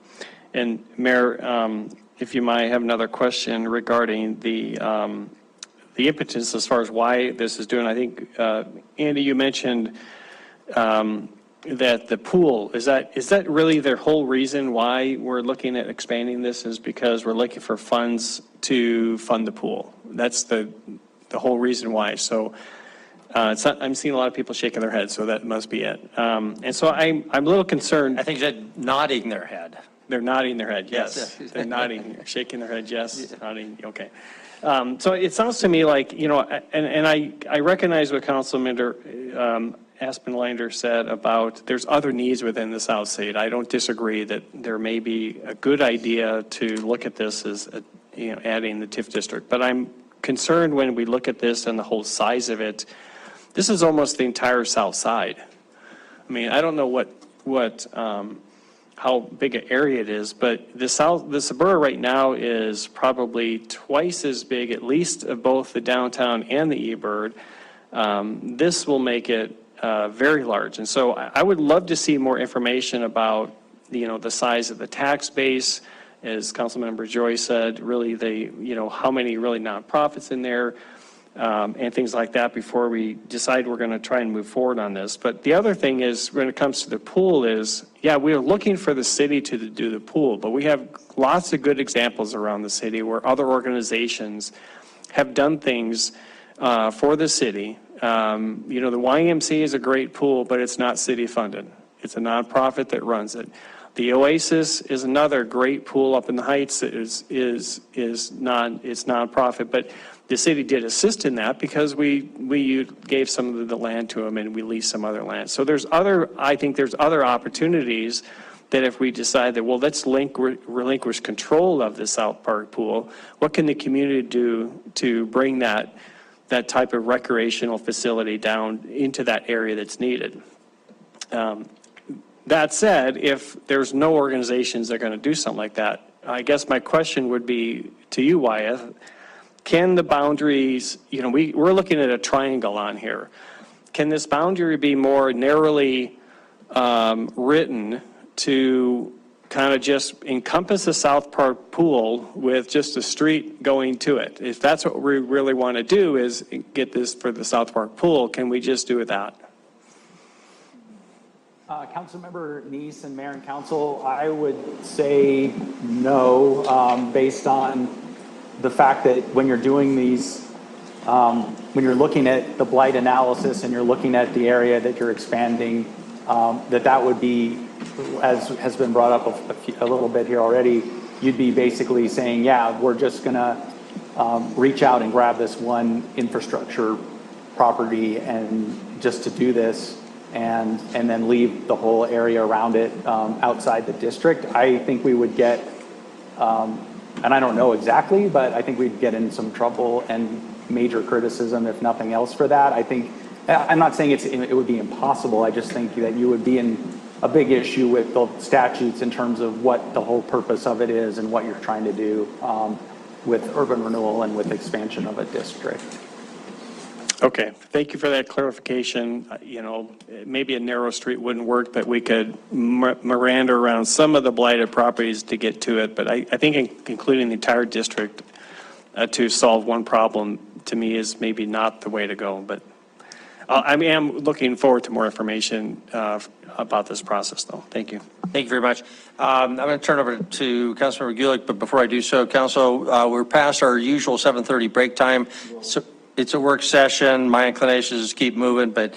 And Mayor, if you might have another question regarding the impetus as far as why this is doing. I think, Andy, you mentioned that the pool, is that really their whole reason why we're looking at expanding this, is because we're looking for funds to fund the pool? That's the whole reason why. So it's not, I'm seeing a lot of people shaking their heads, so that must be it. And so I'm a little concerned. I think they're nodding their head. They're nodding their head, yes. They're nodding, shaking their head, yes, nodding, okay. So it sounds to me like, you know, and I recognize what Councilmember Aspenlander said about there's other needs within the South Side. I don't disagree that there may be a good idea to look at this as, you know, adding the TIF district. But I'm concerned when we look at this and the whole size of it. This is almost the entire South Side. I mean, I don't know how big an area it is, but the suburb right now is probably twice as big, at least of both the downtown and the E-Bird. This will make it very large. And so I would love to see more information about, you know, the size of the tax base, as Councilmember Joy said, really you know, how many really nonprofits in there, and things like that before we decide we're going to try and move forward on this. But the other thing is, when it comes to the pool is, yeah, we're looking for the city to do the pool, but we have lots of good examples around the city where other organizations have done things for the city. You know, the YMCA is a great pool, but it's not city funded. It's a nonprofit that runs it. The Oasis is another great pool up in the Heights that it's nonprofit, but the city did assist in that because we gave some of the land to them and we leased some other land. So I think there's other opportunities that if we decide that, well, let's relinquish control of the South Park pool, what can the community do to bring that type of recreational facility down into that area that's needed? That said, if there's no organizations that are going to do something like that, I guess my question would be to you, Wyeth, can the boundaries, you know, we're looking at a triangle on here. Can this boundary be more narrowly written to kind of just encompass the South Park pool with just a street going to it? If that's what we really want to do is get this for the South Park pool, can we just do that? Councilmember Neese and Mayor and Council, I would say no, based on the fact that when you're doing these, when you're looking at the blight analysis and you're looking at the area that you're expanding, that would be, as has been brought up a little bit here already, you'd be basically saying, yeah, we're just gonna reach out and grab this one infrastructure property and just to do this, and then leave the whole area around it outside the district. I think we would get, and I don't know exactly, but I think we'd get in some trouble and major criticism, if nothing else, for that. I think, I'm not saying it would be impossible. I just think that you would be in a big issue with the statutes in terms of what the whole purpose of it is and what you're trying to do with urban renewal and with expansion of a district. Okay, thank you for that clarification. You know, maybe a narrow street wouldn't work, but we could Miranda around some of the blighted properties to get to it. But I think including the entire district to solve one problem, to me, is maybe not the way to go. But I am looking forward to more information about this process, though. Thank you. Thank you very much. I'm going to turn over to Councilmember Gulick, but before I do so, Council, we're past our usual 7:30 break time. So it's a work session. My inclination is to keep moving, but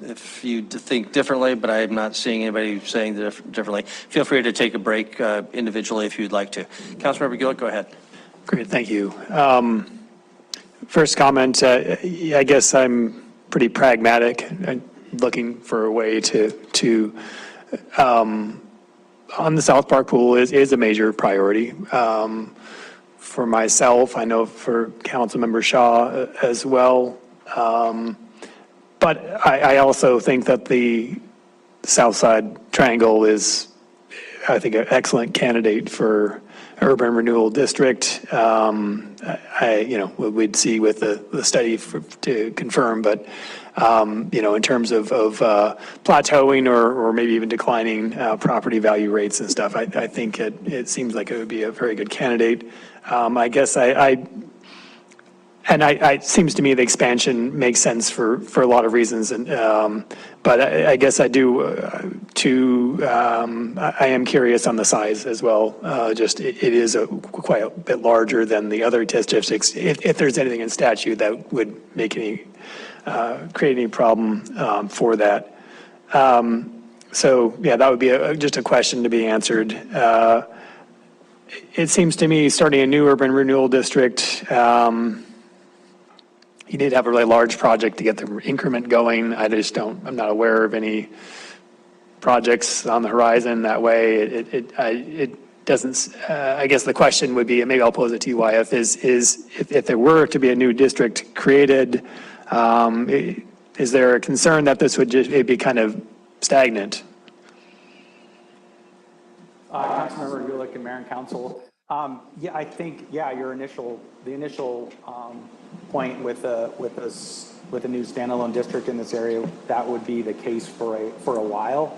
if you think differently, but I'm not seeing anybody saying differently. Feel free to take a break individually if you'd like to. Councilmember Gillett, go ahead. Great, thank you. First comment, I guess I'm pretty pragmatic, looking for a way to on the South Park pool is a major priority. For myself, I know for Councilmember Shaw as well. But I also think that the South Side Triangle is, I think, an excellent candidate for urban renewal district. We'd see with the study to confirm, but, in terms of plateauing or maybe even declining property value rates and stuff, I think it seems like it would be a very good candidate. I guess it seems to me the expansion makes sense for a lot of reasons, but I guess I am curious on the size as well. It is quite a bit larger than the other test districts. If there's anything in statute that would make create any problem for that. That would be just a question to be answered. It seems to me starting a new urban renewal district, you need to have a really large project to get the increment going. I'm not aware of any projects on the horizon that way. It doesn't, I guess the question would be, and maybe I'll pose it to you, Wyeth, if there were to be a new district created, is there a concern that this would just be kind of stagnant? Councilmember Gulick and Mayor and Council. I think, the initial point with a new standalone district in this area, that would be the case for a while.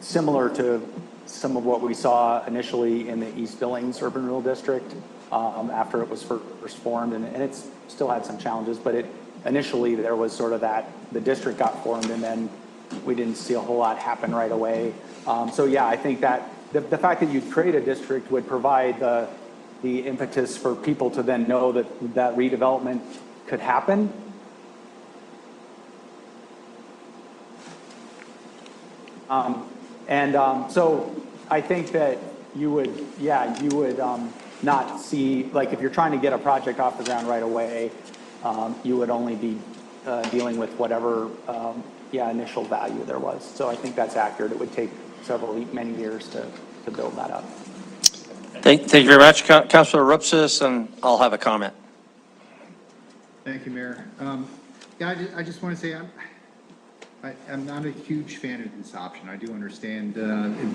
Similar to some of what we saw initially in the East Billings Urban Renewal District after it was first formed, and it still had some challenges, but initially there was sort of that, the district got formed and then we didn't see a whole lot happen right away. I think that the fact that you create a district would provide the impetus for people to then know that redevelopment could happen. So I think that you would not see, like if you're trying to get a project off the ground right away, you would only be dealing with whatever initial value there was. So I think that's accurate. It would take many years to build that up. Thank you very much, Councilor Rupsis, and I'll have a comment. Thank you, Mayor. I just want to say I'm not a huge fan of this option. I do understand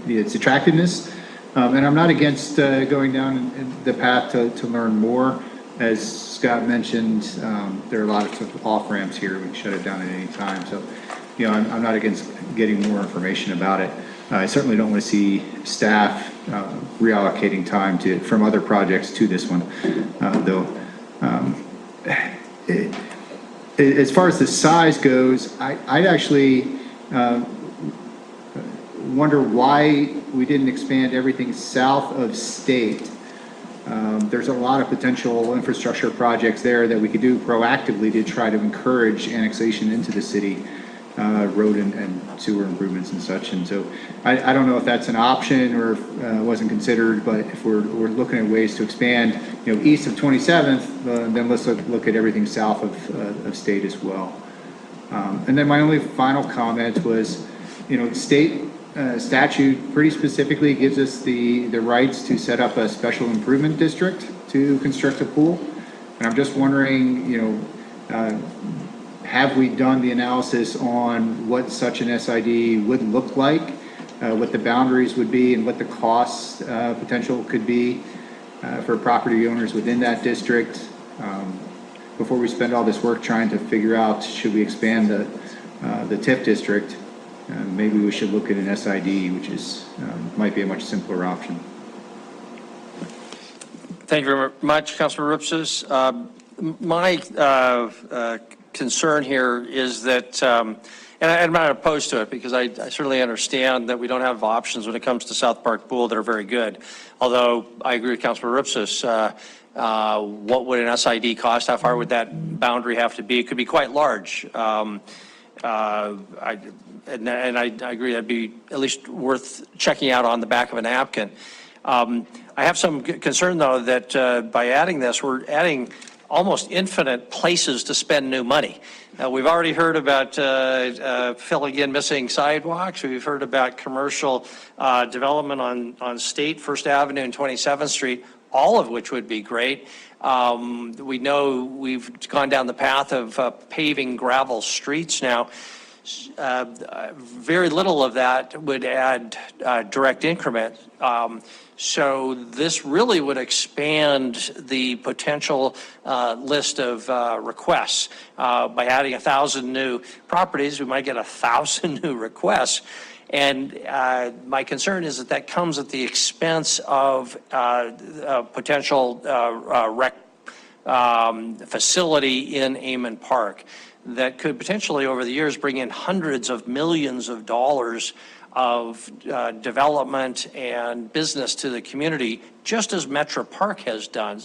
its attractiveness, and I'm not against going down the path to learn more. As Scott mentioned, there are a lot of off-ramps here. We can shut it down at any time. So, I'm not against getting more information about it. I certainly don't want to see staff reallocating time from other projects to this one, though. As far as the size goes, I'd actually wonder why we didn't expand everything south of state. There's a lot of potential infrastructure projects there that we could do proactively to try to encourage annexation into the city, road and sewer improvements and such. And so I don't know if that's an option or wasn't considered, but if we're looking at ways to expand, east of 27th, then let's look at everything south of state as well. And then my only final comment was, state statute pretty specifically gives us the rights to set up a special improvement district to construct a pool. And I'm just wondering, have we done the analysis on what such an SID would look like, what the boundaries would be, and what the cost potential could be for property owners within that district before we spend all this work trying to figure out, should we expand the TIF district? Maybe we should look at an SID, which might be a much simpler option. Thank you very much, Councilor Rupsis. My concern here is that, and I'm not opposed to it because I certainly understand that we don't have options when it comes to South Park Pool that are very good. Although I agree with Councilor Rupsis, what would an SID cost? How far would that boundary have to be? It could be quite large. I agree, that'd be at least worth checking out on the back of a napkin. I have some concern, though, that by adding this, we're adding almost infinite places to spend new money. We've already heard about filling in missing sidewalks. We've heard about commercial development on State, First Avenue, and 27th Street, all of which would be great. We know we've gone down the path of paving gravel streets now. Very little of that would add direct increment. So this really would expand the potential list of requests. By adding 1,000 new properties, we might get 1,000 new requests. And my concern is that that comes at the expense of potential rec facility in Amon Park that could potentially over the years bring in hundreds of millions of dollars of development and business to the community, just as Metro Park has done.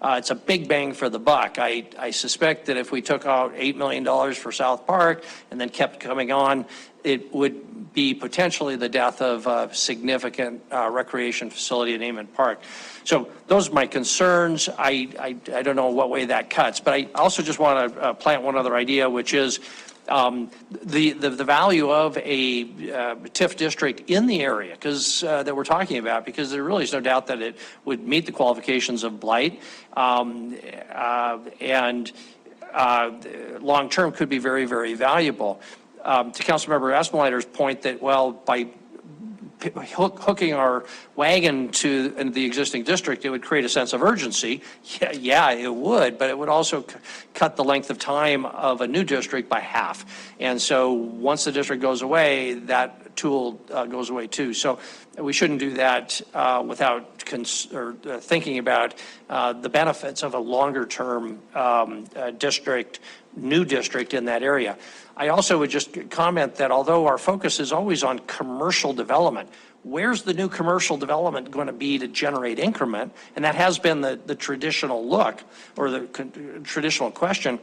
It's a big bang for the buck. I suspect that if we took out $8 million for South Park and then kept coming on, it would be potentially the death of a significant recreation facility in Amon Park. So those are my concerns. I don't know what way that cuts, but I also just want to plant one other idea, which is the value of a TIF district in the area, because that we're talking about, because there really is no doubt that it would meet the qualifications of blight, and long-term could be very, very valuable. To Councilmember Esmelater's point that, well, by hooking our wagon to the existing district, it would create a sense of urgency. Yeah, it would, but it would also cut the length of time of a new district by half. And so once the district goes away, that tool goes away too. So we shouldn't do that without thinking about the benefits of a longer-term district, new district in that area. I also would just comment that although our focus is always on commercial development, where's the new commercial development going to be to generate increment? And that has been the traditional look, or the traditional question.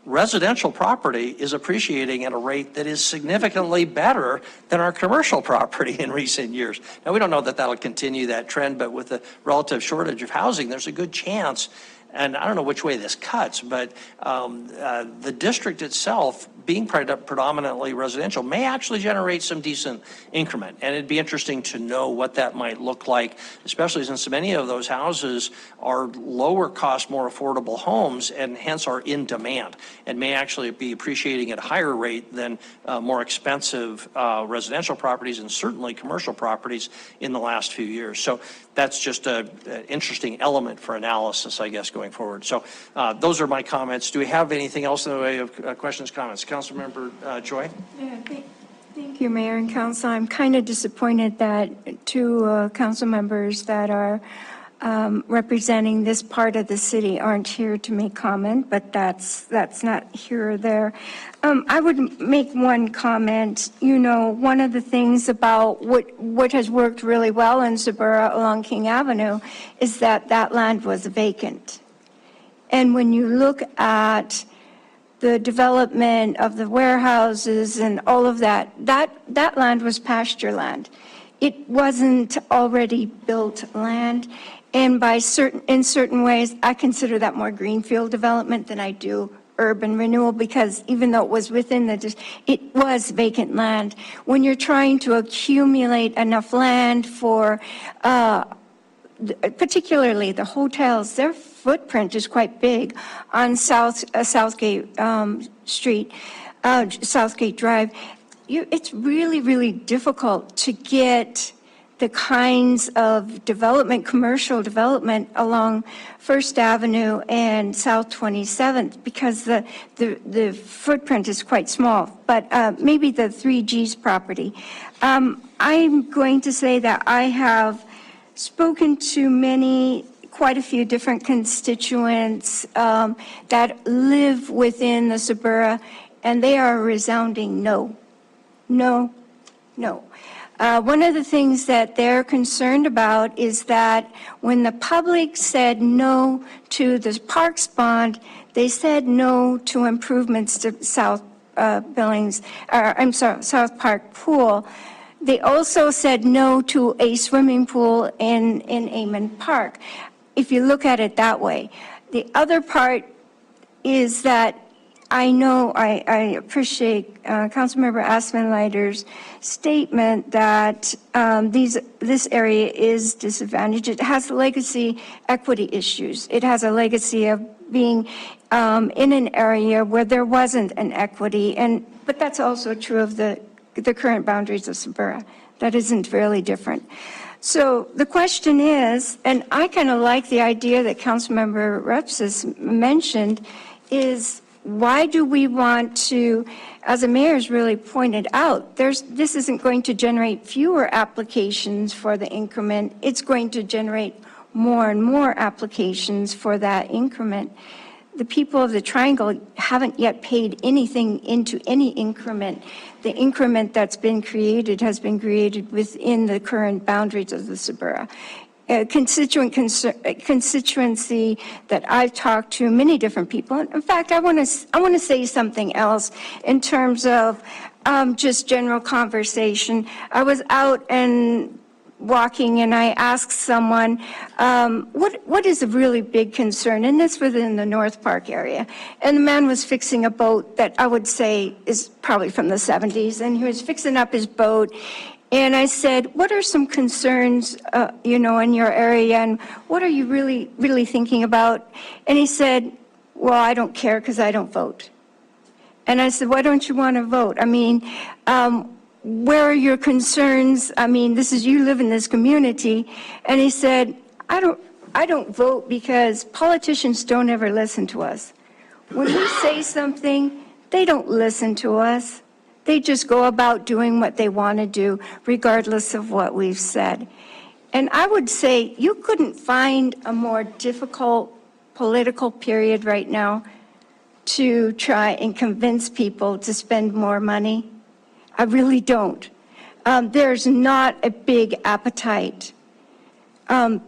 Residential property is appreciating at a rate that is significantly better than our commercial property in recent years. Now, we don't know that that'll continue that trend, but with the relative shortage of housing, there's a good chance. And I don't know which way this cuts, but the district itself, being predominantly residential, may actually generate some decent increment. And it'd be interesting to know what that might look like, especially since many of those houses are lower cost, more affordable homes, and hence are in demand, and may actually be appreciating at a higher rate than more expensive residential properties, and certainly commercial properties in the last few years. So that's just an interesting element for analysis, I guess, going forward. So those are my comments. Do we have anything else in the way of questions, comments? Councilmember Choi? Yeah, thank you, Mayor and Council. I'm kind of disappointed that two council members that are representing this part of the city aren't here to make comment, but that's not here or there. I would make one comment. You know, one of the things about what has worked really well in Suburra along King Avenue is that land was vacant. And when you look at the development of the warehouses and all of that land was pasture land. It wasn't already built land. And in certain ways, I consider that more greenfield development than I do urban renewal, because even though it was within it was vacant land. When you're trying to accumulate enough land for, particularly the hotels, their footprint is quite big on Southgate Street, Southgate Drive. It's really, really difficult to get the kinds of development, commercial development along First Avenue and South 27th, because the footprint is quite small. But maybe the 3G's property. I'm going to say that I have spoken to quite a few different constituents that live within the Suburra, and they are a resounding no, no, no. One of the things that they're concerned about is that when the public said no to the Parks bond, they said no to improvements to South Billings, South Park Pool, they also said no to a swimming pool in Amon Park, if you look at it that way. The other part is that I know, I appreciate Councilmember Aspenleiter's statement that this area is disadvantaged. It has legacy equity issues. It has a legacy of being in an area where there wasn't an equity, but that's also true of the current boundaries of Suburra. That isn't really different. So the question is, and I kind of like the idea that Councilmember Reps has mentioned, is why do we want to, as the mayor's really pointed out, this isn't going to generate fewer applications for the increment. It's going to generate more and more applications for that increment. The people of the Triangle haven't yet paid anything into any increment. The increment that's been created has been created within the current boundaries of the Suburra. Constituency that I've talked to many different people. In fact, I want to say something else in terms of just general conversation. I was out and walking and I asked someone, what is a really big concern? And this was in the North Park area. And the man was fixing a boat that I would say is probably from the 70s. And he was fixing up his boat. And I said, what are some concerns, in your area? And what are you really, really thinking about? And he said, well, I don't care because I don't vote. And I said, why don't you want to vote? I mean, where are your concerns? I mean, you live in this community. And he said, I don't vote because politicians don't ever listen to us. When we say something, they don't listen to us. They just go about doing what they want to do, regardless of what we've said. And I would say you couldn't find a more difficult political period right now to try and convince people to spend more money. I really don't. There's not a big appetite.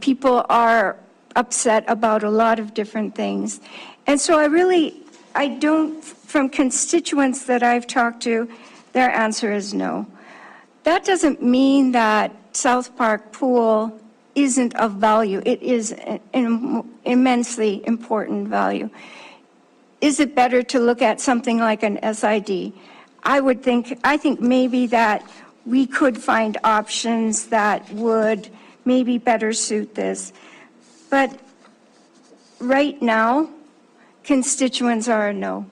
People are upset about a lot of different things. And so I don't, from constituents that I've talked to, their answer is no. That doesn't mean that South Park Pool isn't of value. It is an immensely important value. Is it better to look at something like an SID? I think maybe that we could find options that would maybe better suit this. But right now, constituents are a no.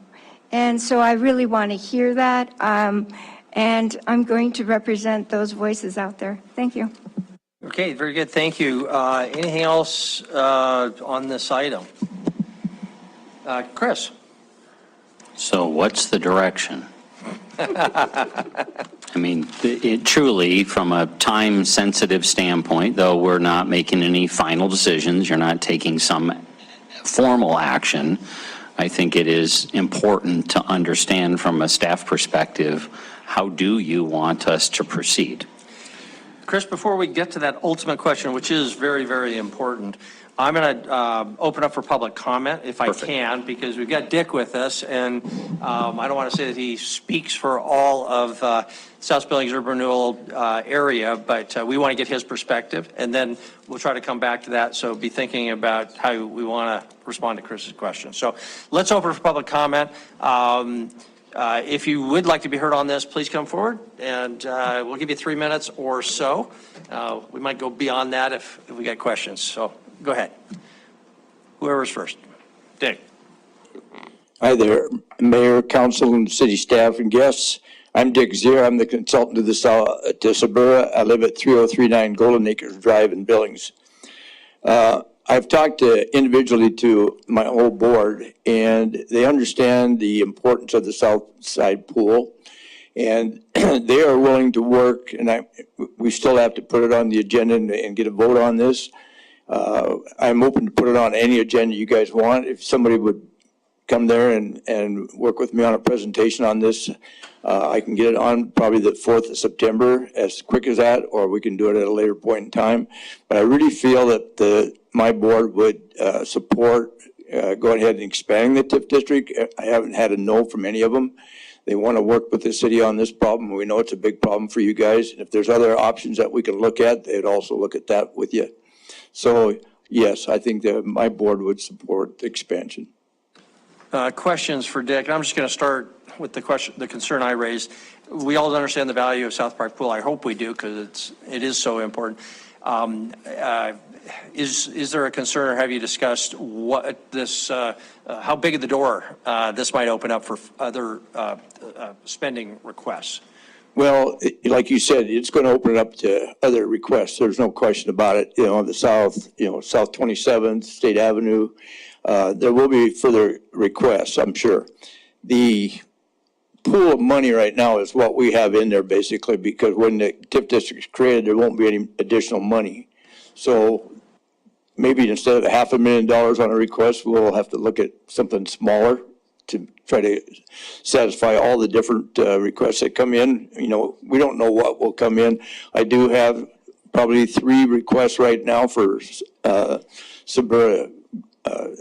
And so I really want to hear that. And I'm going to represent those voices out there. Thank you. Okay, very good. Thank you. Anything else on this item? Chris? So what's the direction? I mean, it truly, from a time-sensitive standpoint, though we're not making any final decisions, you're not taking some formal action, I think it is important to understand from a staff perspective, how do you want us to proceed? Chris, before we get to that ultimate question, which is very, very important, I'm going to open up for public comment if I can, because we've got Dick with us, and I don't want to say that he speaks for all of South Billings urban renewal area, but we want to get his perspective, and then we'll try to come back to that. So be thinking about how we want to respond to Chris's question. So let's open for public comment. If you would like to be heard on this, please come forward, and we'll give you 3 minutes or so. We might go beyond that if we got questions. So go ahead. Whoever's first. Dick. Hi there, Mayor, Council, and City staff and guests. I'm Dick Zier. I'm the consultant to Suburra. I live at 3039 Golden Acres Drive in Billings. I've talked individually to my whole board, and they understand the importance of the South Side Pool, and they are willing to work, and we still have to put it on the agenda and get a vote on this. I'm open to put it on any agenda you guys want. If somebody would come there and work with me on a presentation on this, I can get it on probably the 4th of September, as quick as that, or we can do it at a later point in time. But I really feel that my board would support going ahead and expanding the TIF district. I haven't had a no from any of them. They want to work with the city on this problem. We know it's a big problem for you guys. And if there's other options that we can look at, they'd also look at that with you. So yes, I think that my board would support the expansion. Questions for Dick. I'm just going to start with the concern I raised. We all understand the value of South Park Pool. I hope we do, because it is so important. Is there a concern, or have you discussed what this, how big of the door this might open up for other spending requests? Well, like you said, it's going to open it up to other requests. There's no question about it. You know, the south, South 27th, State Avenue, there will be further requests, I'm sure. The pool of money right now is what we have in there, basically, because when the TIF district is created, there won't be any additional money. So maybe instead of $500,000 on a request, we'll have to look at something smaller to try to satisfy all the different requests that come in. We don't know what will come in. I do have probably 3 requests right now for Sabura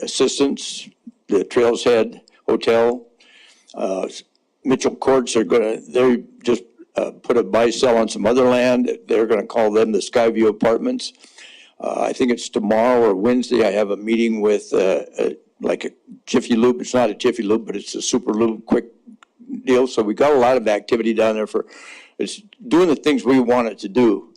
assistance, the Trails Head Hotel. Mitchell Courts they just put a buy-sell on some other land. They're going to call them the Skyview Apartments. I think it's tomorrow or Wednesday. I have a meeting with like a Jiffy Lube. It's not a Jiffy Lube, but it's a super lube quick deal. So we got a lot of activity down there it's doing the things we want it to do.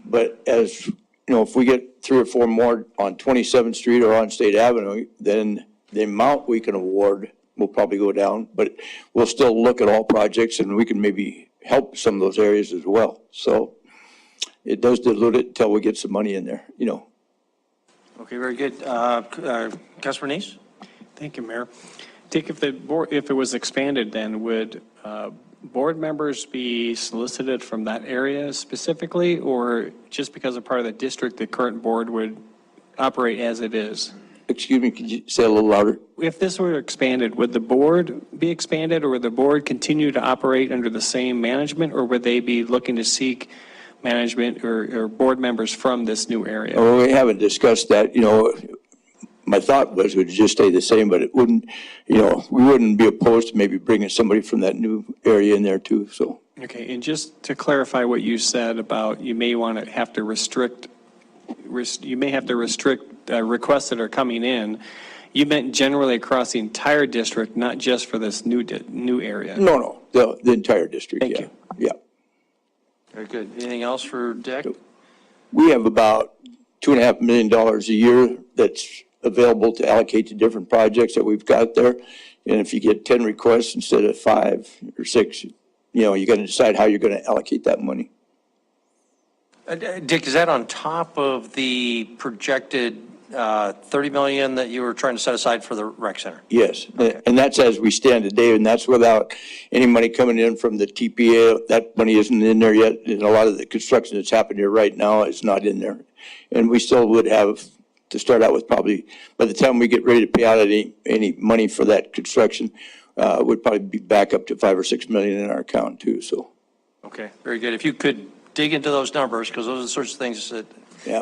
But as if we get 3 or 4 more on 27th Street or on State Avenue, then the amount we can award will probably go down, but we'll still look at all projects, and we can maybe help some of those areas as well. So it does dilute it until we get some money in there, Okay, very good. Councilor Neese? Thank you, Mayor. Dick, if it was expanded, then would board members be solicited from that area specifically, or just because of part of the district, the current board would operate as it is? Excuse me, could you say a little louder? If this were expanded, would the board be expanded, or would the board continue to operate under the same management, or would they be looking to seek management or board members from this new area? Oh, we haven't discussed that. My thought was it would just stay the same, but it wouldn't, we wouldn't be opposed to maybe bringing somebody from that new area in there too, so. Okay, and just to clarify what you said about you may have to restrict requests that are coming in, you meant generally across the entire district, not just for this new area? No, the entire district, Thank you. Yeah. Very good. Anything else for Dick? We have about $2.5 million a year that's available to allocate to different projects that we've got there. And if you get 10 requests instead of 5 or 6, you got to decide how you're going to allocate that money. Dick, is that on top of the projected $30 million that you were trying to set aside for the rec center? Yes, and that's as we stand today, and that's without any money coming in from the TPA. That money isn't in there yet, and a lot of the construction that's happening here right now is not in there. And we still would have to start out with probably, by the time we get ready to pay out any money for that construction, would probably be back up to $5 or $6 million in our account too, so. Okay, very good. If you could dig into those numbers, because those are the sorts of things that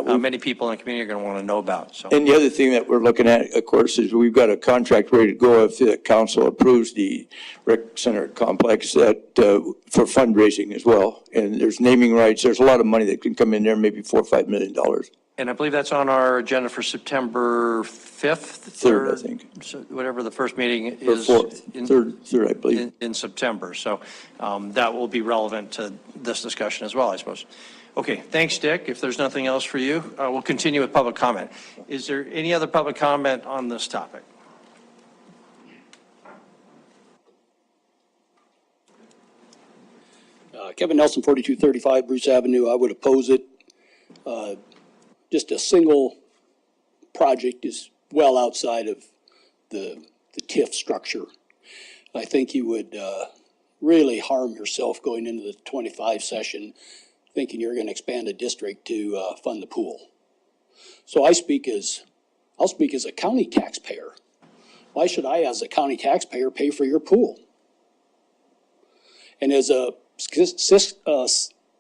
many people in the community are going to want to know about. So. And the other thing that we're looking at, of course, is we've got a contract ready to go if the council approves the rec center complex that for fundraising as well. And there's naming rights. There's a lot of money that can come in there, maybe $4 or $5 million. And I believe that's on our agenda for September 5th? Third, I think. So whatever the first meeting is. Or 4th, third, I believe. In September. So that will be relevant to this discussion as well, I suppose. Okay, thanks, Dick. If there's nothing else for you, we'll continue with public comment. Is there any other public comment on this topic? Kevin Nelson, 4235 Bruce Avenue. I would oppose it. Just a single project is well outside of the TIF structure. I think you would really harm yourself going into the 25 session thinking you're going to expand a district to fund the pool. So I'll speak as a county taxpayer. Why should I, as a county taxpayer, pay for your pool? And as a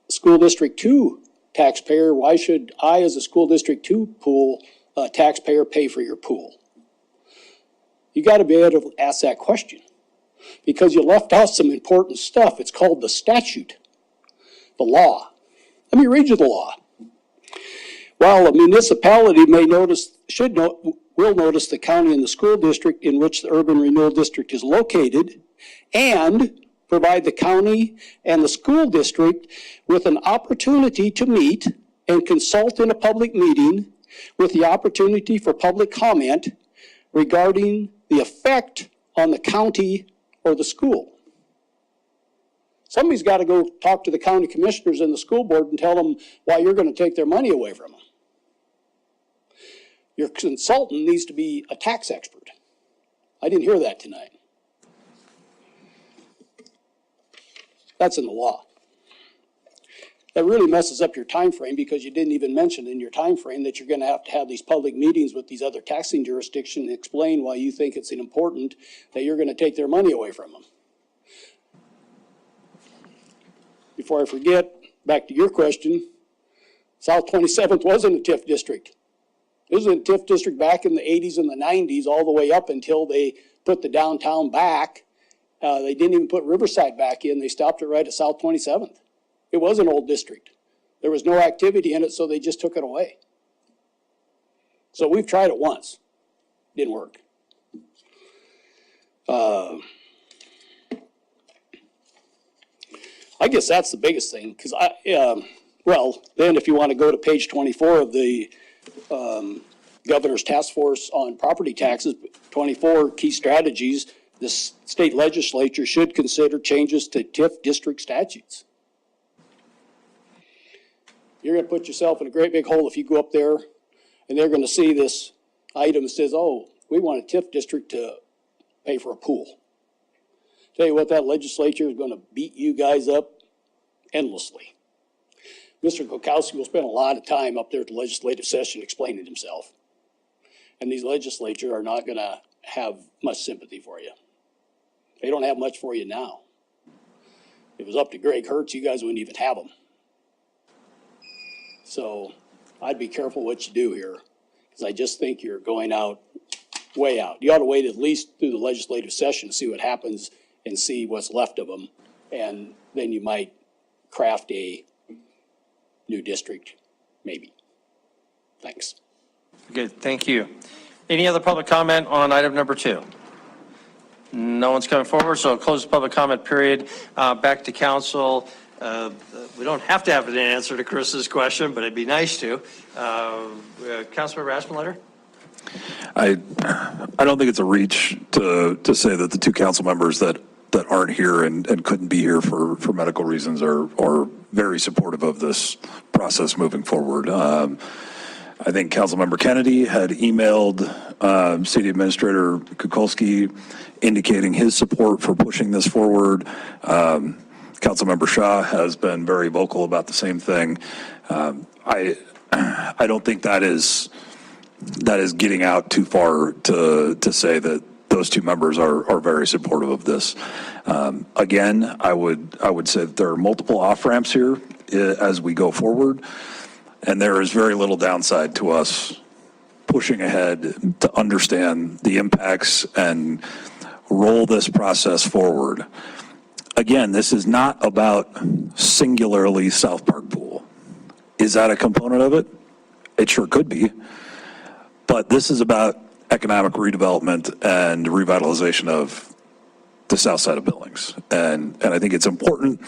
school district 2 taxpayer, why should I, as a school district 2 pool taxpayer, pay for your pool? You got to be able to ask that question. because you left out some important stuff. It's called the statute, the law. Let me read you the law. While a municipality will notice the county and the school district in which the urban renewal district is located, and provide the county and the school district with an opportunity to meet and consult in a public meeting with the opportunity for public comment regarding the effect on the county or the school. Somebody's got to go talk to the county commissioners and the school board and tell them why you're going to take their money away from them. Your consultant needs to be a tax expert. I didn't hear that tonight. That's in the law. That really messes up your time frame because you didn't even mention in your time frame that you're going to have these public meetings with these other taxing jurisdictions and explain why you think it's important that you're going to take their money away from them. Before I forget, back to your question, South 27th wasn't a TIF district. It was a TIF district back in the 80s and the 90s, all the way up until they put the downtown back. They didn't even put Riverside back in. They stopped it right at South 27th. It was an old district. There was no activity in it, so they just took it away. So we've tried it once. Didn't work. I guess that's the biggest thing, because well, then if you want to go to page 24 of the Governor's Task Force on Property Taxes, 24 key strategies, the state legislature should consider changes to TIF district statutes. You're going to put yourself in a great big hole if you go up there and they're going to see this item that says, oh, we want a TIF district to pay for a pool. Tell you what, that legislature is going to beat you guys up endlessly. Mr. Kokowski will spend a lot of time up there at the legislative session explaining himself. And these legislatures are not going to have much sympathy for you. They don't have much for you now. If it was up to Greg Hertz, you guys wouldn't even have them. So I'd be careful what you do here, because I just think you're going out, way out. You ought to wait at least through the legislative session to see what happens and see what's left of them. And then you might craft a new district, maybe. Thanks. Good, thank you. Any other public comment on item number 2? No one's coming forward, so I'll close the public comment period. Back to council. We don't have to have an answer to Chris's question, but it'd be nice to. Councilmember Aspenleiter? I don't think it's a reach to say that the two council members that aren't here and couldn't be here for medical reasons are very supportive of this process moving forward. I think Councilmember Kennedy had emailed City Administrator Kukulski indicating his support for pushing this forward. Councilmember Shaw has been very vocal about the same thing. I don't think that is getting out too far to say that those two members are very supportive of this. Again, I would say that there are multiple off-ramps here as we go forward, and there is very little downside to us pushing ahead to understand the impacts and roll this process forward. Again, this is not about singularly South Park Pool. Is that a component of it? It sure could be. But this is about economic redevelopment and revitalization of the south side of Billings. And I think it's important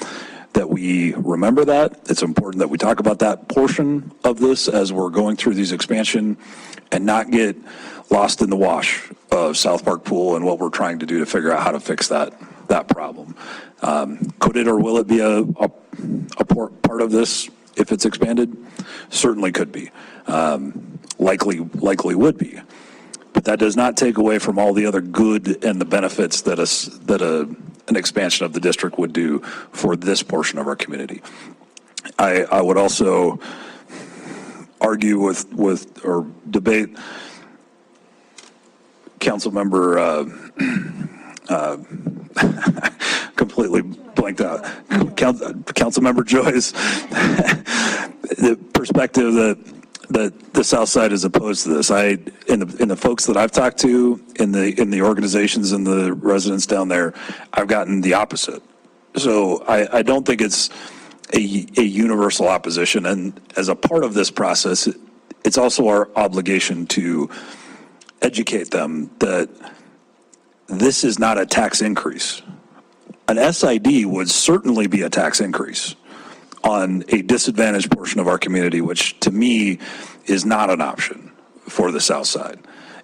that we remember that. It's important that we talk about that portion of this as we're going through these expansion and not get lost in the wash of South Park Pool and what we're trying to do to figure out how to fix that problem. Could it or will it be a part of this if it's expanded? Certainly could be. Likely would be. But that does not take away from all the other good and the benefits that an expansion of the district would do for this portion of our community. I would also argue with or debate Councilmember completely blanked out. Councilmember Joy's the perspective that the South Side is opposed to this. In the folks that I've talked to, in the organizations and the residents down there, I've gotten the opposite. So I don't think it's a universal opposition. And as a part of this process, it's also our obligation to educate them that this is not a tax increase. An SID would certainly be a tax increase on a disadvantaged portion of our community, which to me is not an option for the South Side.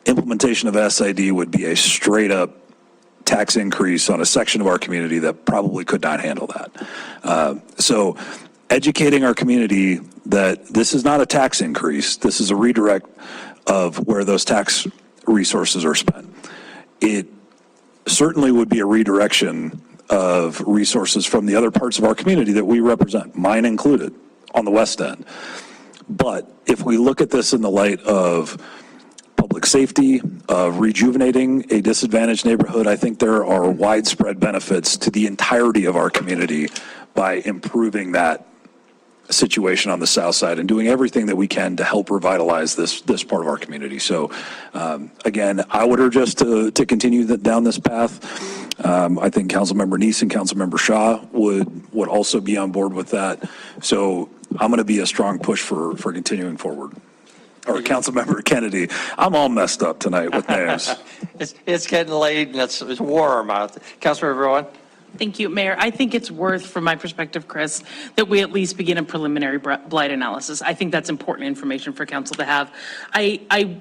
Implementation of SID would be a straight up tax increase on a section of our community that probably could not handle that. So educating our community that this is not a tax increase, this is a redirect of where those tax resources are spent. It certainly would be a redirection of resources from the other parts of our community that we represent, mine included, on the West End. But if we look at this in the light of public safety, of rejuvenating a disadvantaged neighborhood, I think there are widespread benefits to the entirety of our community by improving that situation on the South Side and doing everything that we can to help revitalize this part of our community. So again, I would urge us to continue down this path. I think Councilmember Neese and Councilmember Shaw would also be on board with that. So I'm going to be a strong push for continuing forward. Or Councilmember Kennedy. I'm all messed up tonight with names. It's getting late and it's warm out. Councilmember Rowan? Thank you, Mayor. I think it's worth, from my perspective, Chris, that we at least begin a preliminary blight analysis. I think that's important information for council to have. I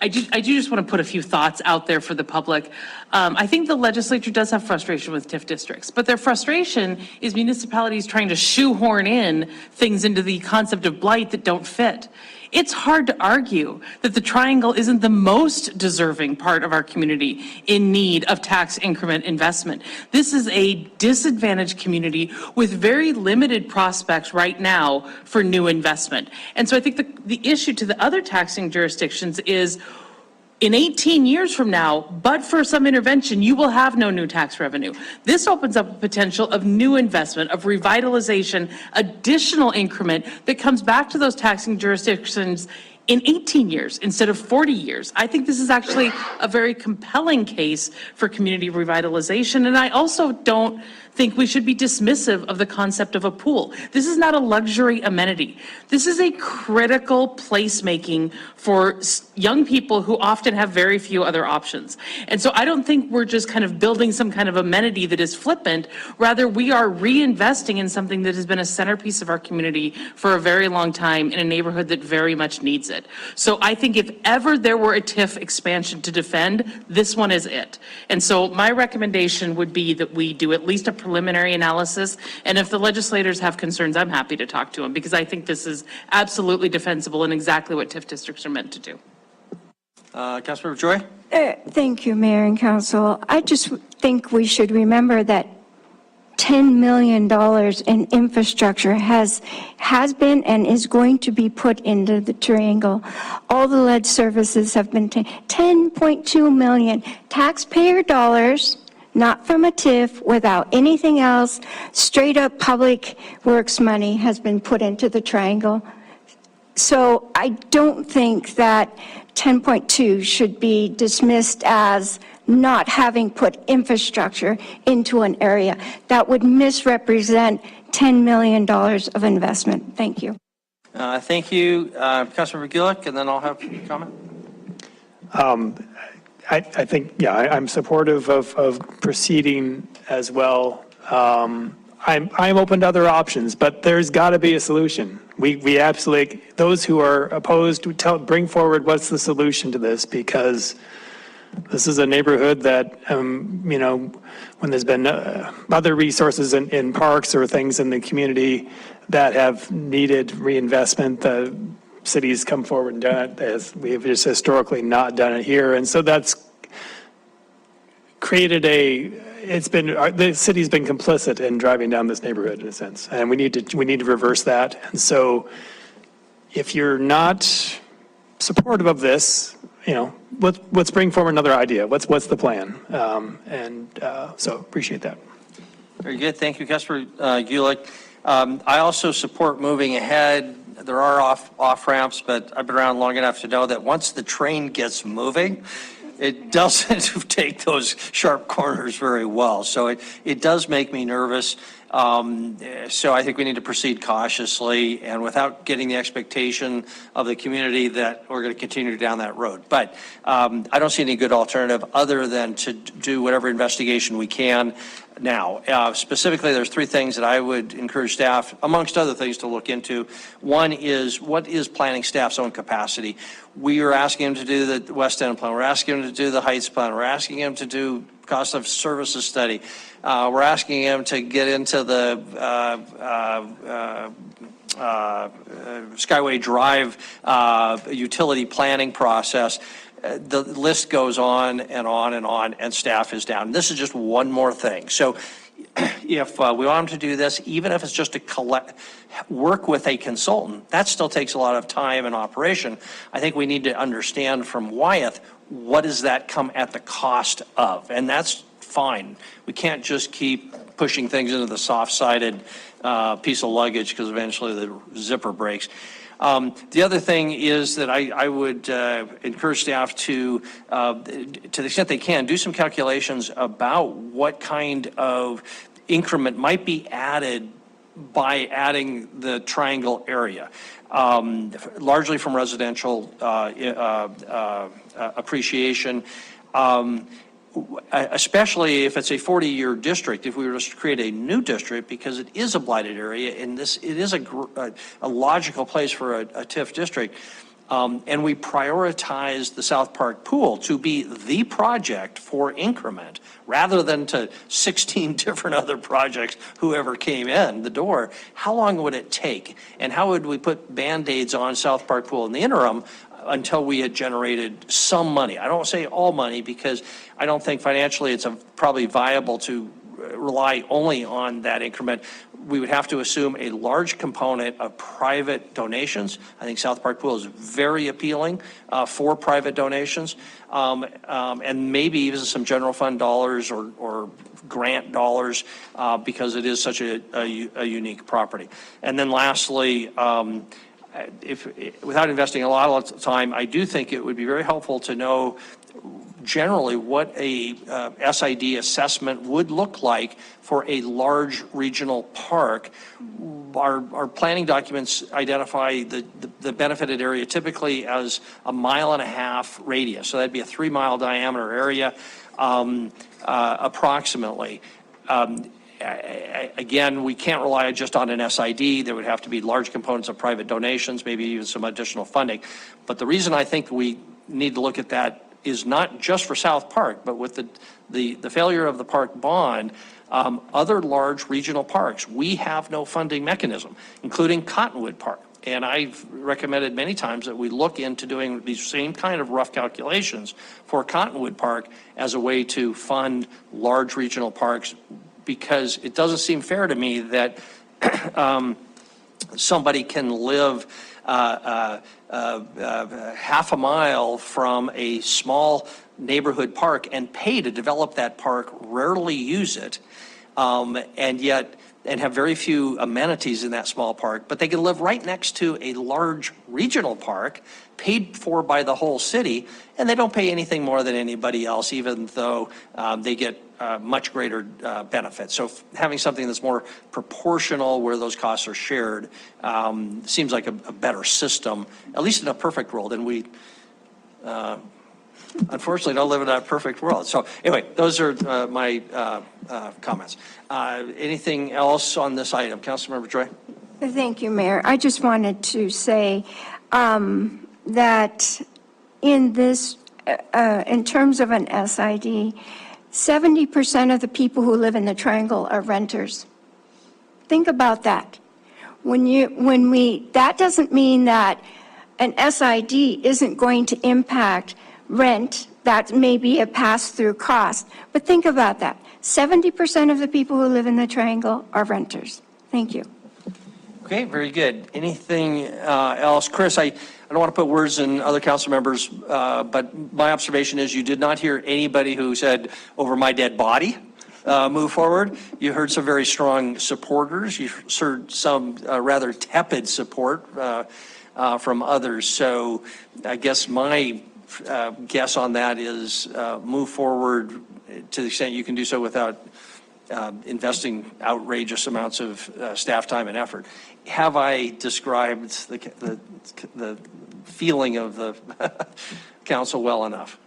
do just want to put a few thoughts out there for the public. I think the legislature does have frustration with TIF districts, but their frustration is municipalities trying to shoehorn in things into the concept of blight that don't fit. It's hard to argue that the triangle isn't the most deserving part of our community in need of tax increment investment. This is a disadvantaged community with very limited prospects right now for new investment. And so I think the issue to the other taxing jurisdictions is, in 18 years from now, but for some intervention, you will have no new tax revenue. This opens up a potential of new investment, of revitalization, additional increment that comes back to those taxing jurisdictions in 18 years instead of 40 years. I think this is actually a very compelling case for community revitalization. And I also don't think we should be dismissive of the concept of a pool. This is not a luxury amenity. This is a critical placemaking for young people who often have very few other options. And so I don't think we're just kind of building some kind of amenity that is flippant. Rather, we are reinvesting in something that has been a centerpiece of our community for a very long time in a neighborhood that very much needs it. So I think if ever there were a TIF expansion to defend, this one is it. And so my recommendation would be that we do at least a preliminary analysis. And if the legislators have concerns, I'm happy to talk to them, because I think this is absolutely defensible and exactly what TIF districts are meant to do. Councilmember Joy? Thank you, Mayor and Council. I just think we should remember that $10 million in infrastructure has been and is going to be put into the triangle. All the lead services have been $10.2 million taxpayer dollars, not from a TIF, without anything else. Straight up public works money has been put into the triangle. So I don't think that 10.2 should be dismissed as not having put infrastructure into an area. That would misrepresent $10 million of investment. Thank you. Thank you, Councilmember Gulick, and then I'll have a comment. I think, yeah, I'm supportive of proceeding as well. I'm open to other options, but there's got to be a solution. We absolutely, those who are opposed, bring forward what's the solution to this, because this is a neighborhood that, you know, when there's been other resources in parks or things in the community that have needed reinvestment, the city's come forward and done it, as we've just historically not done it here. And so that's created the city's been complicit in driving down this neighborhood in a sense, and we need to reverse that. And so if you're not supportive of this, you know, let's bring forward another idea. What's the plan? So appreciate that. Very good. Thank you, Councilmember Gulick. I also support moving ahead. There are off-ramps, but I've been around long enough to know that once the train gets moving, it doesn't take those sharp corners very well. So it does make me nervous. So I think we need to proceed cautiously and without getting the expectation of the community that we're going to continue down that road. But I don't see any good alternative other than to do whatever investigation we can now. Specifically, there's three things that I would encourage staff, amongst other things, to look into. One is, what is planning staff's own capacity? We are asking them to do the West End plan. We're asking them to do the Heights plan. We're asking them to do cost of services study. We're asking them to get into the Skyway Drive utility planning process. The list goes on and on and on, and staff is down. This is just one more thing. So if we want them to do this, even if it's just to work with a consultant, that still takes a lot of time and operation. I think we need to understand from Wyeth, what does that come at the cost of? And that's fine. We can't just keep pushing things into the soft-sided piece of luggage because eventually the zipper breaks. The other thing is that I would encourage staff to the extent they can, do some calculations about what kind of increment might be added by adding the triangle area, largely from residential appreciation. Especially if it's a 40-year district, if we were to create a new district, because it is a blighted area, and it is a logical place for a TIF district, and we prioritize the South Park pool to be the project for increment, rather than to 16 different other projects, whoever came in the door, how long would it take? And how would we put Band-Aids on South Park pool in the interim until we had generated some money? I don't say all money, because I don't think financially it's probably viable to rely only on that increment. We would have to assume a large component of private donations. I think South Park Pool is very appealing for private donations, and maybe even some general fund dollars or grant dollars, because it is such a unique property. And then lastly, without investing a lot of time, I do think it would be very helpful to know generally what a SID assessment would look like for a large regional park. Our planning documents identify the benefited area typically as a 1.5 mile radius. So that'd be a 3-mile diameter area, approximately. Again, we can't rely just on an SID. There would have to be large components of private donations, maybe even some additional funding. But the reason I think we need to look at that is not just for South Park, but with the failure of the park bond, other large regional parks, we have no funding mechanism, including Cottonwood Park. And I've recommended many times that we look into doing these same kind of rough calculations for Cottonwood Park as a way to fund large regional parks, because it doesn't seem fair to me that somebody can live half a mile from a small neighborhood park and pay to develop that park, rarely use it, and have very few amenities in that small park, but they can live right next to a large regional park paid for by the whole city, and they don't pay anything more than anybody else, even though they get much greater benefits. So having something that's more proportional where those costs are shared seems like a better system, at least in a perfect world. And we unfortunately don't live in a perfect world. So anyway, those are my comments. Anything else on this item? Councilmember Joy? Thank you, Mayor. I just wanted to say that in this, in terms of an SID, 70% of the people who live in the triangle are renters. Think about that. That doesn't mean that an SID isn't going to impact rent. That may be a pass-through cost. But think about that. 70% of the people who live in the triangle are renters. Thank you. Okay, very good. Anything else? Chris, I don't want to put words in other council members, but my observation is you did not hear anybody who said over my dead body. move forward. You heard some very strong supporters. You heard some rather tepid support from others. So I guess my guess on that is move forward to the extent you can do so without investing outrageous amounts of staff time and effort. Have I described the feeling of the council well enough?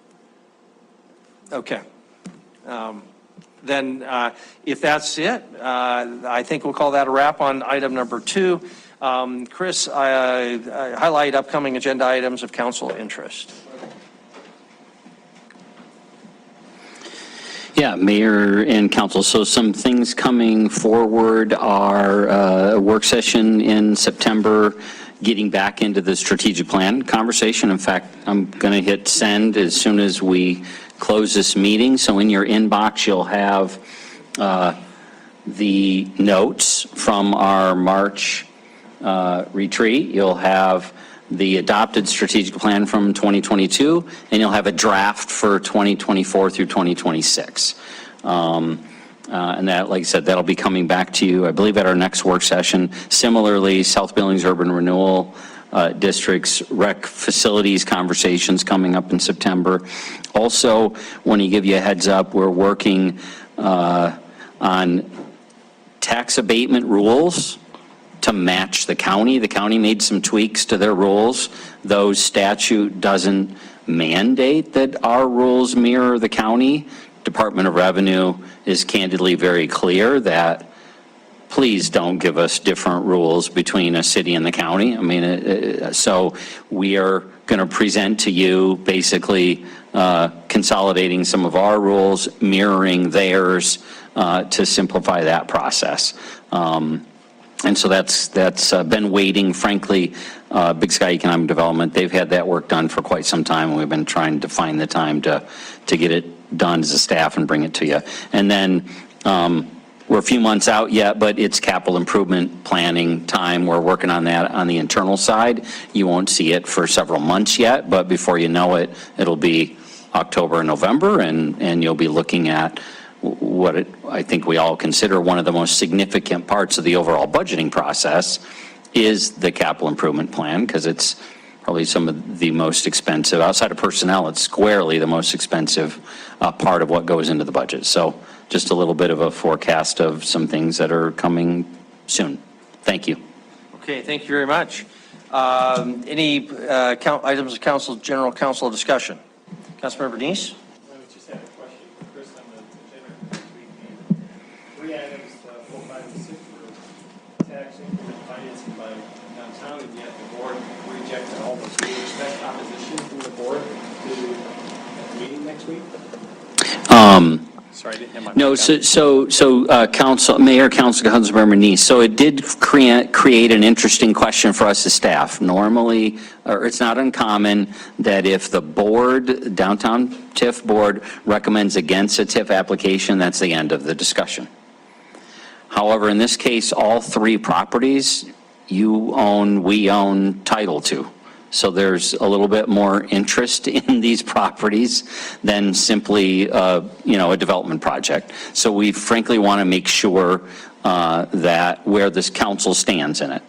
Okay. Then if that's it, I think we'll call that a wrap on item number 2. Chris, highlight upcoming agenda items of council interest. Yeah, Mayor and Council. So some things coming forward are a work session in September, getting back into the strategic plan conversation. In fact, I'm going to hit send as soon as we close this meeting. So in your inbox, you'll have the notes from our March retreat. You'll have the adopted strategic plan from 2022, and you'll have a draft for 2024 through 2026. And that, like I said, that'll be coming back to you, I believe, at our next work session. Similarly, South Billings Urban Renewal District's rec facilities conversations coming up in September. Also, want to give you a heads up, we're working on tax abatement rules to match the county. The county made some tweaks to their rules, though statute doesn't mandate that our rules mirror the county. Department of Revenue is candidly very clear that please don't give us different rules between a city and the county. I mean, so we are going to present to you basically consolidating some of our rules, mirroring theirs to simplify that process. And so that's been waiting, frankly, Big Sky Economic Development, they've had that work done for quite some time, and we've been trying to find the time to get it done as a staff and bring it to you. And then we're a few months out yet, but it's capital improvement planning time. We're working on that on the internal side. You won't see it for several months yet, but before you know it, it'll be October and November, and you'll be looking at what I think we all consider one of the most significant parts of the overall budgeting process is the capital improvement plan, because it's probably some of the most expensive, outside of personnel, it's squarely the most expensive part of what goes into the budget. So just a little bit of a forecast of some things that are coming soon. Thank you. Okay, thank you very much. Any items of council, general council discussion? Councilmember Neese? Items 4, 5, and 6 were tax increment financing by downtown, and yet the board rejected all those. Do you expect opposition from the board to the meeting next week? Sorry, I didn't have my No, Mayor, Councilmember Neese. So it did create an interesting question for us as staff. Normally, or it's not uncommon that if the board, downtown TIF board, recommends against a TIF application, that's the end of the discussion. However, in this case, all 3 properties you own, we own title to. So there's a little bit more interest in these properties than simply, a development project. So we frankly want to make sure that where this council stands in it.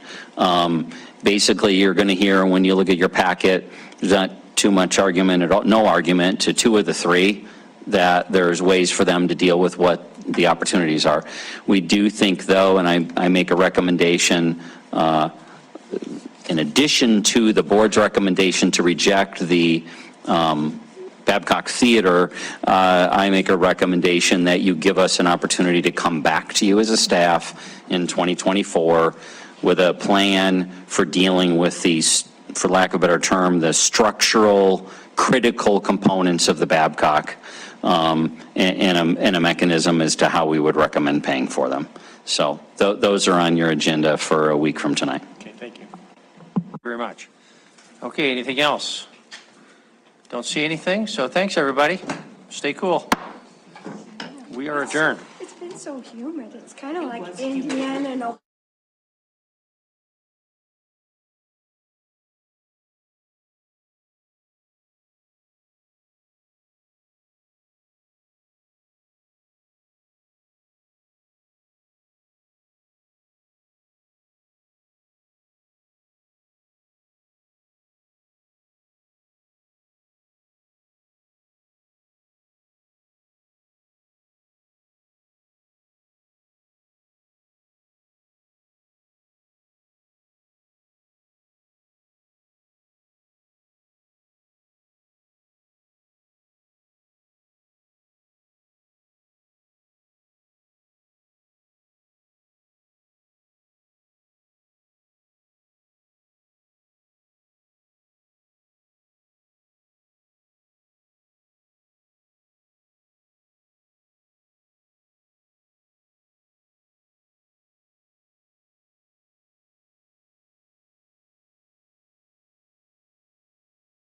Basically, you're going to hear when you look at your packet, there's not too much argument at all, no argument to 2 of the 3 that there's ways for them to deal with what the opportunities are. We do think, though, and I make a recommendation, in addition to the board's recommendation to reject the Babcock Theater, I make a recommendation that you give us an opportunity to come back to you as a staff in 2024 with a plan for dealing with these, for lack of a better term, the structural, critical components of the Babcock, and a mechanism as to how we would recommend paying for them. So those are on your agenda for a week from tonight. Okay, thank you very much. Okay, anything else? Don't see anything, so thanks, everybody. Stay cool. We are adjourned. It's been so humid. It's kind of like Indiana and